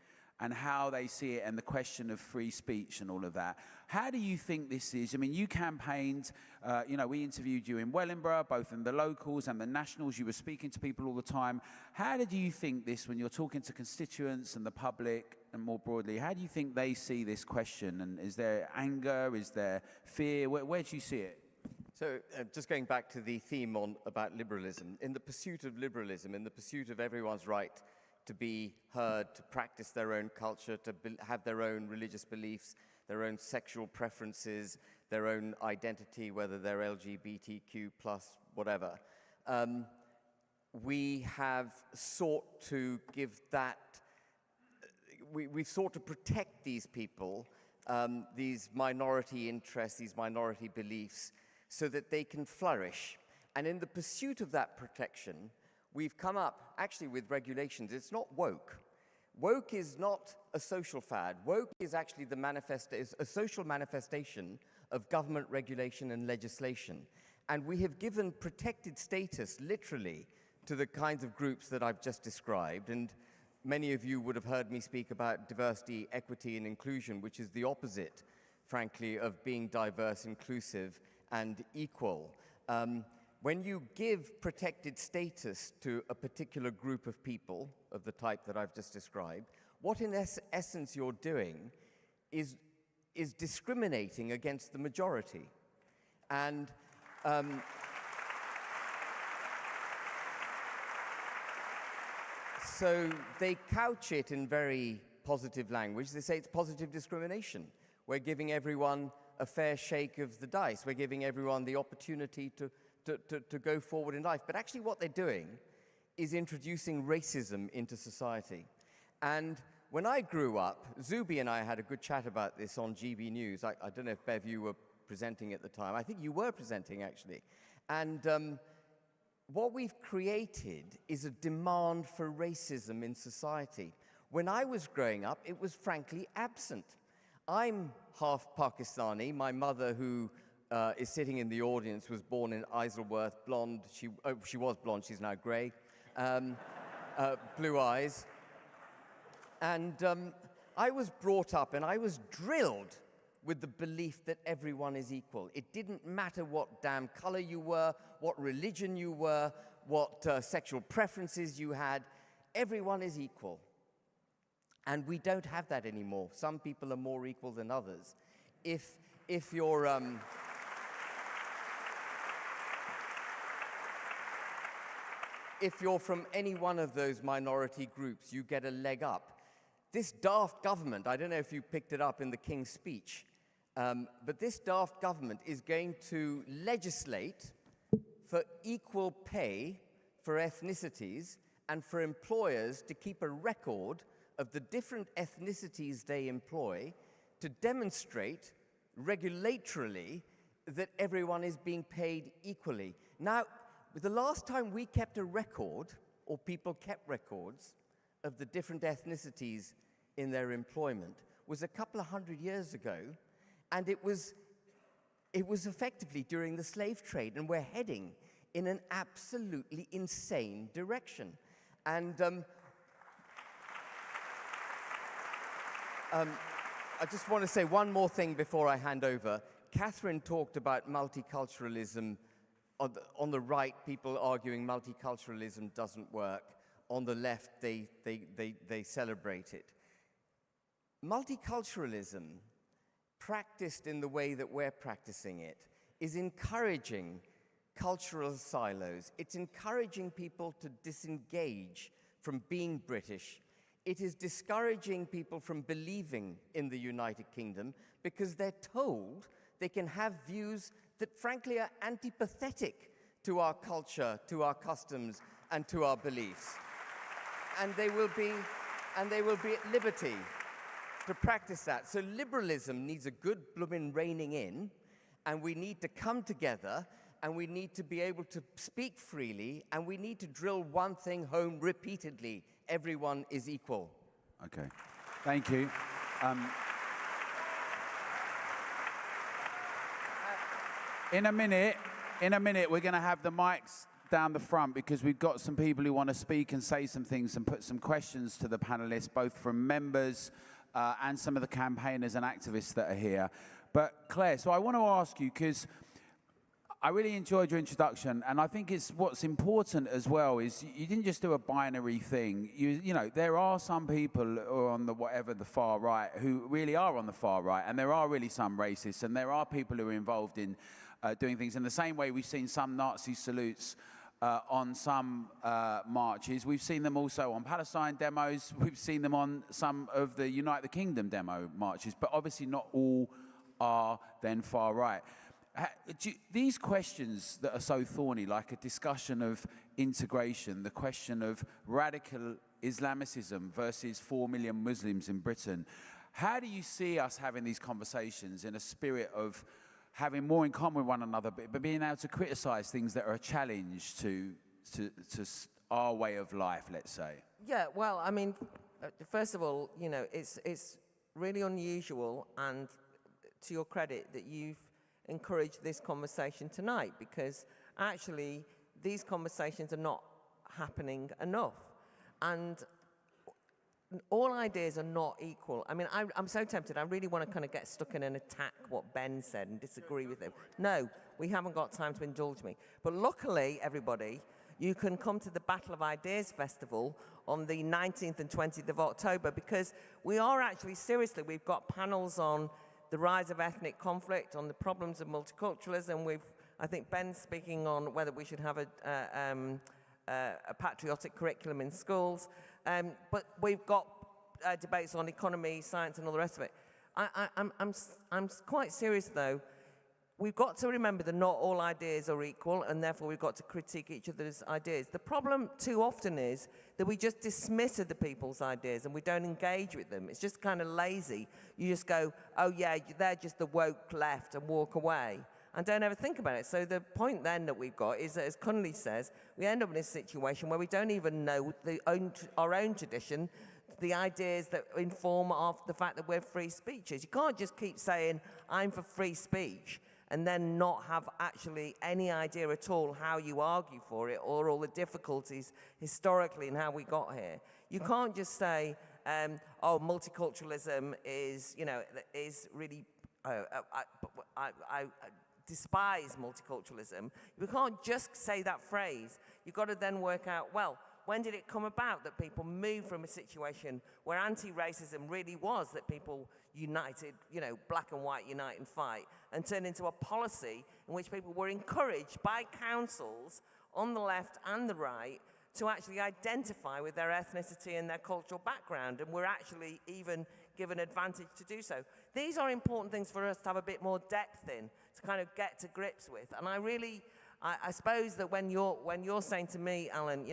and how they see it, and the question of free speech and all of that. How do you think this is? I mean, you campaigned, we interviewed you in Wellingborough, both in the locals and the nationals. You were speaking to people all the time. How did you think this, when you're talking to constituents and the public and more broadly, how do you think they see this question? And is there anger? Is there fear? Where do you see it? So just going back to the theme about liberalism, in the pursuit of liberalism, in the pursuit of everyone's right to be heard, to practice their own culture, to have their own religious beliefs, their own sexual preferences, their own identity, whether they're LGBTQ plus whatever. We have sought to give that, we've sought to protect these people, these minority interests, these minority beliefs, so that they can flourish. And in the pursuit of that protection, we've come up, actually, with regulations. It's not woke. Woke is not a social fad. Woke is actually is a social manifestation of government regulation and legislation. And we have given protected status, literally, to the kinds of groups that I've just described. And many of you would have heard me speak about diversity, equity, and inclusion, which is the opposite, frankly, of being diverse, inclusive, and equal. When you give protected status to a particular group of people of the type that I've just described, what in essence you're doing is discriminating against the majority. And so they couch it in very positive language. They say it's positive discrimination. We're giving everyone a fair shake of the dice. We're giving everyone the opportunity to go forward in life. But actually what they're doing is introducing racism into society. And when I grew up, Zuby and I had a good chat about this on GB News. I don't know if, Bev, you were presenting at the time. I think you were presenting, actually. And what we've created is a demand for racism in society. When I was growing up, it was frankly absent. I'm half Pakistani. My mother, who is sitting in the audience, was born in Isleworth, blonde. She was blonde, she's now grey. Blue eyes. And I was brought up and I was drilled with the belief that everyone is equal. It didn't matter what damn color you were, what religion you were, what sexual preferences you had. Everyone is equal. And we don't have that anymore. Some people are more equal than others. If you're if you're from any one of those minority groups, you get a leg up. This daft government, I don't know if you picked it up in the King's speech, but this daft government is going to legislate for equal pay for ethnicities and for employers to keep a record of the different ethnicities they employ to demonstrate regulatorily that everyone is being paid equally. Now, the last time we kept a record, or people kept records, of the different ethnicities in their employment was a couple of 100 years ago, and it was effectively during the slave trade, and we're heading in an absolutely insane direction. And I just want to say one more thing before I hand over. Katharine talked about multiculturalism. On the right, people arguing multiculturalism doesn't work. On the left, they celebrate it. Multiculturalism, practiced in the way that we're practicing it, is encouraging cultural silos. It's encouraging people to disengage from being British. It is discouraging people from believing in the United Kingdom because they're told they can have views that frankly are antipathetic to our culture, to our customs, and to our beliefs. And they will be at liberty to practice that. So liberalism needs a good bloomin' reining in, and we need to come together, and we need to be able to speak freely, and we need to drill one thing home repeatedly. Everyone is equal. Okay, thank you. In a minute, we're going to have the mics down the front because we've got some people who want to speak and say some things and put some questions to the panelists, both from members and some of the campaigners and activists that are here. But Claire, so I want to ask you, because I really enjoyed your introduction, and I think what's important as well is you didn't just do a binary thing. You know, there are some people who are on the far right who really are on the far right, and there are really some racists, and there are people who are involved in doing things. In the same way we've seen some Nazi salutes on some marches, we've seen them also on Palestine demos, we've seen them on some of the United Kingdom demo marches, but obviously not all are then far right. These questions that are so thorny, like a discussion of integration, the question of radical Islamicism versus 4 million Muslims in Britain, how do you see us having these conversations in a spirit of having more in common with one another, but being able to criticize things that are a challenge to our way of life, let's say? Yeah, well, I mean, first of all, you know, it's really unusual, and to your credit, that you've encourage this conversation tonight, because actually these conversations are not happening enough, and all ideas are not equal. I mean, I'm so tempted. I really want to kind of get stuck in and attack what Ben said and disagree with him. No, we haven't got time to indulge me. But luckily, everybody, you can come to the Battle of Ideas Festival on the 19th and 20th of October, because we are actually, seriously, we've got panels on the rise of ethnic conflict, on the problems of multiculturalism. I think Ben's speaking on whether we should have a patriotic curriculum in schools. But we've got debates on economy, science, and all the rest of it. I'm quite serious, though. We've got to remember that not all ideas are equal, and therefore we've got to critique each other's ideas. The problem too often is that we just dismiss other people's ideas and we don't engage with them. It's just kind of lazy. You just go, oh yeah, they're just the woke left, and walk away, and don't ever think about it. So the point then that we've got is that, as Connolly says, we end up in a situation where we don't even know our own tradition, the ideas that inform of the fact that we're free speechers. You can't just keep saying, I'm for free speech, and then not have actually any idea at all how you argue for it, or all the difficulties historically in how we got here. You can't just say, oh, multiculturalism is, is really, I despise multiculturalism. You can't just say that phrase. You've got to then work out, well, when did it come about that people moved from a situation where anti-racism really was that people united, black and white unite and fight, and turned into a policy in which people were encouraged by councils on the left and the right to actually identify with their ethnicity and their cultural background, and were actually even given advantage to do so. These are important things for us to have a bit more depth in, to kind of get to grips with. And I suppose that when you're saying to me, Alan,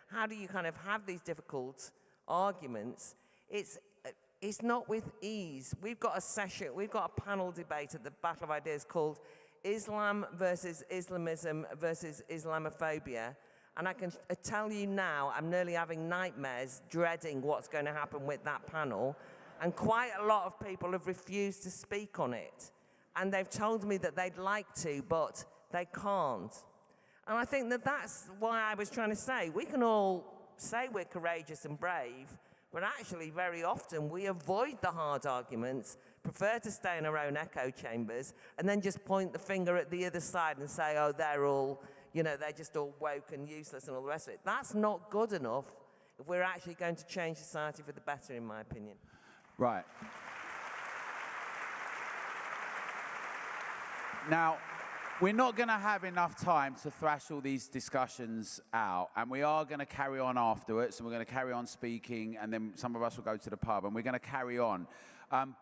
how do you kind of have these difficult arguments? It's not with ease. We've got a panel debate at the Battle of Ideas called Islam versus Islamism versus Islamophobia. And I can tell you now, I'm nearly having nightmares dreading what's going to happen with that panel. And quite a lot of people have refused to speak on it. And they've told me that they'd like to, but they can't. And I think that that's why I was trying to say, we can all say we're courageous and brave, but actually very often we avoid the hard arguments, prefer to stay in our own echo chambers, and then just point the finger at the other side and say, oh, they're just all woke and useless and all the rest of it. That's not good enough if we're actually going to change society for the better, in my opinion. Right. Now, we're not going to have enough time to thrash all these discussions out, and we are going to carry on afterwards, and we're going to carry on speaking, and then some of us will go to the pub, and we're going to carry on.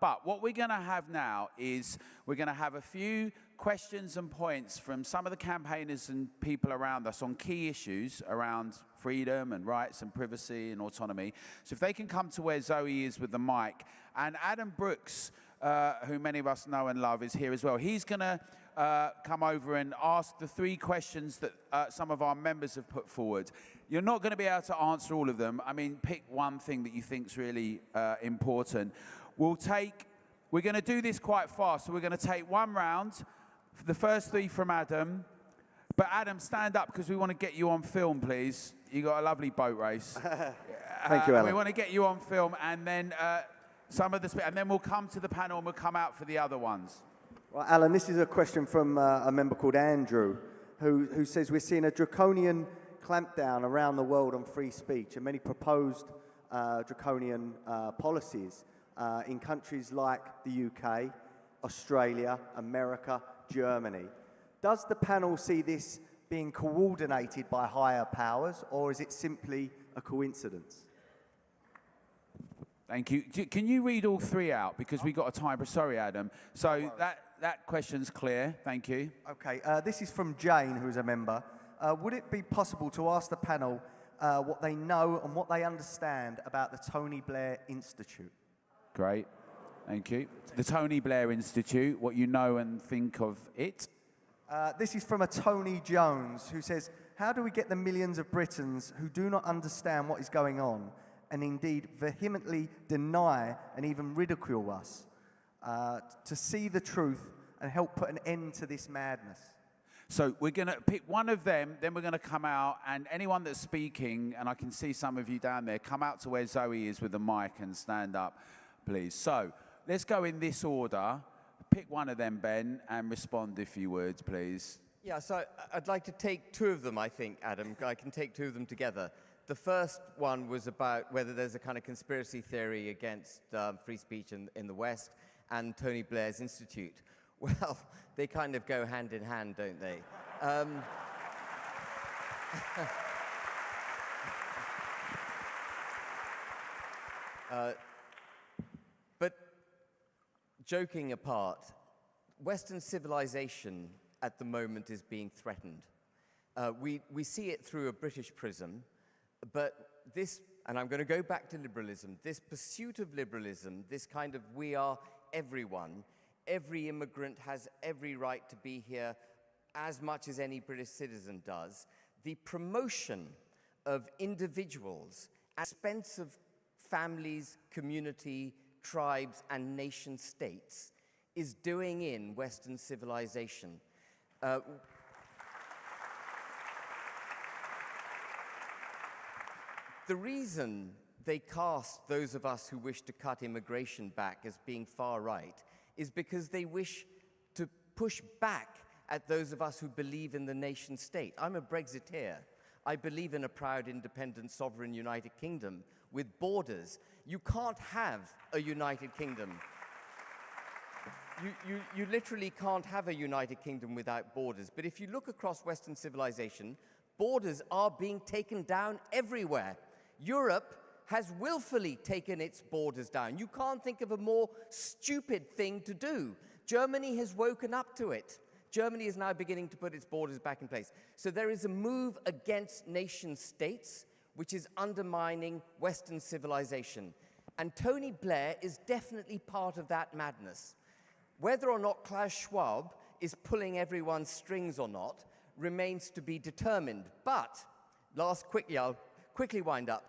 But what we're going to have now is we're going to have a few questions and points from some of the campaigners and people around us on key issues around freedom and rights and privacy and autonomy. So if they can come to where Zoe is with the mic, and Adam Brooks, who many of us know and love, is here as well. He's going to come over and ask the 3 questions that some of our members have put forward. You're not going to be able to answer all of them. I mean, pick one thing that you think is really important. We're going to do this quite fast, so we're going to take one round, the first 3 from Adam. But Adam, stand up, because we want to get you on film, please. You got a lovely boat race. Thank you, Alan. We want to get you on film, and then and then we'll come to the panel and we'll come out for the other ones. Well, Alan, this is a question from a member called Andrew, who says we're seeing a draconian clampdown around the world on free speech, and many proposed draconian policies in countries like the UK, Australia, America, Germany. Does the panel see this being coordinated by higher powers, or is it simply a coincidence? Thank you. Can you read all 3 out? Because we got a timer. Sorry, Adam. So that question's clear. Thank you. Okay. This is from Jane, who's a member. Would it be possible to ask the panel what they know and what they understand about the Tony Blair Institute? Great. Thank you. The Tony Blair Institute, what you know and think of it. This is from a Tony Jones, who says, how do we get the millions of Britons who do not understand what is going on, and indeed vehemently deny and even ridicule us, to see the truth and help put an end to this madness? So we're going to pick one of them, then we're going to come out, and anyone that's speaking, and I can see some of you down there, come out to where Zoe is with the mic and stand up, please. So let's go in this order. Pick one of them, Ben, and respond if you would, please. Yeah, so I'd like to take 2 of them, I think, Adam. I can take 2 of them together. The first one was about whether there's a kind of conspiracy theory against free speech in the West, and Tony Blair's institute. Well, they kind of go hand in hand, don't they? But joking apart, Western civilization at the moment is being threatened. We see it through a British prism, but this, and I'm going to go back to liberalism, this pursuit of liberalism, this kind of we are everyone, every immigrant has every right to be here as much as any British citizen does, the promotion of individuals at the expense of families, community, tribes, and nation states is doing in Western civilization. The reason they cast those of us who wish to cut immigration back as being far right is because they wish to push back at those of us who believe in the nation state. I'm a Brexiteer. I believe in a proud, independent, sovereign United Kingdom with borders. You can't have a United Kingdom. You literally can't have a United Kingdom without borders. But if you look across Western civilization, borders are being taken down everywhere. Europe has willfully taken its borders down. You can't think of a more stupid thing to do. Germany has woken up to it. Germany is now beginning to put its borders back in place. So there is a move against nation states, which is undermining Western civilization. And Tony Blair is definitely part of that madness. Whether or not Klaus Schwab is pulling everyone's strings or not remains to be determined. But, I'll quickly wind up.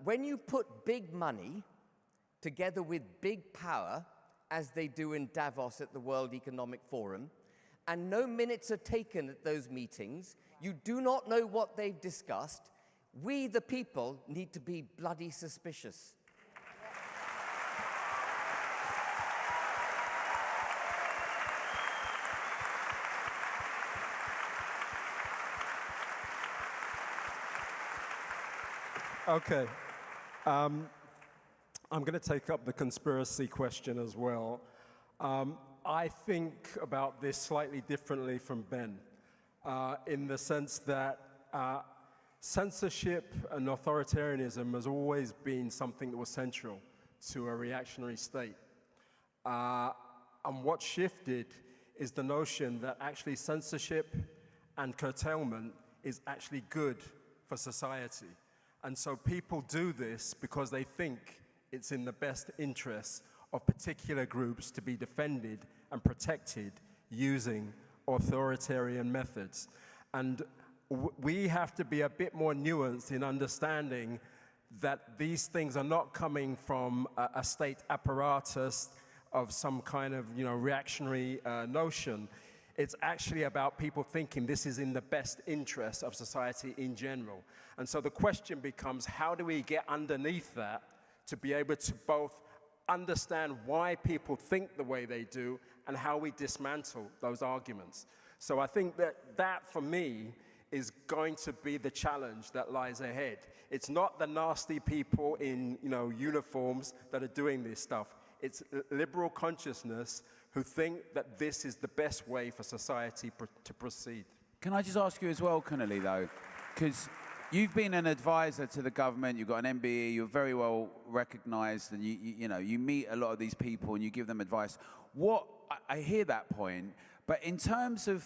When you put big money together with big power, as they do in Davos at the World Economic Forum, and no minutes are taken at those meetings, you do not know what they've discussed, we, the people, need to be bloody suspicious. Okay. I'm going to take up the conspiracy question as well. I think about this slightly differently from Ben, in the sense that censorship and authoritarianism has always been something that was central to a reactionary state. And what shifted is the notion that actually censorship and curtailment is actually good for society. And so people do this because they think it's in the best interests of particular groups to be defended and protected using authoritarian methods. And we have to be a bit more nuanced in understanding that these things are not coming from a state apparatus of some kind of reactionary notion. It's actually about people thinking this is in the best interest of society in general. And so the question becomes, how do we get underneath that to be able to both understand why people think the way they do and how we dismantle those arguments? So I think that for me is going to be the challenge that lies ahead. It's not the nasty people in uniforms that are doing this stuff. It's liberal consciousness who think that this is the best way for society to proceed. Can I just ask you as well, Connolly, though, because you've been an advisor to the government, you've got an MBE, you're very well recognized, and you meet a lot of these people and you give them advice. I hear that point, but in terms of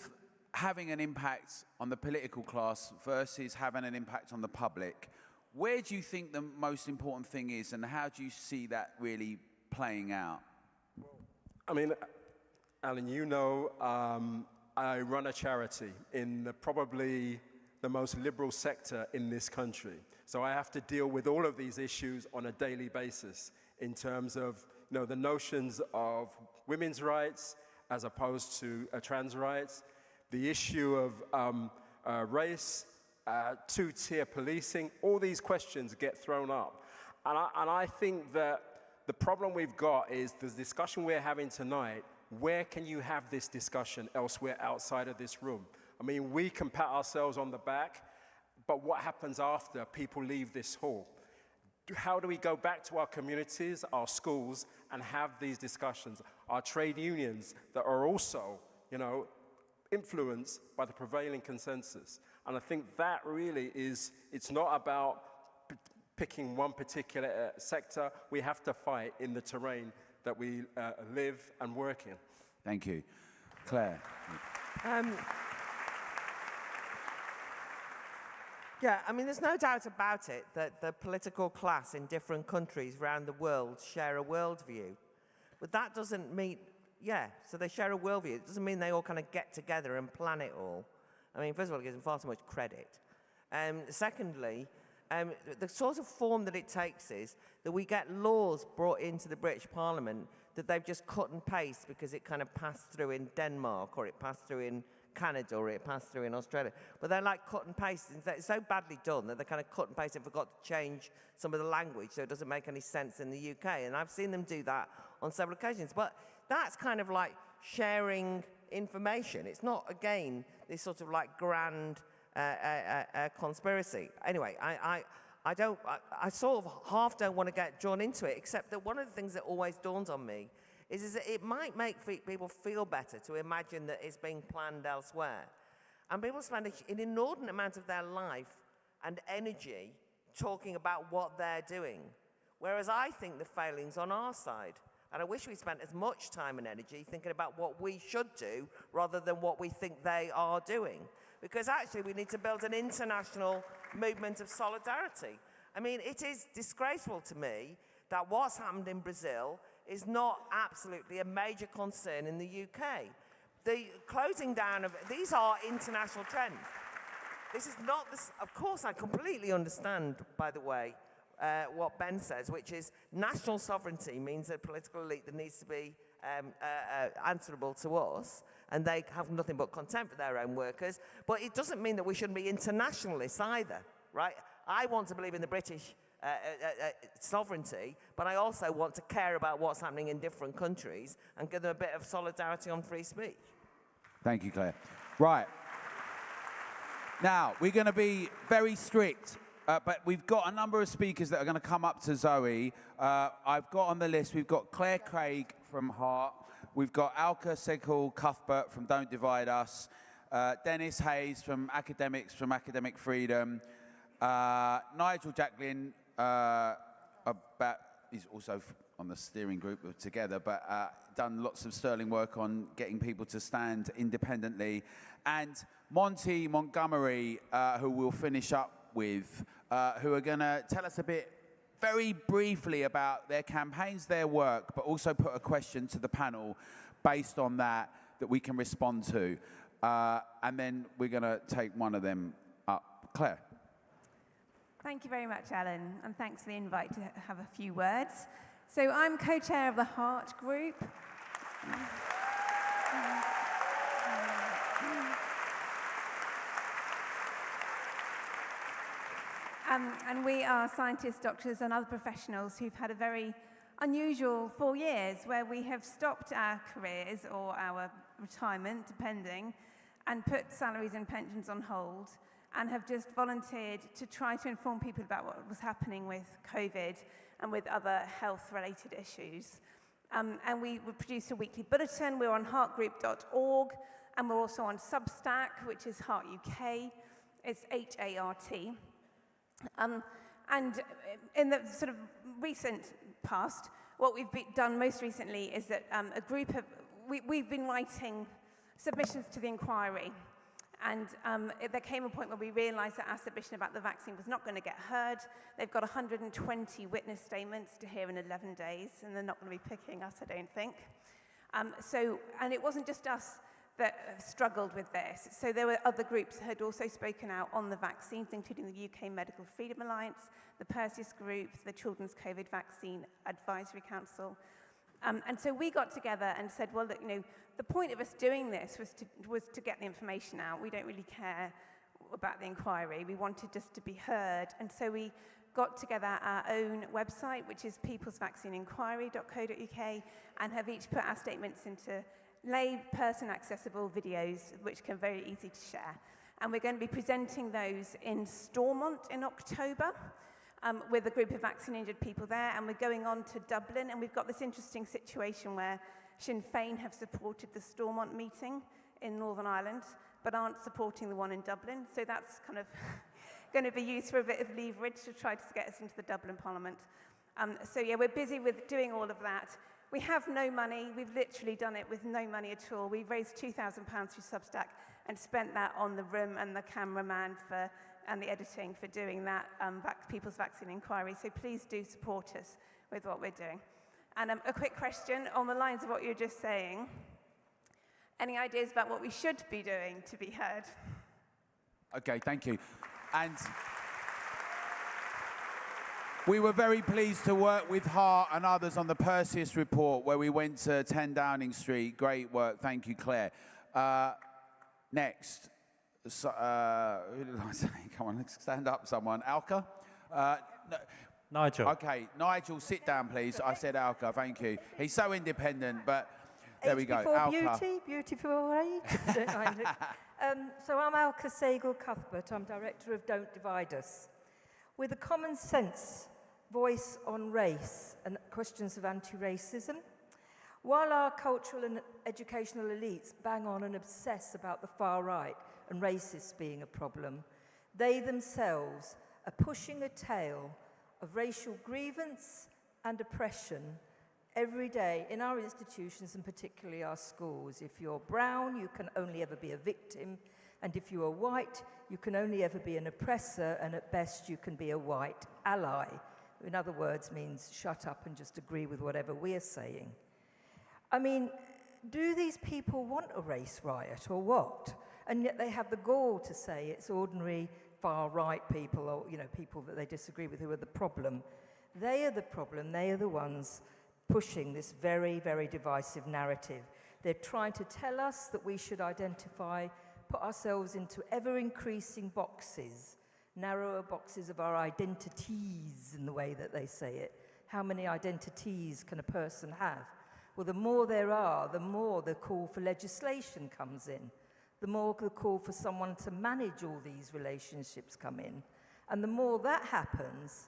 having an impact on the political class versus having an impact on the public, where do you think the most important thing is, and how do you see that really playing out? I mean, Alan, I run a charity in probably the most liberal sector in this country. So I have to deal with all of these issues on a daily basis in terms of the notions of women's rights as opposed to trans rights, the issue of race, two-tier policing. All these questions get thrown up. And I think that the problem we've got is the discussion we're having tonight. Where can you have this discussion elsewhere outside of this room? I mean, we can pat ourselves on the back, but what happens after people leave this hall? how do we go back to our communities, our schools, and have these discussions? Our trade unions that are also, influenced by the prevailing consensus. And I think that really is, it's not about picking one particular sector. We have to fight in the terrain that we live and work in. Thank you. Claire. Yeah, I mean, there's no doubt about it that the political class in different countries around the world share a worldview. But that doesn't mean, so they share a worldview. It doesn't mean they all kind of get together and plan it all. I mean, first of all, it gives them far too much credit. Secondly, the sort of form that it takes is that we get laws brought into the British Parliament that they've just cut and paste because it kind of passed through in Denmark, or it passed through in Canada, or it passed through in Australia. But they're like cut and paste. It's so badly done that they kind of cut and paste and forgot to change some of the language, so it doesn't make any sense in the UK. And I've seen them do that on several occasions. But that's kind of like sharing information. It's not, again, this sort of like grand conspiracy. Anyway, I sort of half don't want to get drawn into it, except that one of the things that always dawns on me is that it might make people feel better to imagine that it's being planned elsewhere. And people spend an inordinate amount of their life and energy talking about what they're doing, whereas I think the failing's on our side. And I wish we spent as much time and energy thinking about what we should do rather than what we think they are doing. Because actually we need to build an international movement of solidarity. I mean, it is disgraceful to me that what's happened in Brazil is not absolutely a major concern in the UK. The closing down of, these are international trends. This is not this, of course I completely understand, by the way, what Ben says, which is national sovereignty means a political elite that needs to be answerable to us, and they have nothing but contempt for their own workers. But it doesn't mean that we shouldn't be internationalists either, right? I want to believe in the British sovereignty, but I also want to care about what's happening in different countries and give them a bit of solidarity on free speech. Thank you, Claire. Right. Now, we're going to be very strict, but we've got a number of speakers that are going to come up to Zoe. I've got on the list, we've got Claire Craig from Heart. We've got Alka Seghal Cuthbert from Don't Divide Us. Dennis Hayes from Academics from Academic Freedom. Nigel Jacklin, he's also on the steering group together, but done lots of sterling work on getting people to stand independently. And Monty Montgomery, who we'll finish up with, who are going to tell us a bit, very briefly, about their campaigns, their work, but also put a question to the panel based on that we can respond to. And then we're going to take one of them up. Claire. Thank you very much, Alan, and thanks for the invite to have a few words. So I'm co-chair of the Heart Group. And we are scientists, doctors, and other professionals who've had a very unusual 4 years where we have stopped our careers or our retirement, depending, and put salaries and pensions on hold, and have just volunteered to try to inform people about what was happening with COVID and with other health-related issues. And we would produce a weekly bulletin. We're on heartgroup.org, and we're also on Substack, which is Heart UK. It's H-A-R-T. And in the sort of recent past, what we've done most recently is that a group of, we've been writing submissions to the inquiry. And there came a point where we realized that our submission about the vaccine was not going to get heard. They've got 120 witness statements to hear in 11 days, and they're not going to be picking us, I don't think. And it wasn't just us that struggled with this. So there were other groups that had also spoken out on the vaccines, including the UK Medical Freedom Alliance, the Perseus Group, the Children's COVID Vaccine Advisory Council. And so we got together and said, well, look, the point of us doing this was to get the information out. We don't really care about the inquiry. We wanted just to be heard. And so we got together our own website, which is peoplesvaccineinquiry.co.uk, and have each put our statements into lay-person accessible videos, which can very easy to share. And we're going to be presenting those in Stormont in October. with a group of vaccine-injured people there, and we're going on to Dublin, and we've got this interesting situation where Sinn Féin have supported the Stormont meeting in Northern Ireland, but aren't supporting the one in Dublin. So that's kind of going to be used for a bit of leverage to try to get us into the Dublin Parliament. So yeah, we're busy with doing all of that. We have no money. We've literally done it with no money at all. We've raised £2,000 through Substack and spent that on the room and the cameraman and the editing for doing that People's Vaccine Inquiry. So please do support us with what we're doing. And a quick question on the lines of what you were just saying. Any ideas about what we should be doing to be heard? Okay, thank you. And we were very pleased to work with Hart and others on the Perseus report, where we went to 10 Downing Street. Great work. Thank you, Claire. Next. So, who did I say? Come on, let's stand up, someone. Alka? No. Nigel. Okay, Nigel, sit down, please. I said Alka, thank you. He's so independent, but there we go. Alka. Beauty before age. Don't mind it. So I'm Alka Segal-Cuthbert. I'm director of Don't Divide Us. With a common sense voice on race and questions of anti-racism, while our cultural and educational elites bang on and obsess about the far right and racists being a problem, they themselves are pushing a tale of racial grievance and oppression every day in our institutions and particularly our schools. If you're brown, you can only ever be a victim, and if you are white, you can only ever be an oppressor, and at best you can be a white ally. In other words, means shut up and just agree with whatever we're saying. I mean, do these people want a race riot or what? And yet they have the gall to say it's ordinary far-right people, or people that they disagree with, who are the problem. They are the problem. They are the ones pushing this very, very divisive narrative. They're trying to tell us that we should put ourselves into ever-increasing boxes, narrower boxes of our identities, in the way that they say it. How many identities can a person have? Well, the more there are, the more the call for legislation comes in. The more the call for someone to manage all these relationships come in. And the more that happens,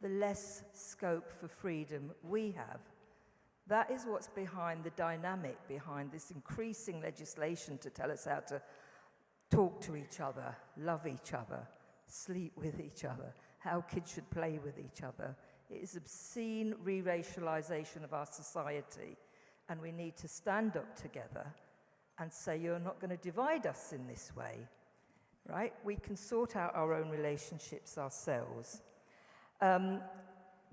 the less scope for freedom we have. That is what's behind the dynamic, behind this increasing legislation to tell us how to talk to each other, love each other, sleep with each other, how kids should play with each other. It is obscene re-racialization of our society, and we need to stand up together and say, you're not going to divide us in this way, right? We can sort out our own relationships ourselves.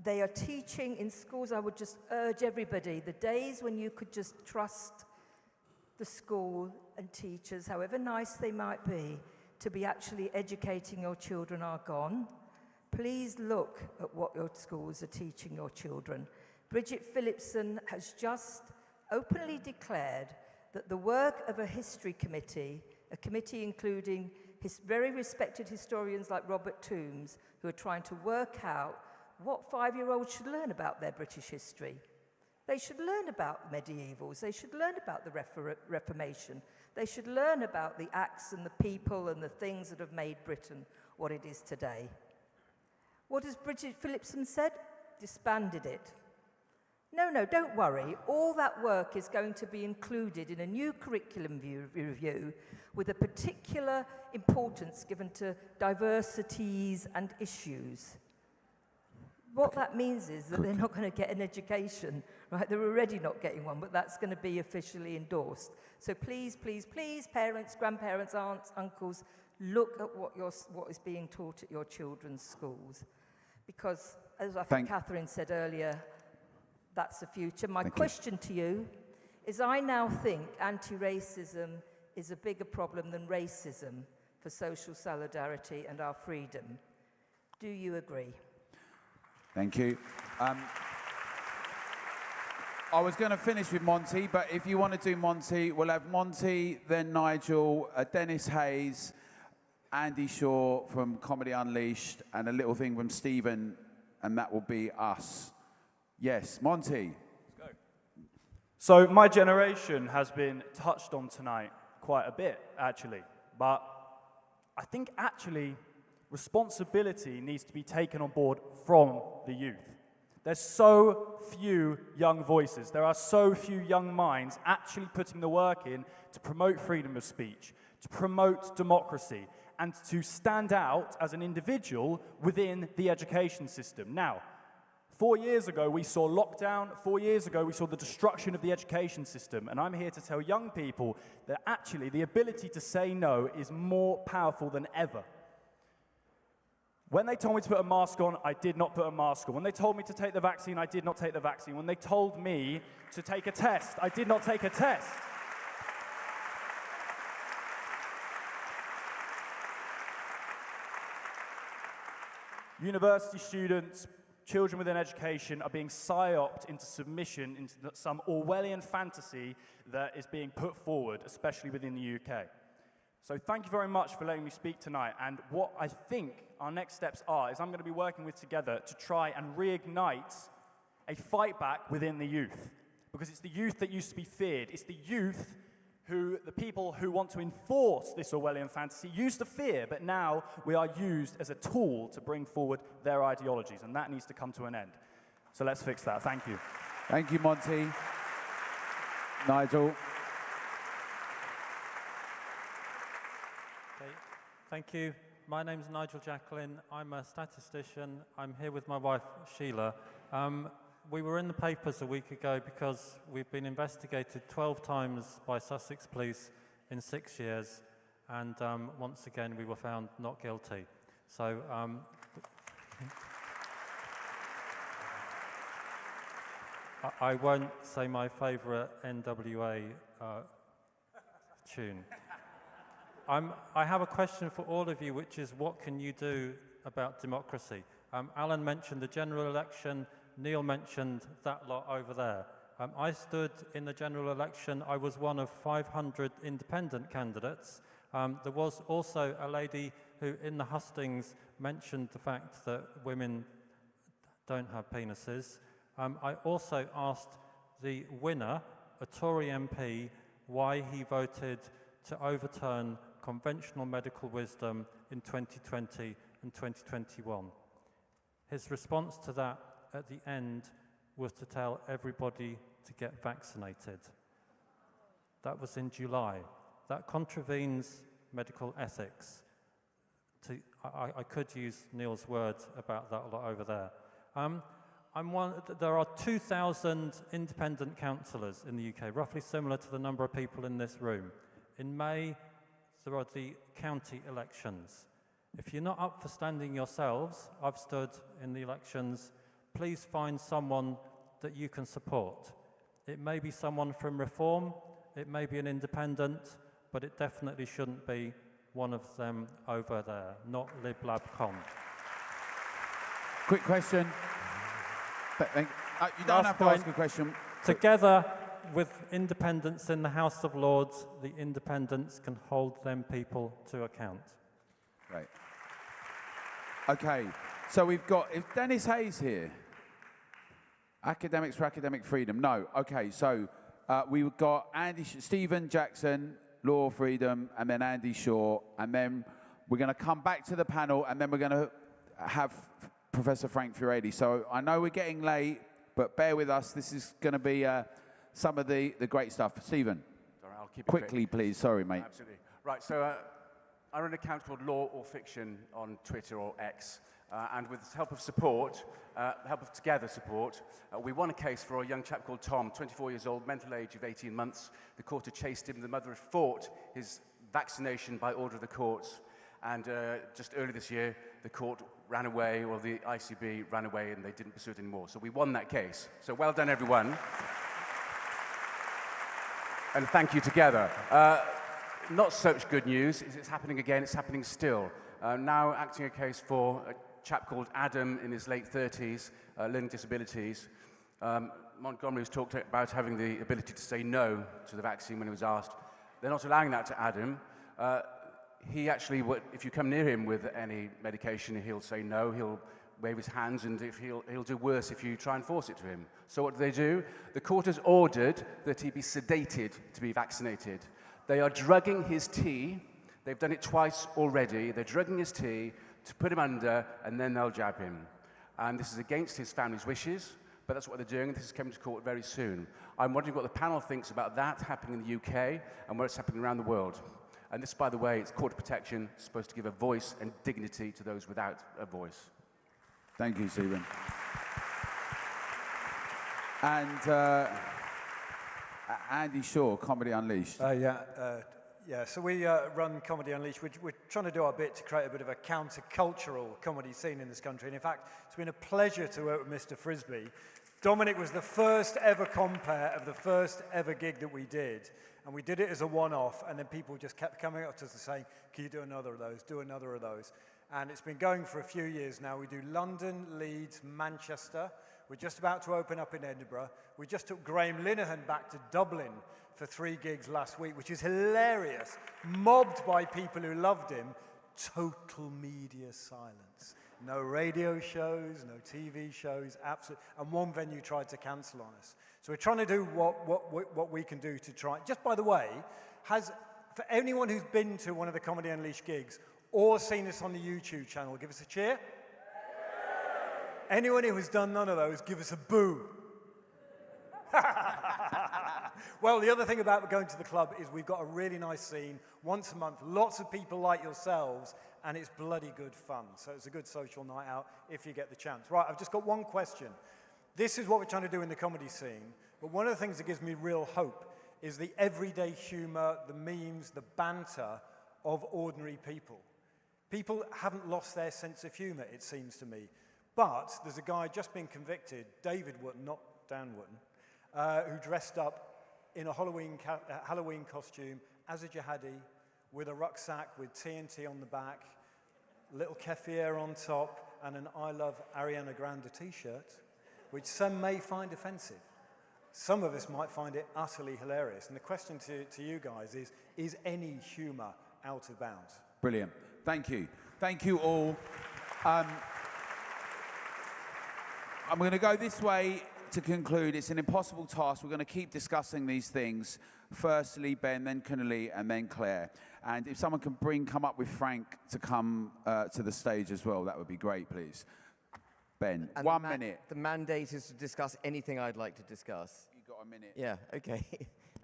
They are teaching in schools. I would just urge everybody, the days when you could just trust the school and teachers, however nice they might be, to be actually educating your children are gone. Please look at what your schools are teaching your children. Bridget Phillipson has just openly declared that the work of a history committee, a committee including very respected historians like Robert Toombs, who are trying to work out what 5-year-olds should learn about their British history. They should learn about medievals. They should learn about the Reformation. They should learn about the acts and the people and the things that have made Britain what it is today. What has Bridget Phillipson said? Disbanded it. No, don't worry. All that work is going to be included in a new curriculum review with a particular importance given to diversities and issues. What that means is that they're not going to get an education, right? They're already not getting one, but that's going to be officially endorsed. So please, please, please, parents, grandparents, aunts, uncles, look at what is being taught at your children's schools. Because, as I think Katharine said earlier, that's the future. My question to you is, I now think anti-racism is a bigger problem than racism for social solidarity and our freedom. Do you agree? Thank you. I was going to finish with Monty, but if you want to do Monty, we'll have Monty, then Nigel, Dennis Hayes, Andy Shaw from Comedy Unleashed, and a little thing from Stephen, and that will be us. Yes, Monty. Let's go. So my generation has been touched on tonight quite a bit, actually. But I think actually responsibility needs to be taken on board from the youth. There's so few young voices. There are so few young minds actually putting the work in to promote freedom of speech, to promote democracy, and to stand out as an individual within the education system. Now, 4 years ago, we saw lockdown. 4 years ago, we saw the destruction of the education system. And I'm here to tell young people that actually the ability to say no is more powerful than ever. When they told me to put a mask on, I did not put a mask on. When they told me to take the vaccine, I did not take the vaccine. When they told me to take a test, I did not take a test. University students, children within education are being psyoped into submission into some Orwellian fantasy that is being put forward, especially within the UK. So thank you very much for letting me speak tonight. And what I think our next steps are is I'm going to be working with together to try and reignite a fight back within the youth. Because it's the youth that used to be feared. It's the youth who the people who want to enforce this Orwellian fantasy used to fear, but now we are used as a tool to bring forward their ideologies, and that needs to come to an end. So let's fix that. Thank you. Thank you, Monty. Nigel. Okay. Thank you. My name's Nigel Jacqueline. I'm a statistician. I'm here with my wife, Sheila. We were in the papers a week ago because we've been investigated 12 times by Sussex Police in 6 years, and once again we were found not guilty. So I won't say my favourite NWA tune. I have a question for all of you, which is, what can you do about democracy? Alan mentioned the general election. Neil mentioned that lot over there. I stood in the general election. I was one of 500 independent candidates. There was also a lady who, in the hustings, mentioned the fact that women don't have penises. I also asked the winner, a Tory MP, why he voted to overturn conventional medical wisdom in 2020 and 2021. His response to that at the end was to tell everybody to get vaccinated. That was in July. That contravenes medical ethics. I could use Neil's words about that lot over there. There are 2,000 independent councillors in the UK, roughly similar to the number of people in this room. In May, there are the county elections. If you're not up for standing yourselves, I've stood in the elections, please find someone that you can support. It may be someone from Reform, it may be an independent, but it definitely shouldn't be one of them over there, not Lib Lab Con. Quick question. You don't have to ask a question. Together with independents in the House of Lords, the independents can hold them people to account. Right. Okay, so we've got, is Dennis Hayes here? Academics for Academic Freedom. No. Okay, so we've got Stephen Jackson, Law Freedom, and then Andy Shaw, and then we're going to come back to the panel, and then we're going to have Professor Frank Furedi. So I know we're getting late, but bear with us. This is going to be some of the great stuff. Stephen, sorry, I'll keep it quickly, quick. please. Sorry, mate. Absolutely. Right, so I run an account called Law or Fiction on Twitter or X. And with the help of support, Together support, we won a case for a young chap called Tom, 24 years old, mental age of 18 months. The court had chased him. The mother had fought his vaccination by order of the courts. And just early this year, the court ran away, or the ICB ran away, and they didn't pursue it anymore. So we won that case. So well done, everyone. And thank you, Together. Not such good news. It's happening again. It's happening still. Now acting a case for a chap called Adam in his late 30s, learning disabilities. Montgomery's talked about having the ability to say no to the vaccine when he was asked. They're not allowing that to Adam. He actually, if you come near him with any medication, he'll say no, he'll wave his hands, and if he'll do worse if you try and force it to him. So what do? The court has ordered that he be sedated to be vaccinated. They are drugging his tea. They've done it twice already. They're drugging his tea. to put him under, and then they'll jab him. And this is against his family's wishes, but that's what they're doing. This is coming to court very soon. I'm wondering what the panel thinks about that happening in the UK and where it's happening around the world. And this, by the way, it's court protection, supposed to give a voice and dignity to those without a voice. Thank you, Stephen. And Andy Shaw, Comedy Unleashed. Yeah, so we run Comedy Unleashed. We're trying to do our bit to create a bit of a counter-cultural comedy scene in this country. And in fact, it's been a pleasure to work with Mr. Frisby. Dominic was the first ever compere of the first ever gig that we did. And we did it as a one-off, and then people just kept coming up to us and saying, can you do another of those, do another of those? And it's been going for a few years now. We do London, Leeds, Manchester. We're just about to open up in Edinburgh. We just took Graham Linehan back to Dublin for 3 gigs last week, which is hilarious. Mobbed by people who loved him. Total media silence. No radio shows, no TV shows, absolutely. And one venue tried to cancel on us. So we're trying to do what we can do to try. Just by the way, for anyone who's been to one of the Comedy Unleashed gigs or seen us on the YouTube channel, give us a cheer. Anyone who has done none of those, give us a boo. Well, the other thing about going to the club is we've got a really nice scene once a month, lots of people like yourselves, and it's bloody good fun. So it's a good social night out if you get the chance. Right, I've just got one question. This is what we're trying to do in the comedy scene, but one of the things that gives me real hope is the everyday humor, the memes, the banter of ordinary people. People haven't lost their sense of humor, it seems to me. But there's a guy just been convicted, David Wootton, not Dan Wootton, who dressed up in a Halloween costume as a jihadi with a rucksack with TNT on the back, little kefir on top, and an I Love Ariana Grande t-shirt, which some may find offensive. Some of us might find it utterly hilarious. And the question to you guys is any humor out of bounds? Brilliant. Thank you. Thank you all. I'm going to go this way to conclude. It's an impossible task. We're going to keep discussing these things. Firstly, Ben, then Kunali, and then Claire. And if someone can come up with Frank to come to the stage as well, that would be great, please. Ben, And 1 minute. The mandate is to discuss anything I'd like to discuss. You've got a minute. Yeah, okay.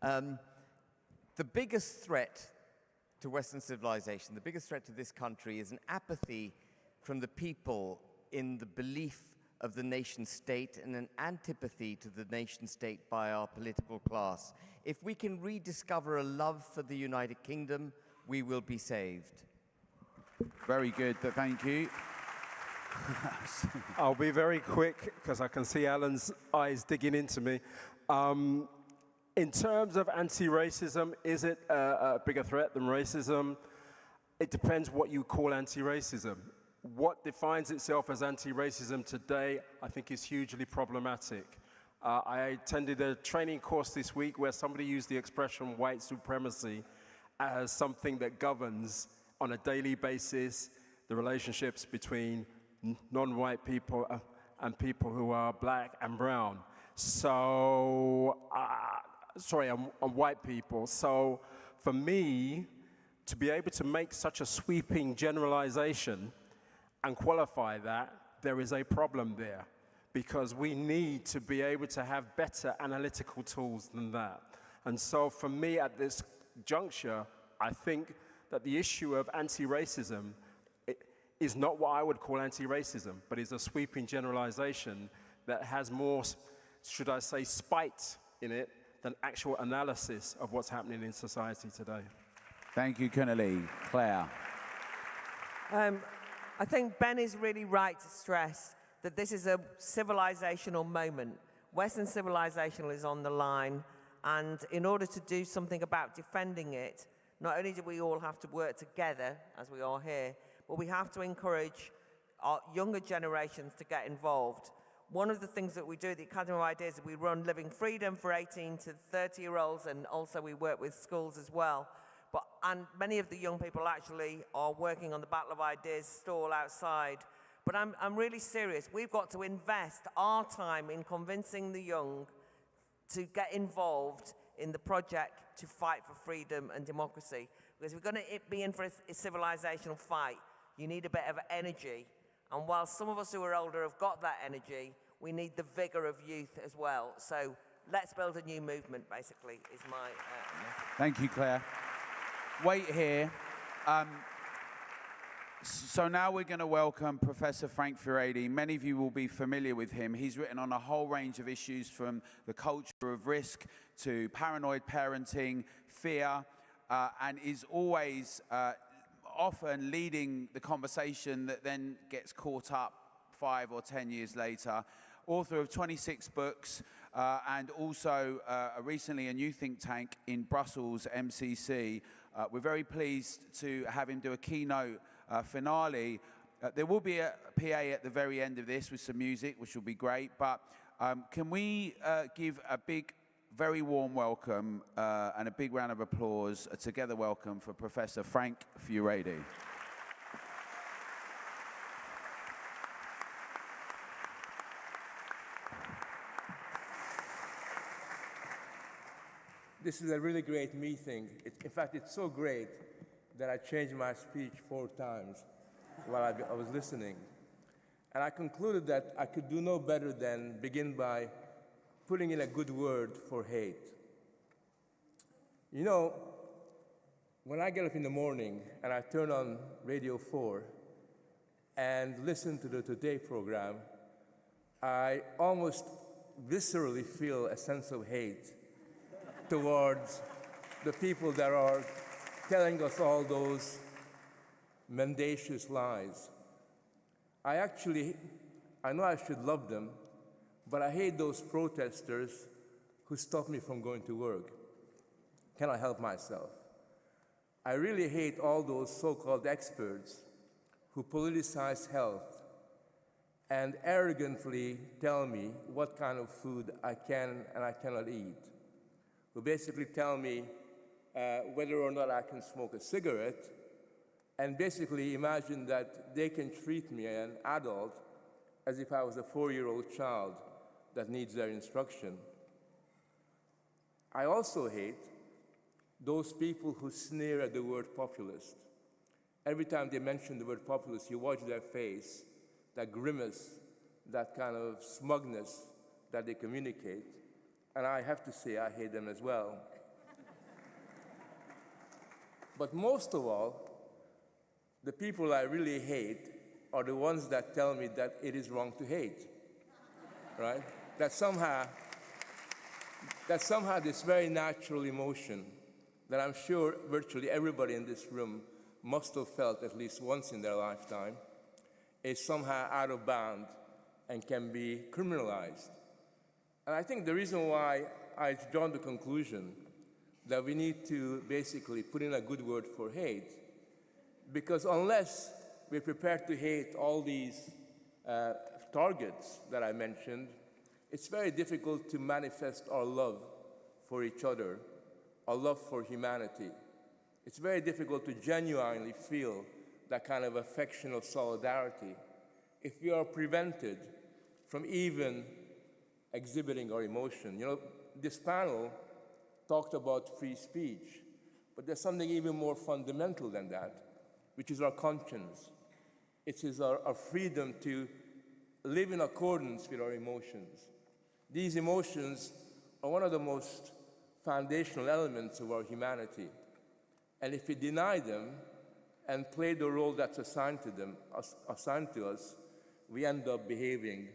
The biggest threat to Western civilization, the biggest threat to this country is an apathy from the people in the belief of the nation-state and an antipathy to the nation-state by our political class. If we can rediscover a love for the United Kingdom, we will be saved. Very good, thank you. I'll be very quick because I can see Alan's eyes digging into me. In terms of anti-racism, is it a bigger threat than racism? It depends what you call anti-racism. What defines itself as anti-racism today, I think, is hugely problematic. I attended a training course this week where somebody used the expression white supremacy as something that governs on a daily basis the relationships between non-white people and people who are black and brown. So, on white people. So, for me, to be able to make such a sweeping generalization and qualify that, there is a problem there, because we need to be able to have better analytical tools than that. And so for me at this juncture, I think that the issue of anti-racism is not what I would call anti-racism, but is a sweeping generalization that has more, should I say, spite in it than actual analysis of what's happening in society today. Thank you, Kunali. Claire. I think Ben is really right to stress that this is a civilizational moment. Western civilization is on the line, and in order to do something about defending it, not only do we all have to work together, as we are here, but we have to encourage our younger generations to get involved. One of the things that we do at the Academy of Ideas is we run Living Freedom for 18 to 30-year-olds, and also we work with schools as well. And many of the young people actually are working on the Battle of Ideas stall outside. But I'm really serious. We've got to invest our time in convincing the young to get involved in the project to fight for freedom and democracy. Because we're going to be in for a civilizational fight. you need a bit of energy. And while some of us who are older have got that energy, we need the vigor of youth as well. So let's build a new movement, basically, is my message. Thank you, Claire. Wait here. So now we're going to welcome Professor Frank Furedi. Many of you will be familiar with him. He's written on a whole range of issues, from the culture of risk to paranoid parenting, fear, and is always often leading the conversation that then gets caught up 5 or 10 years later. Author of 26 books, and also recently a new think tank in Brussels, MCC. We're very pleased to have him do a keynote finale. There will be a PA at the very end of this with some music, which will be great. But can we give a big, very warm welcome and a big round of applause, a together welcome for Professor Frank Furedi. This is a really great meeting. In fact, it's so great that I changed my speech 4 times while I was listening. And I concluded that I could do no better than begin by putting in a good word for hate. You know, when I get up in the morning and I turn on Radio 4 and listen to the Today program, I almost viscerally feel a sense of hate towards the people that are telling us all those mendacious lies. I know I should love them, but I hate those protesters who stop me from going to work. Cannot help myself. I really hate all those so-called experts who politicize health and arrogantly tell me what kind of food I can and I cannot eat, who basically tell me whether or not I can smoke a cigarette, and basically imagine that they can treat me, an adult, as if I was a 4-year-old child that needs their instruction. I also hate those people who sneer at the word populist. Every time they mention the word populist, you watch their face, that grimace, that kind of smugness that they communicate. And I have to say, I hate them as well. But most of all, the people I really hate are the ones that tell me that it is wrong to hate, right? That somehow this very natural emotion that I'm sure virtually everybody in this room must have felt at least once in their lifetime is somehow out of bound and can be criminalized. And I think the reason why I've drawn the conclusion that we need to basically put in a good word for hate, because unless we're prepared to hate all these targets that I mentioned, it's very difficult to manifest our love for each other, our love for humanity. It's very difficult to genuinely feel that kind of affection of solidarity if we are prevented from even exhibiting our emotion. You know, this panel talked about free speech, but there's something even more fundamental than that, which is our conscience. It is our freedom to live in accordance with our emotions. These emotions are one of the most foundational elements of our humanity. And if we deny them and play the role that's assigned to us, we end up behaving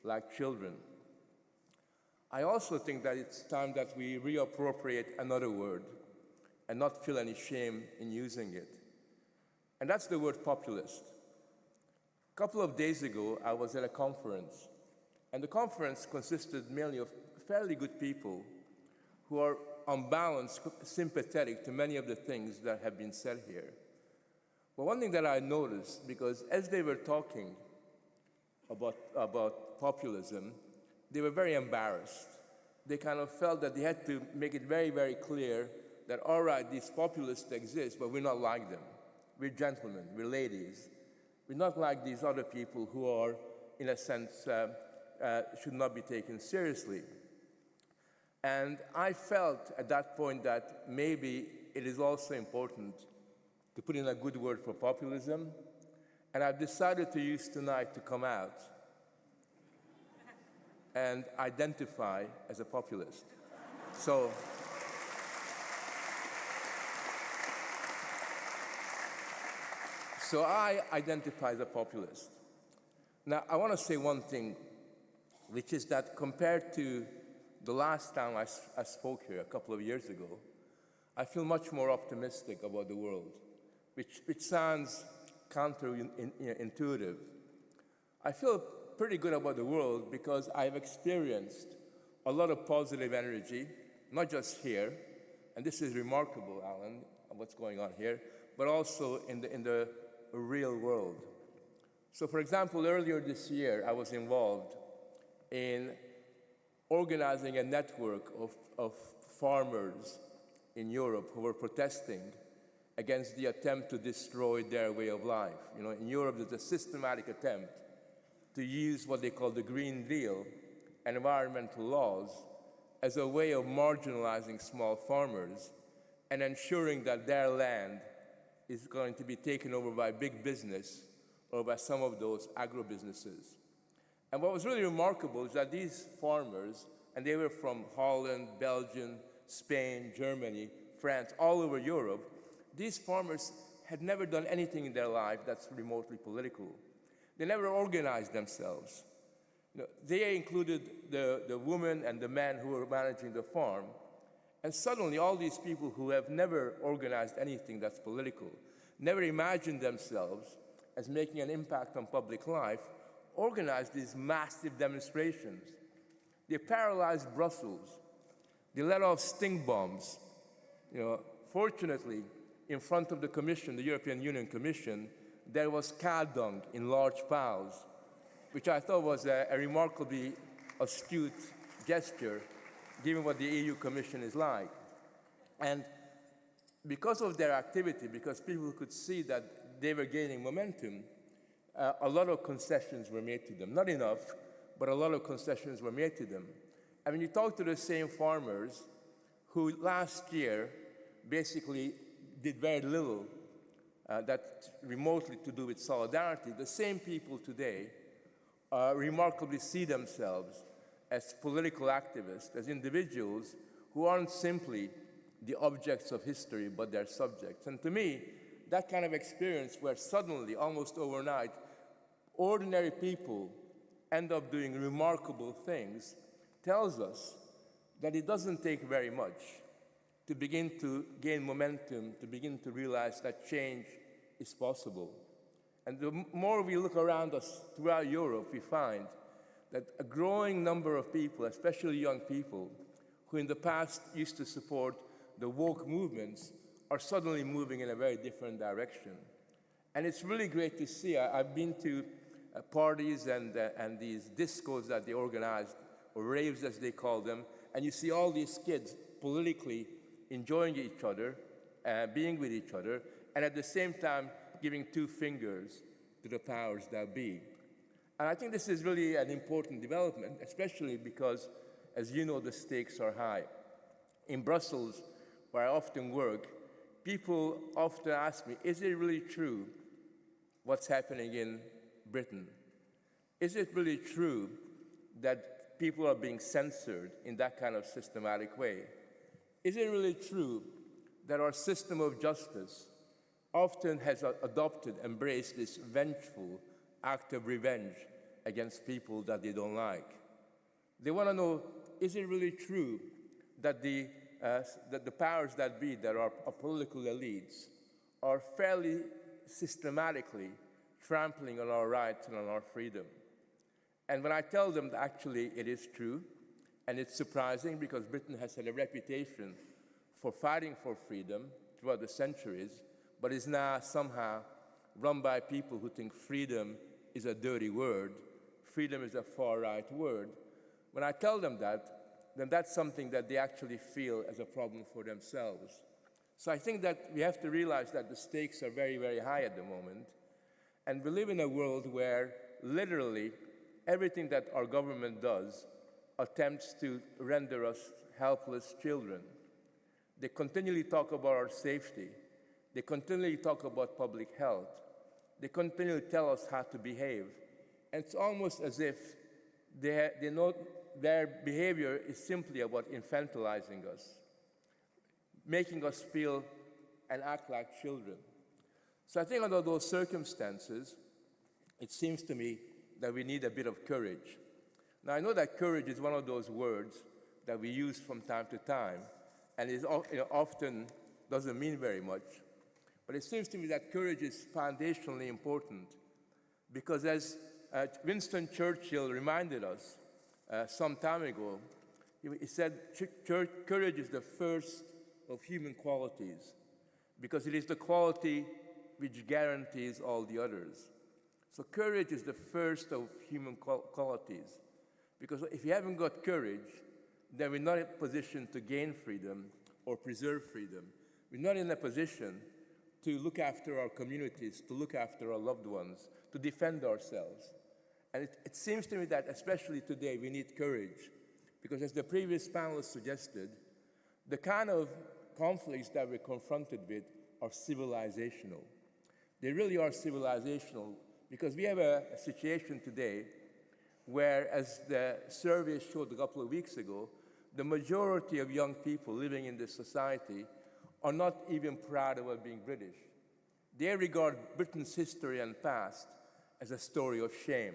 like children. I also think that it's time that we reappropriate another word and not feel any shame in using it. And that's the word populist. A couple of days ago, I was at a conference, and the conference consisted mainly of fairly good people who are, on balance, sympathetic to many of the things that have been said here. But one thing that I noticed, because as they were talking about populism, they were very embarrassed. They kind of felt that they had to make it very, very clear that, all right, these populists exist, but we're not like them. We're gentlemen, we're ladies. We're not like these other people who are, in a sense, should not be taken seriously. And I felt at that point that maybe it is also important to put in a good word for populism, And I've decided to use tonight to come out and identify as a populist. So I identify as a populist. Now, I want to say one thing, which is that compared to the last time I spoke here a couple of years ago, I feel much more optimistic about the world, which sounds counterintuitive. I feel pretty good about the world because I've experienced a lot of positive energy, not just here, and this is remarkable, Alan, what's going on here, but also in the real world. So, for example, earlier this year, I was involved in organizing a network of farmers in Europe who were protesting against the attempt to destroy their way of life. You know, in Europe, there's a systematic attempt to use what they call the Green Deal and environmental laws as a way of marginalizing small farmers and ensuring that their land is going to be taken over by big business or by some of those agro-businesses. And what was really remarkable is that these farmers, and they were from Holland, Belgium, Spain, Germany, France, all over Europe, these farmers had never done anything in their life that's remotely political. They never organized themselves. You know, they included the women and the men who were managing the farm. And suddenly, all these people who have never organized anything that's political, never imagined themselves as making an impact on public life, organized these massive demonstrations. They paralyzed Brussels. They let off sting bombs. You know, fortunately, in front of the Commission, the European Union Commission, there was cow dung in large piles, which I thought was a remarkably astute gesture, given what the EU Commission is like. And because of their activity, because people could see that they were gaining momentum, a lot of concessions were made to them. Not enough, but a lot of concessions were made to them. I mean, you talk to the same farmers who last year basically did very little that remotely to do with solidarity. The same people today remarkably see themselves as political activists, as individuals who aren't simply the objects of history, but their subjects. And to me, that kind of experience where suddenly, almost overnight, ordinary people end up doing remarkable things tells us that it doesn't take very much to begin to gain momentum, to begin to realize that change is possible. And the more we look around us throughout Europe, we find that a growing number of people, especially young people, who in the past used to support the woke movements, are suddenly moving in a very different direction. And it's really great to see. I've been to parties and these discos that they organized, or raves as they call them, and you see all these kids politically enjoying each other, being with each other, and at the same time giving two fingers to the powers that be. And I think this is really an important development, especially because, as you know, the stakes are high. In Brussels, where I often work, people often ask me, is it really true what's happening in Britain? Is it really true that people are being censored in that kind of systematic way? Is it really true that our system of justice often has adopted, embraced this vengeful act of revenge against people that they don't like? They want to know, is it really true that the powers that be, that are political elites, are fairly systematically trampling on our rights and on our freedom? And when I tell them that actually it is true, and it's surprising because Britain has had a reputation for fighting for freedom throughout the centuries, but is now somehow run by people who think freedom is a dirty word, freedom is a far-right word. When I tell them that, then that's something that they actually feel as a problem for themselves. So I think that we have to realize that the stakes are very, very high at the moment, and we live in a world where literally everything that our government does attempts to render us helpless children. They continually talk about our safety. They continually talk about public health. They continue to tell us how to behave. And it's almost as if they know their behavior is simply about infantilizing us, making us feel and act like children. So I think under those circumstances, it seems to me that we need a bit of courage. Now, I know that courage is one of those words that we use from time to time, and it often doesn't mean very much. But it seems to me that courage is foundationally important, because as Winston Churchill reminded us some time ago, he said, courage is the first of human qualities, because it is the quality which guarantees all the others. So courage is the first of human qualities, because if you haven't got courage, then we're not in a position to gain freedom or preserve freedom. We're not in a position to look after our communities, to look after our loved ones, to defend ourselves. And it seems to me that especially today we need courage, because as the previous panelists suggested, the kind of conflicts that we're confronted with are civilizational. They really are civilizational, because we have a situation today where, as the survey showed a couple of weeks ago, the majority of young people living in this society are not even proud about being British. They regard Britain's history and past as a story of shame.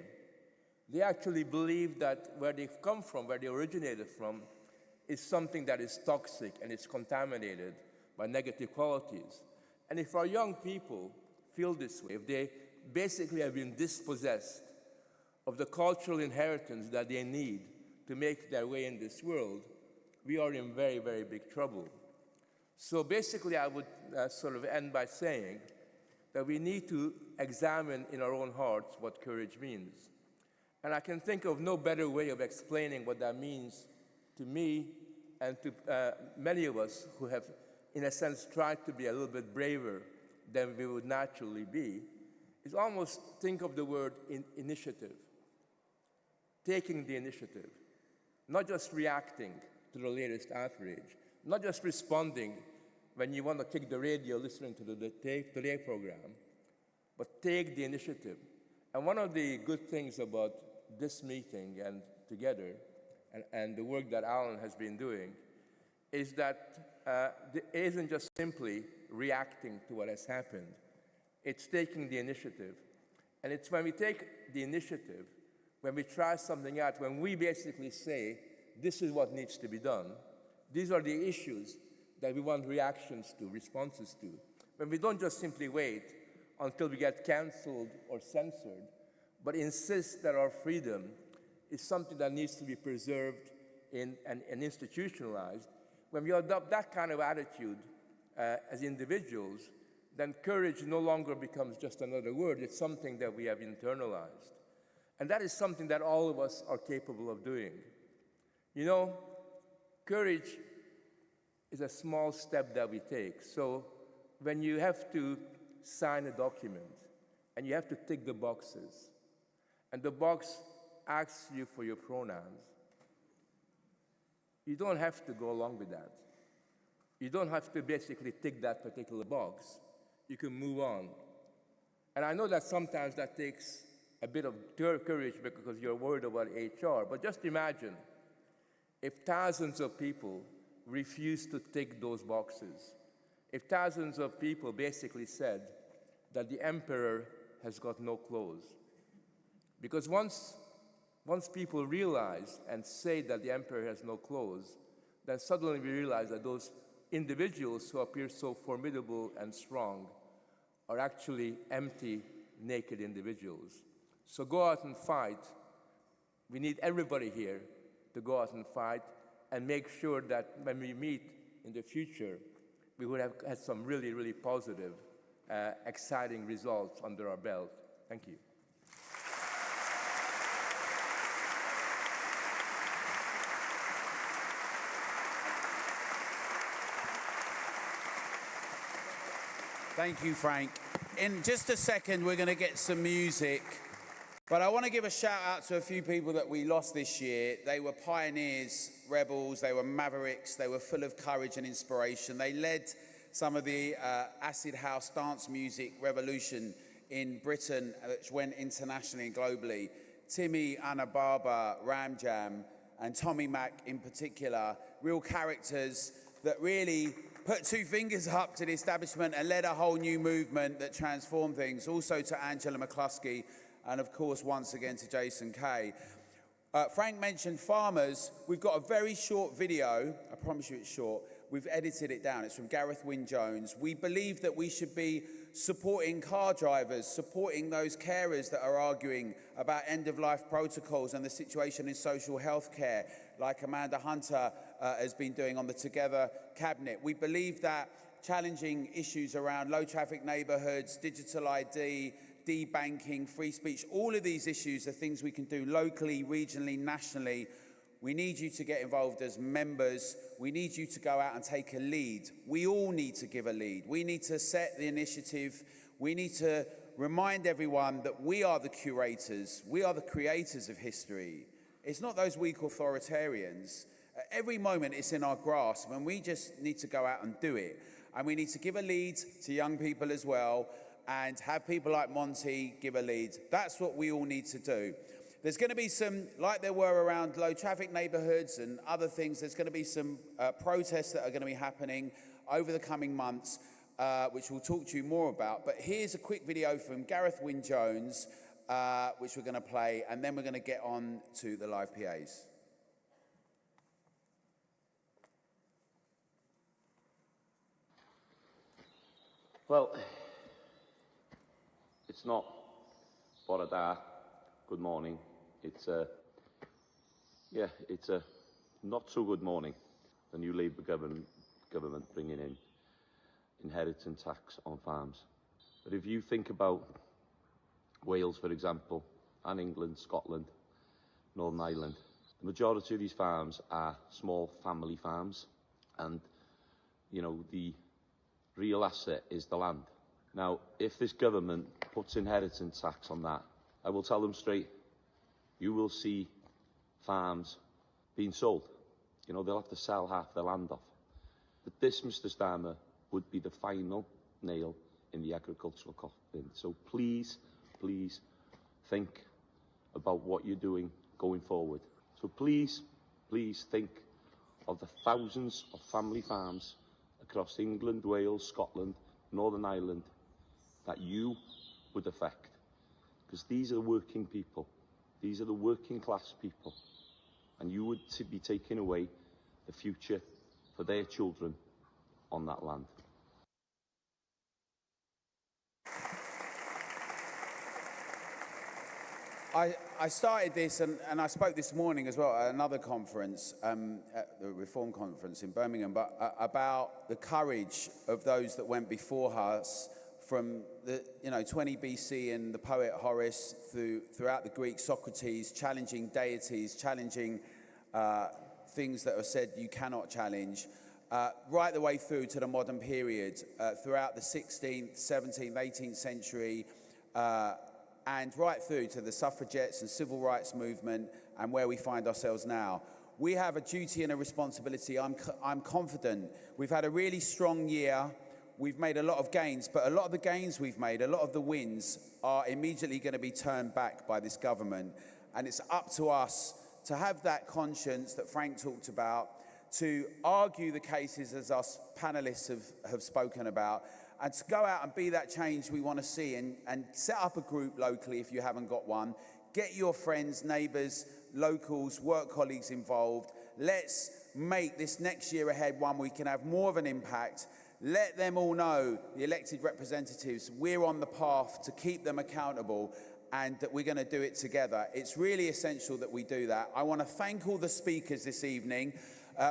They actually believe that where they've come from, where they originated from, is something that is toxic and it's contaminated by negative qualities. And if our young people feel this way, if they basically have been dispossessed of the cultural inheritance that they need to make their way in this world, we are in very, very big trouble. So basically, I would sort of end by saying that we need to examine in our own hearts what courage means. And I can think of no better way of explaining what that means to me and to many of us who have, in a sense, tried to be a little bit braver than we would naturally be, is almost think of the word initiative. Taking the initiative, not just reacting to the latest outrage, not just responding when you want to kick the radio listening to the Today program, but take the initiative. And one of the good things about this meeting and together, and the work that Alan has been doing, is that it isn't just simply reacting to what has happened. It's taking the initiative. And it's when we take the initiative, when we try something out, when we basically say, this is what needs to be done, these are the issues that we want reactions to, responses to. When we don't just simply wait until we get canceled or censored, but insist that our freedom is something that needs to be preserved and institutionalized, when we adopt that kind of attitude as individuals, then courage no longer becomes just another word. It's something that we have internalized. And that is something that all of us are capable of doing. You know, courage is a small step that we take. So when you have to sign a document and you have to tick the boxes, and the box asks you for your pronouns, you don't have to go along with that. You don't have to basically tick that particular box. You can move on. And I know that sometimes that takes a bit of courage because you're worried about HR, but just imagine if thousands of people refuse to tick those boxes, if thousands of people basically said that the emperor has got no clothes. Because once people realize and say that the emperor has no clothes, then suddenly we realize that those individuals who appear so formidable and strong are actually empty, naked individuals. So go out and fight. We need everybody here to go out and fight and make sure that when we meet in the future, we would have had some really, really positive, exciting results under our belt. Thank you. Thank you, Frank. In just a second, we're going to get some music. But I want to give a shout out to a few people that we lost this year. They were pioneers, rebels, they were mavericks, they were full of courage and inspiration. They led some of the acid house dance music revolution in Britain, which went internationally and globally. Timmy, Anna Barber, Ram Jam, and Tommy Mac in particular, real characters that really put two fingers up to the establishment and led a whole new movement that transformed things. Also to Angela McCluskey, and of course, once again to Jason Kay. Frank mentioned farmers. We've got a very short video. I promise you it's short. We've edited it down. It's from Gareth Wynne-Jones. We believe that we should be supporting car drivers, supporting those carers that are arguing about end-of-life protocols and the situation in social health care, like Amanda Hunter has been doing on the Together cabinet. We believe that challenging issues around low-traffic neighbourhoods, digital ID, debanking, free speech, all of these issues are things we can do locally, regionally, nationally. We need you to get involved as members. We need you to go out and take a lead. We all need to give a lead. We need to set the initiative. We need to remind everyone that we are the curators. We are the creators of history. It's not those weak authoritarians. At every moment it's in our grasp, and we just need to go out and do it. And we need to give a lead to young people as well, and have people like Monty give a lead. That's what we all need to do. There's going to be some, like there were around low traffic neighbourhoods and other things, there's going to be some protests that are going to be happening over the coming months, which we'll talk to you more about. But here's a quick video from Gareth Wynne-Jones, which we're going to play, and then we're going to get on to the live PAs. Well, it's not bore da, good morning. It's a not so good morning. The new Labour government bringing in inheritance tax on farms. But if you think about Wales, for example, and England, Scotland, Northern Ireland, the majority of these farms are small family farms, and you know the real asset is the land. Now, if this government puts inheritance tax on that, I will tell them straight, you will see farms being sold. You know, they'll have to sell half their land off. But this, Mr. Starmer, would be the final nail in the agricultural coffin. So please, please think about what you're doing going forward. So please, please think of the thousands of family farms across England, Wales, Scotland, Northern Ireland that you would affect. Because these are the working people. These are the working class people. And you would be taking away the future for their children on that land. I started this, and I spoke this morning as well at another conference, at the Reform Conference in Birmingham, but about the courage of those that went before us, from the 20 BC and the poet Horace throughout the Greek Socrates, challenging deities, challenging things that are said you cannot challenge, right the way through to the modern period, throughout the 16th, 17th, 18th century, and right through to the suffragettes and civil rights movement and where we find ourselves now. We have a duty and a responsibility. I'm confident. We've had a really strong year. We've made a lot of gains, but a lot of the gains we've made, a lot of the wins are immediately going to be turned back by this government. And it's up to us to have that conscience that Frank talked about, to argue the cases as our panelists have spoken about, and to go out and be that change we want to see, and set up a group locally if you haven't got one. Get your friends, neighbours, locals, work colleagues involved. Let's make this next year ahead one we can have more of an impact. Let them all know, the elected representatives, we're on the path to keep them accountable, and that we're going to do it together. It's really essential that we do that. I want to thank all the speakers this evening.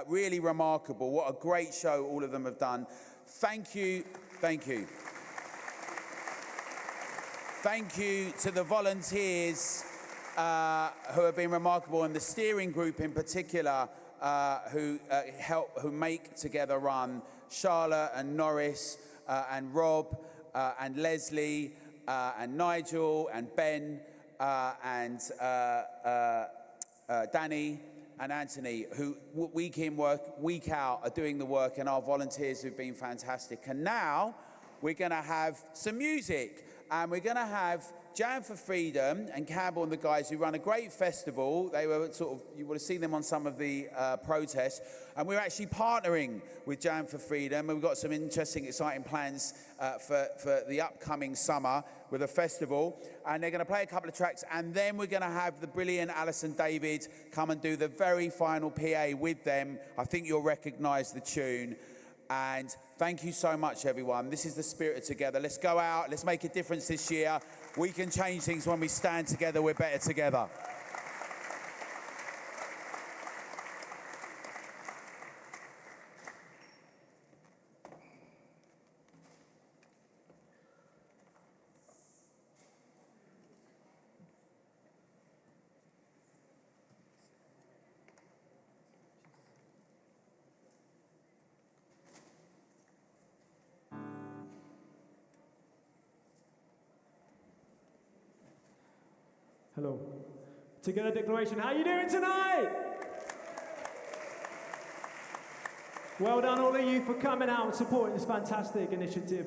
Really remarkable. What a great show all of them have done. Thank you. Thank you. Thank you to the volunteers who have been remarkable, and the steering group in particular who make Together run. Charlotte and Norris and Rob and Leslie and Nigel and Ben and Danny and Anthony, who week in, week out are doing the work, and our volunteers who've been fantastic. And now we're going to have some music. and we're going to have Jam for Freedom and Campbell and the guys who run a great festival. They were sort of, you would have seen them on some of the protests, and we're actually partnering with Jam for Freedom, and we've got some interesting, exciting plans for the upcoming summer with a festival, and they're going to play a couple of tracks, and then we're going to have the brilliant Alison David come and do the very final PA with them. I think you'll recognise the tune. And thank you so much, everyone. This is the spirit of Together. Let's go out. Let's make a difference this year. We can change things when we stand together. We're better together. Hello. Together Declaration, how you doing tonight? Well done all of you for coming out and supporting this fantastic initiative.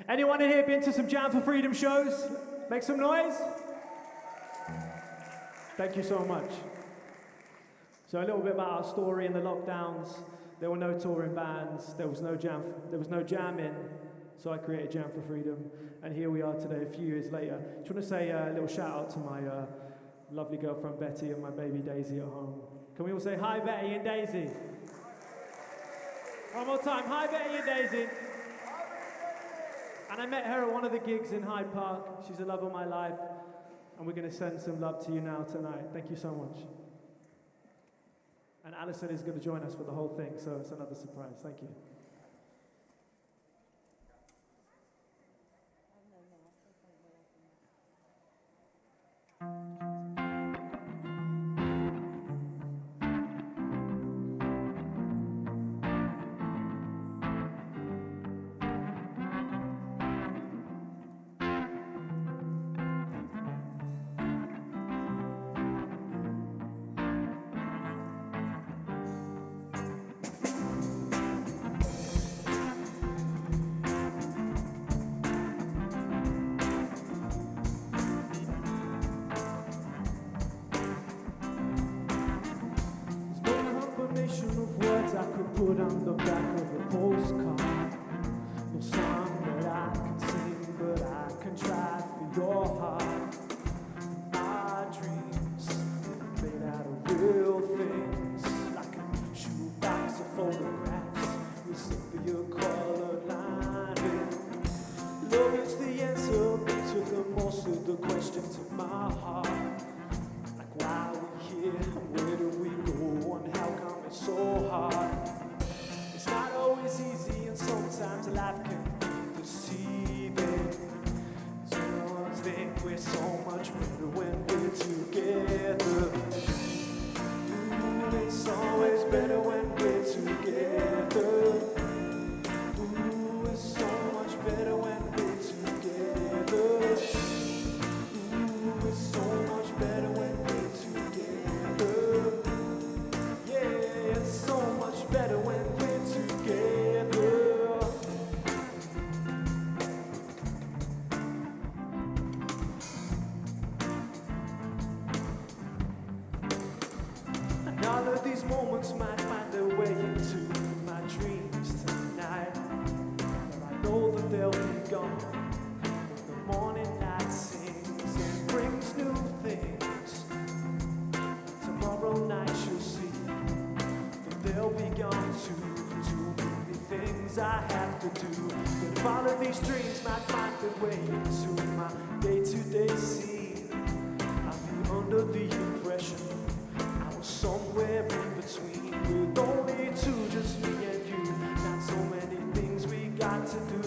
Anyone in here been to some Jam for Freedom shows? Make some noise. Thank you so much. So a little bit about our story in the lockdowns. There were no touring bands, there was no jamming, so I created Jam for Freedom. And here we are today, a few years later. Just want to say a little shout out to my lovely girlfriend Betty and my baby Daisy at home. Can we all say hi, Betty and Daisy? One more time, hi, Betty and Daisy. And I met her at one of the gigs in Hyde Park. She's the love of my life. And we're going to send some love to you now tonight. Thank you so much. And Allison is going to join us for the whole thing, so it's another surprise. Thank you. Put on the back of a postcard. No song that I can sing, but I can try for your heart. My dreams made out of real things, like a shoebox of photographs with sepia-colored lining. Love is the answer to the most of the questions in my heart. Like why are we here, where do we go, and how come it's so hard? It's not always easy, and sometimes life can be deceiving. Some think we're so much better when we're together. Ooh, it's always better when we're together. Ooh, it's so much better when we're together. Ooh, it's so much better when we're together. Yeah, it's so much better when we're together. And all of these moments might find their way into my dreams tonight, but I know that they'll be gone when the morning light sings and brings new things. Tomorrow night you'll see that they'll be gone too many things I have to do. But if all of these dreams might find their way into my day-to-day scene, I'll be under the impression I was somewhere in between, with only two, just me and you. Not so many things we got to do,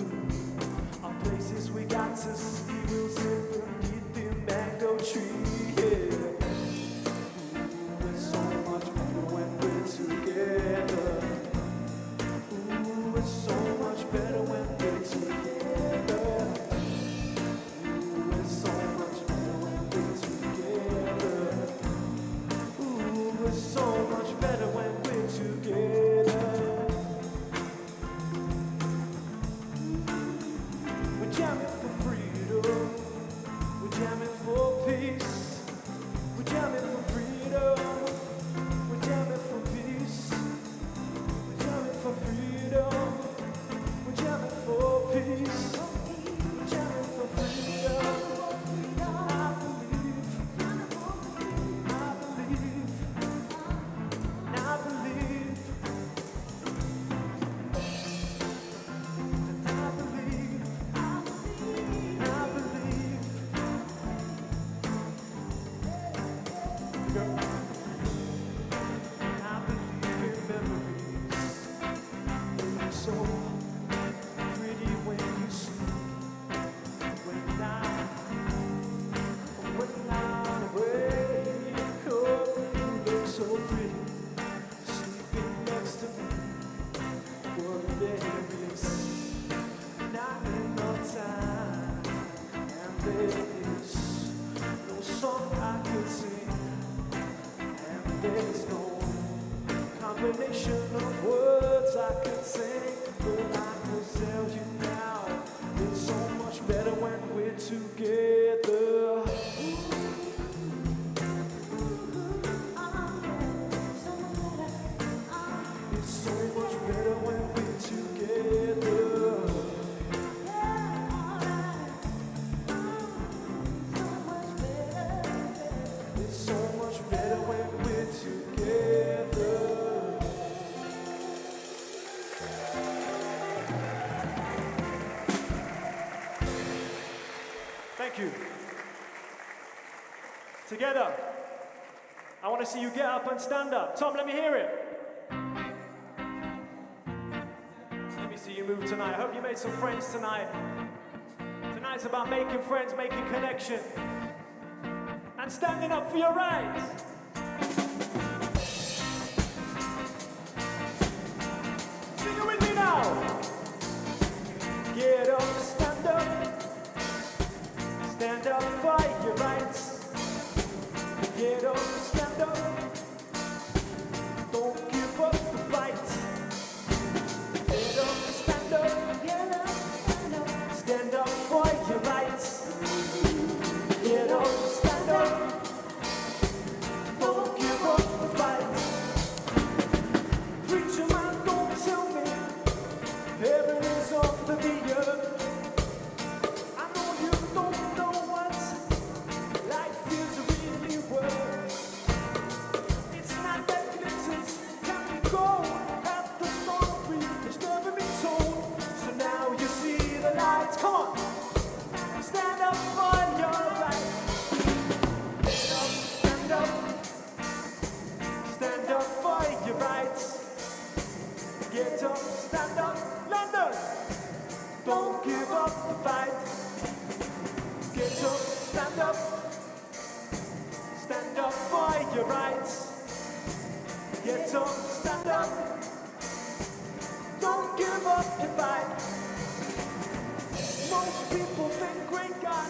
or places we got to see. We'll sit beneath the mango tree, yeah. Ooh, it's so much better when we're together. Ooh, it's so much better when we're together. Ooh, it's so much better when we're together. Ooh, it's so much better when we're together. We're jamming for free. There's no combination of words I could sing, but I could tell you now, it's so much better when we're together. It's so much better when we're together. It's so much better when we're together. Thank you. Together. I want to see you get up and stand up. Tom, let me hear it. Let me see you move tonight. I hope you made some friends tonight. Tonight's about making friends, making connection, and standing up for your rights. Sing it with me now. Get up, stand up. Stand up, fight your rights. Get up, stand up. Don't give up the fight. Get up, stand up. Get up, stand up. Stand up, fight your rights. Get up, stand up. Don't give up the fight. Preacher man, don't tell me heaven is under the earth. I know you don't know what life is really worth. It's not that glitters can be gold. Half the story has never been told. So now you see the lights. Come on, stand up for your rights. Get up, stand up. Stand up for your rights. Get up, stand up, London. Don't give up the fight. Get up, stand up. Stand up for your rights. Get up, stand up. Don't give up your fight. Most people think great God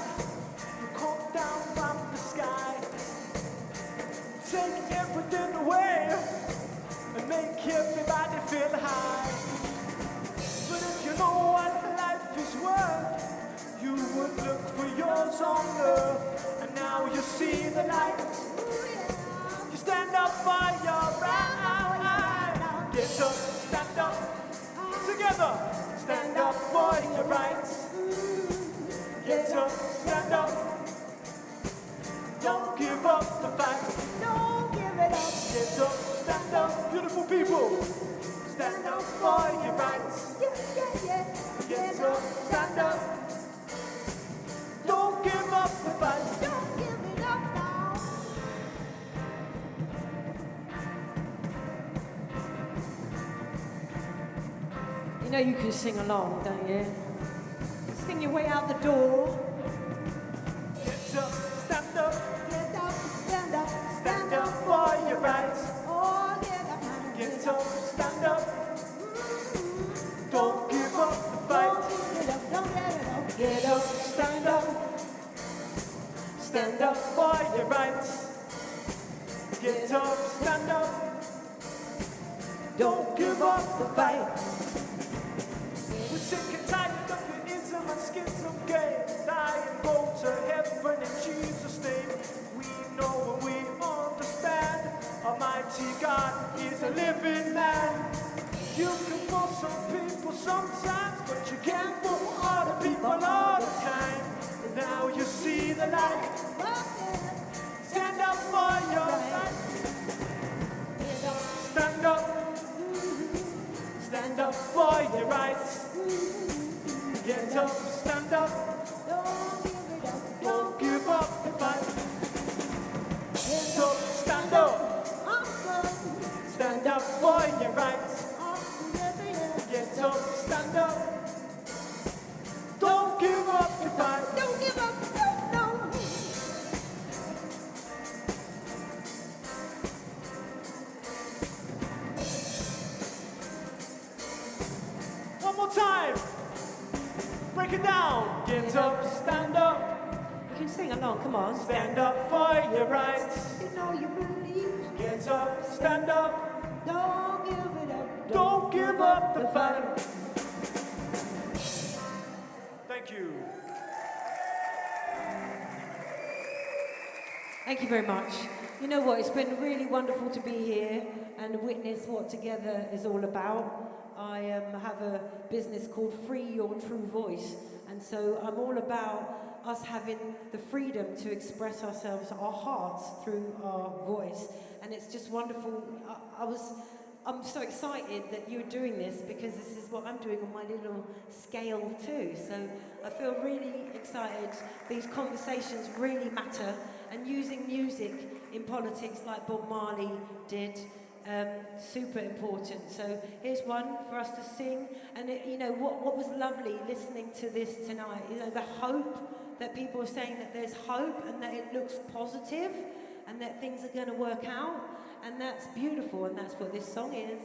will come down from the sky, take everything away and make everybody feel high. But if you know what life is worth, you would look for yours on earth. And now you see the light. You stand up for your right. Get up, stand up. Together, stand up for your rights. Get up, stand up. Don't give up the fight. Don't give it up. Get up, stand up. Beautiful people, stand up for your rights. Get up, stand up. Don't give up the fight. Don't give it up now. You know you can sing along, don't you? Sing your way out the door. Get up, stand up. Get up, stand up. Stand up for your rights. Oh, get up. Get up, stand up. Don't give up the fight. Don't get it up. Get up, stand up. Stand up for your rights. Get up, stand up. Don't give up the fight. We're sick and tired of your ism and schism games. Die and go to heaven in Jesus' name. We know and we understand. Almighty God is a living man. You can fool some people sometimes, but you can't fool all the people all the time. And now you see the light. Stand up for your right. Stand up. Stand up for your rights. Get up, stand up. Don't give up the fight. Get up, stand up. Stand up for your rights. Get up, stand up. Don't give up the fight. Don't give up. No. One more time. Break it down. Get up, stand up. You can sing along, come on. Stand up for your rights. You know all you believe. Get up, stand up. Don't give it up. Don't give up the fight. Thank you. Thank you very much. You know what, it's been really wonderful to be here and witness what Together is all about. I have a business called Free Your True Voice, and so I'm all about us having the freedom to express ourselves, our hearts, through our voice. And it's just wonderful. I'm so excited that you're doing this, because this is what I'm doing on my little scale too. So I feel really excited. These conversations really matter, and using music in politics like Bob Marley did, super important. So here's one for us to sing. And you know, what was lovely listening to this tonight, you know, the hope that people are saying that there's hope and that it looks positive and that things are going to work out. And that's beautiful, and that's what this song is.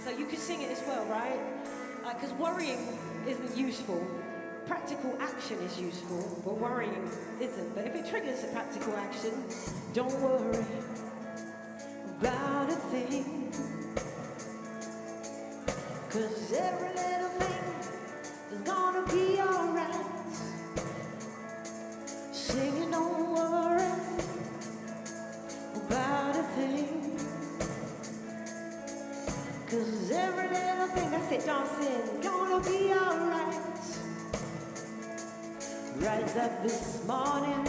So you can sing it as well, right? Because worrying isn't useful. Practical action is useful, but worrying isn't. But if it triggers a practical action, don't worry about a thing. Because every little thing is gonna be alright. Singing, don't worry about a thing. Cause every little thing, that's it, dancing, gonna be alright. Rise up this morning,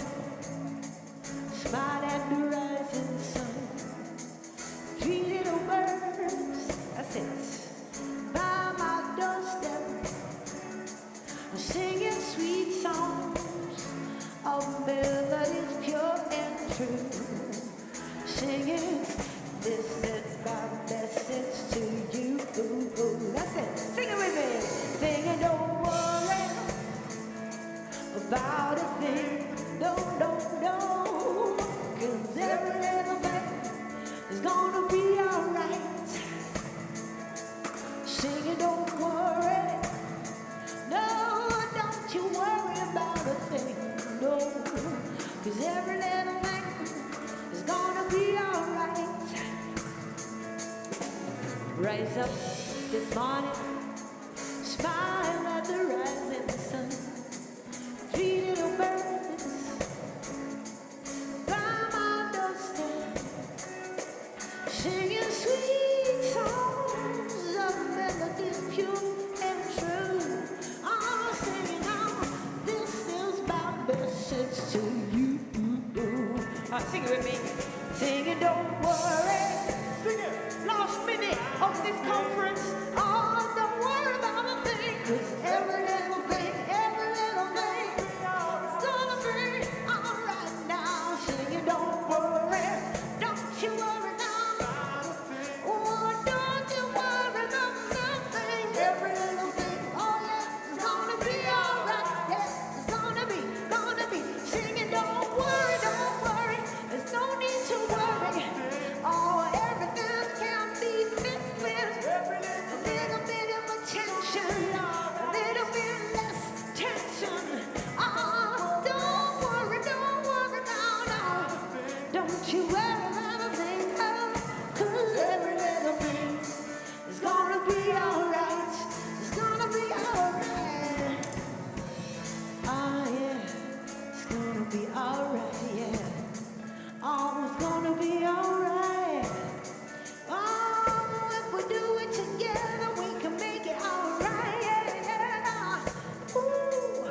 smile at the rising sun. 3 little birds, that's it, by my doorstep, singing sweet songs of melodies pure and true. Singing, this is my message to you. Ooh, ooh, that's it. Sing it with me. Singing, don't worry about a thing. No, no, no. 'Cause every little thing is gonna be alright. Singing, don't worry. No, don't you worry about a thing. No, 'cause every little thing is gonna be alright. Rise up this morning, smile at the rising sun. 3 little birds by my doorstep, singing sweet songs of melodies pure and true. I'm singing out, this is my message to you. Sing it with me. Singing, don't worry. Sing it. Last minute of this conference. Oh, don't worry about a thing. 'Cause every little thing is gonna be alright now. Singing, don't worry. Don't you worry now. Oh, don't you worry about nothing. Every little thing, oh yeah, it's gonna be alright. Yeah, it's gonna be. Singing, don't worry. There's no need to worry. Oh, everything can be fixed with a little bit of attention, a little bit less tension. Oh, don't worry now. Don't you worry about a thing, oh, 'cause every little thing is gonna be alright. It's gonna be alright. Oh, yeah, it's gonna be alright, yeah. Oh, it's gonna be alright. Oh, if we do it together, we can make it alright, yeah. Ooh,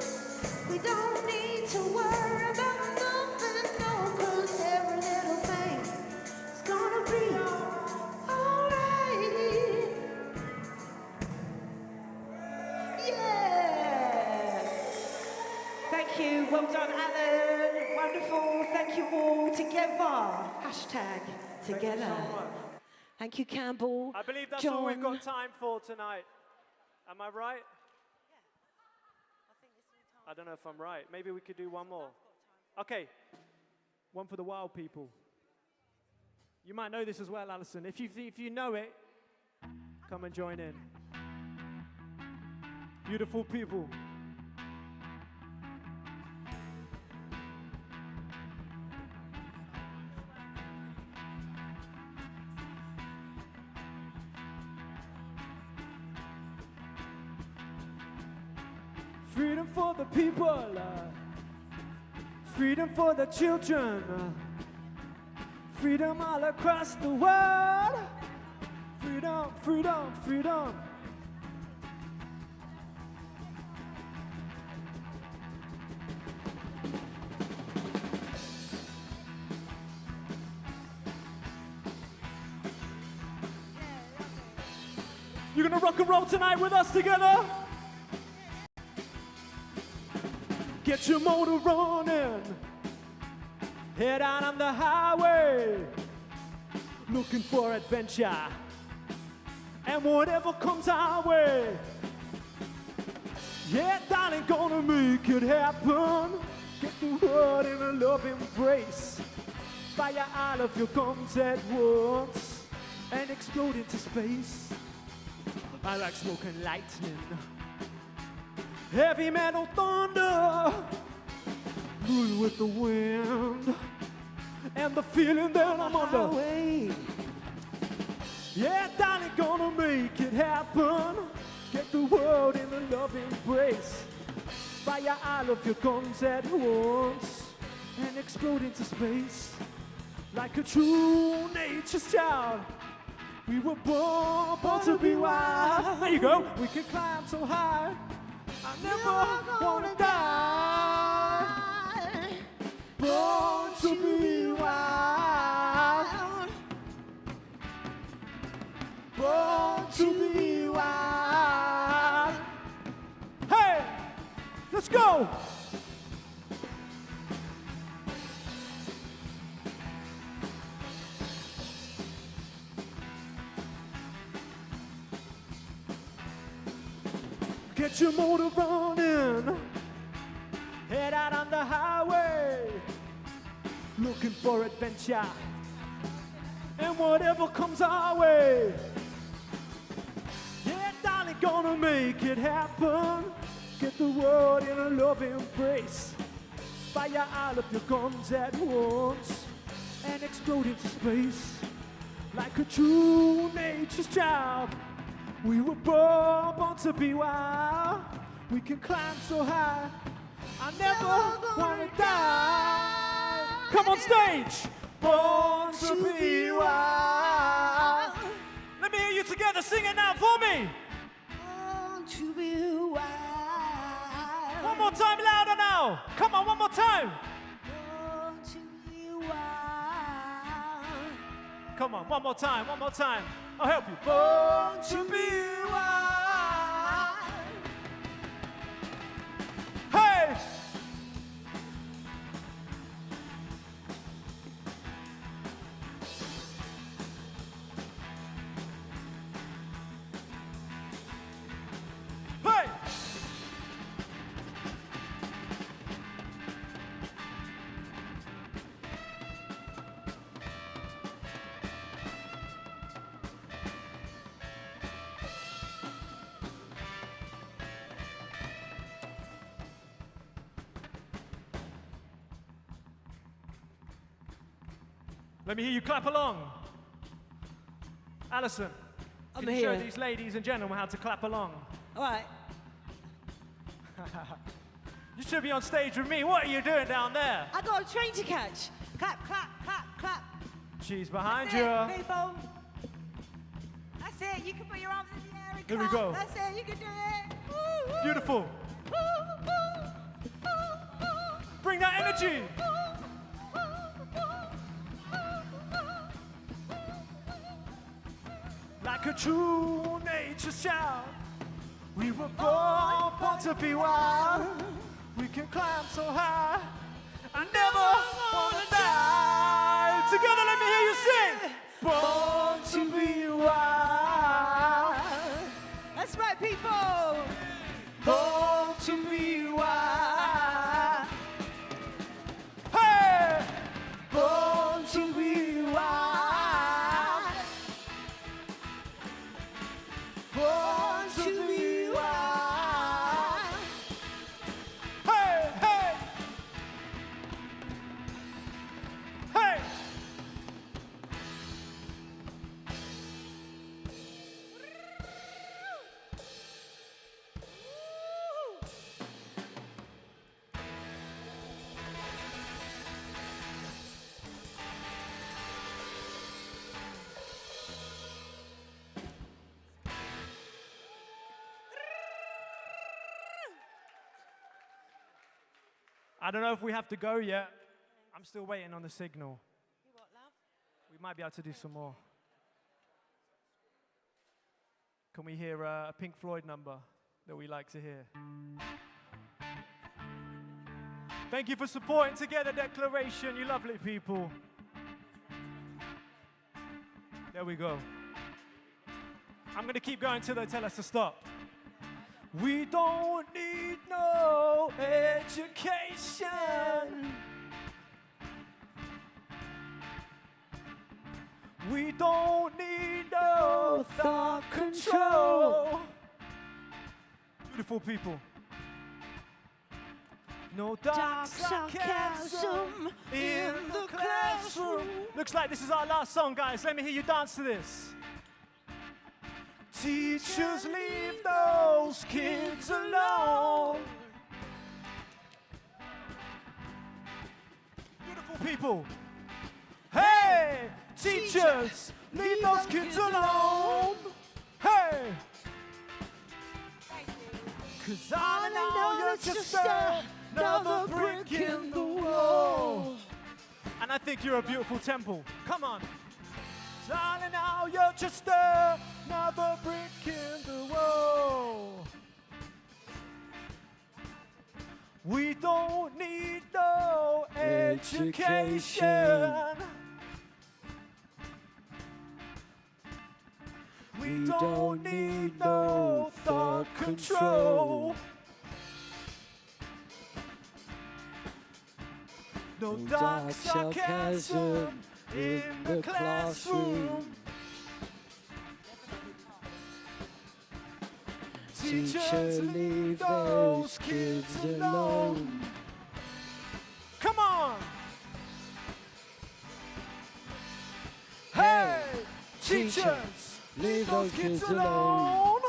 we don't need to worry about nothing, no, 'cause every little thing is gonna be alright. Yeah. Thank you. Well done, Alan. Wonderful. Thank you all. Together. Hashtag together. Thank you, Campbell. I believe that's John. all we've got time for tonight. Am I right? I don't know if I'm right. Maybe we could do one more. Okay. One for the wild people. You might know this as well, Allison. If you know it, come and join in. Beautiful people. Freedom for the people, freedom for the children, freedom all across the world. Freedom, freedom, freedom. You're gonna rock and roll tonight with us together? Get your motor running, head out on the highway, looking for adventure, and whatever comes our way. Yeah, darling, gonna make it happen. Get the world in a love embrace, fire all of your guns at once, and explode into space. I like smoking lightning, heavy metal thunder, moving with the wind, and the feeling that I'm under. Yeah, darling, gonna make it happen. Get the world in a love embrace, fire all of your guns at once, and explode into space. Like a true nature's child, we were born to be wild. There you go. We can climb so high, I never wanna die. Born to be wild. Born to be wild. Hey, let's go. Get your motor running, head out on the highway, looking for adventure, and whatever comes our way. Yeah, darling, gonna make it happen. Get the world in a love embrace, fire all of your guns at once, and explode into space. Like a true nature's child, we were born to be wild. We can climb so high, I never wanna die. Come on stage. Born to be wild. Let me hear you together sing it now for me. Born to be wild. One more time, louder now. Come on, one more time. Born to be wild. Come on, one more time, one more time. I'll help you. Born to be wild. Hey! Hey! Let me hear you clap along. Allison, can you show these ladies and gentlemen how to clap along? All right. You should be on stage with me. What are you doing down there? I got a train to catch. Clap, clap, clap, clap. She's behind That's you. it, people. That's it. You can put your arms in the air and Here clap. we go. That's it. You can do it. Woo, woo. Beautiful. Woo, woo, woo, woo. Bring that energy. Like a true nature's child, we were born to be wild. We can climb so high, I never wanna die. Together, let me hear you sing. Born to be wild. That's right, people. Born to be wild. Hey! Born to be wild. Born to be wild. Hey, hey. Hey. I don't know if we have to go yet. I'm still waiting on the signal. You what, love? We might be able to do some more. Can we hear a Pink Floyd number that we like to hear? Thank you for supporting Together Declaration, you lovely people. There we go. I'm going to keep going until they tell us to stop. We don't need no education. We don't need no thought control. Beautiful people. No dark sarcasm in the classroom. Looks like this is our last song, guys. Let me hear you dance to this. Teachers, leave those kids alone. Beautiful people. Hey, teachers, leave those kids alone. Hey. 'Cause I know you're just another brick in the wall. And I think you're a beautiful temple. Come on. Darling, now you're just another brick in the wall. We don't need no education. We don't need no thought control. No dark sarcasm in the classroom. Teachers, leave those kids alone. Come on! Hey, teachers, leave those kids alone.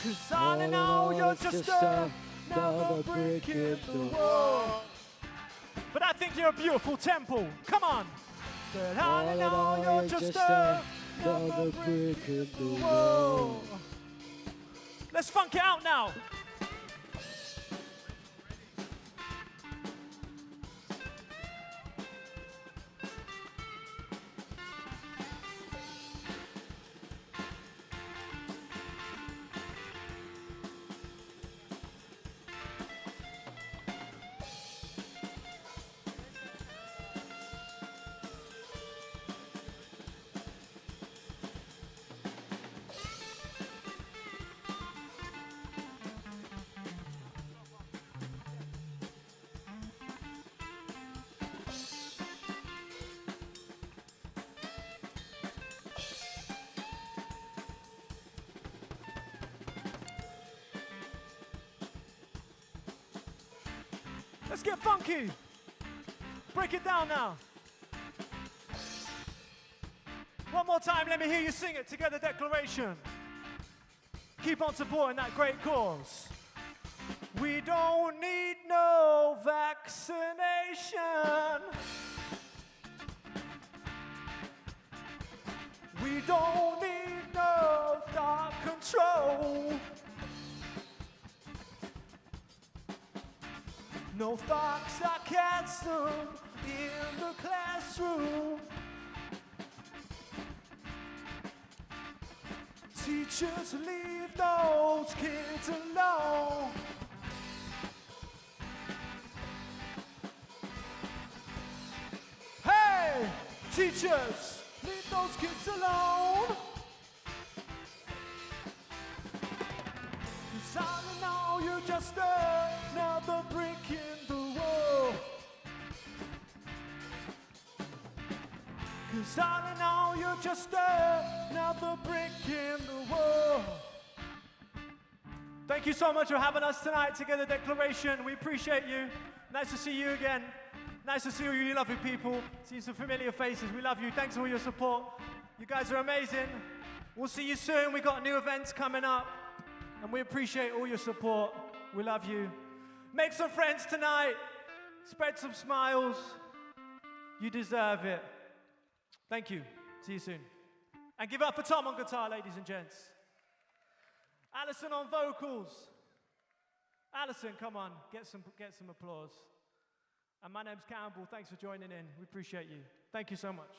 'Cause I know you're just another brick in the wall. But I think you're a beautiful temple. Come on. But I know you're just another brick in the wall. Let's funk it out now. Let's get funky. Break it down now. One more time, let me hear you sing it. Together Declaration. Keep on supporting that great cause. We don't need no vaccination. We don't need no thought control. No thought sarcasm in the classroom. Teachers, leave those kids alone. Hey, teachers, leave those kids alone. 'Cause I know you're just another brick in the wall. 'Cause I know you're just another brick in the wall. Thank you so much for having us tonight, Together Declaration. We appreciate you. Nice to see you again. Nice to see all you lovely people. See some familiar faces. We love you. Thanks for all your support. You guys are amazing. We'll see you soon. We got new events coming up. And we appreciate all your support. We love you. Make some friends tonight. Spread some smiles. You deserve it. Thank you. See you soon. And give up for Tom on guitar, ladies and gents. Allison on vocals. Allison, come on, get some applause. And my name's Campbell. Thanks for joining in. We appreciate you. Thank you so much.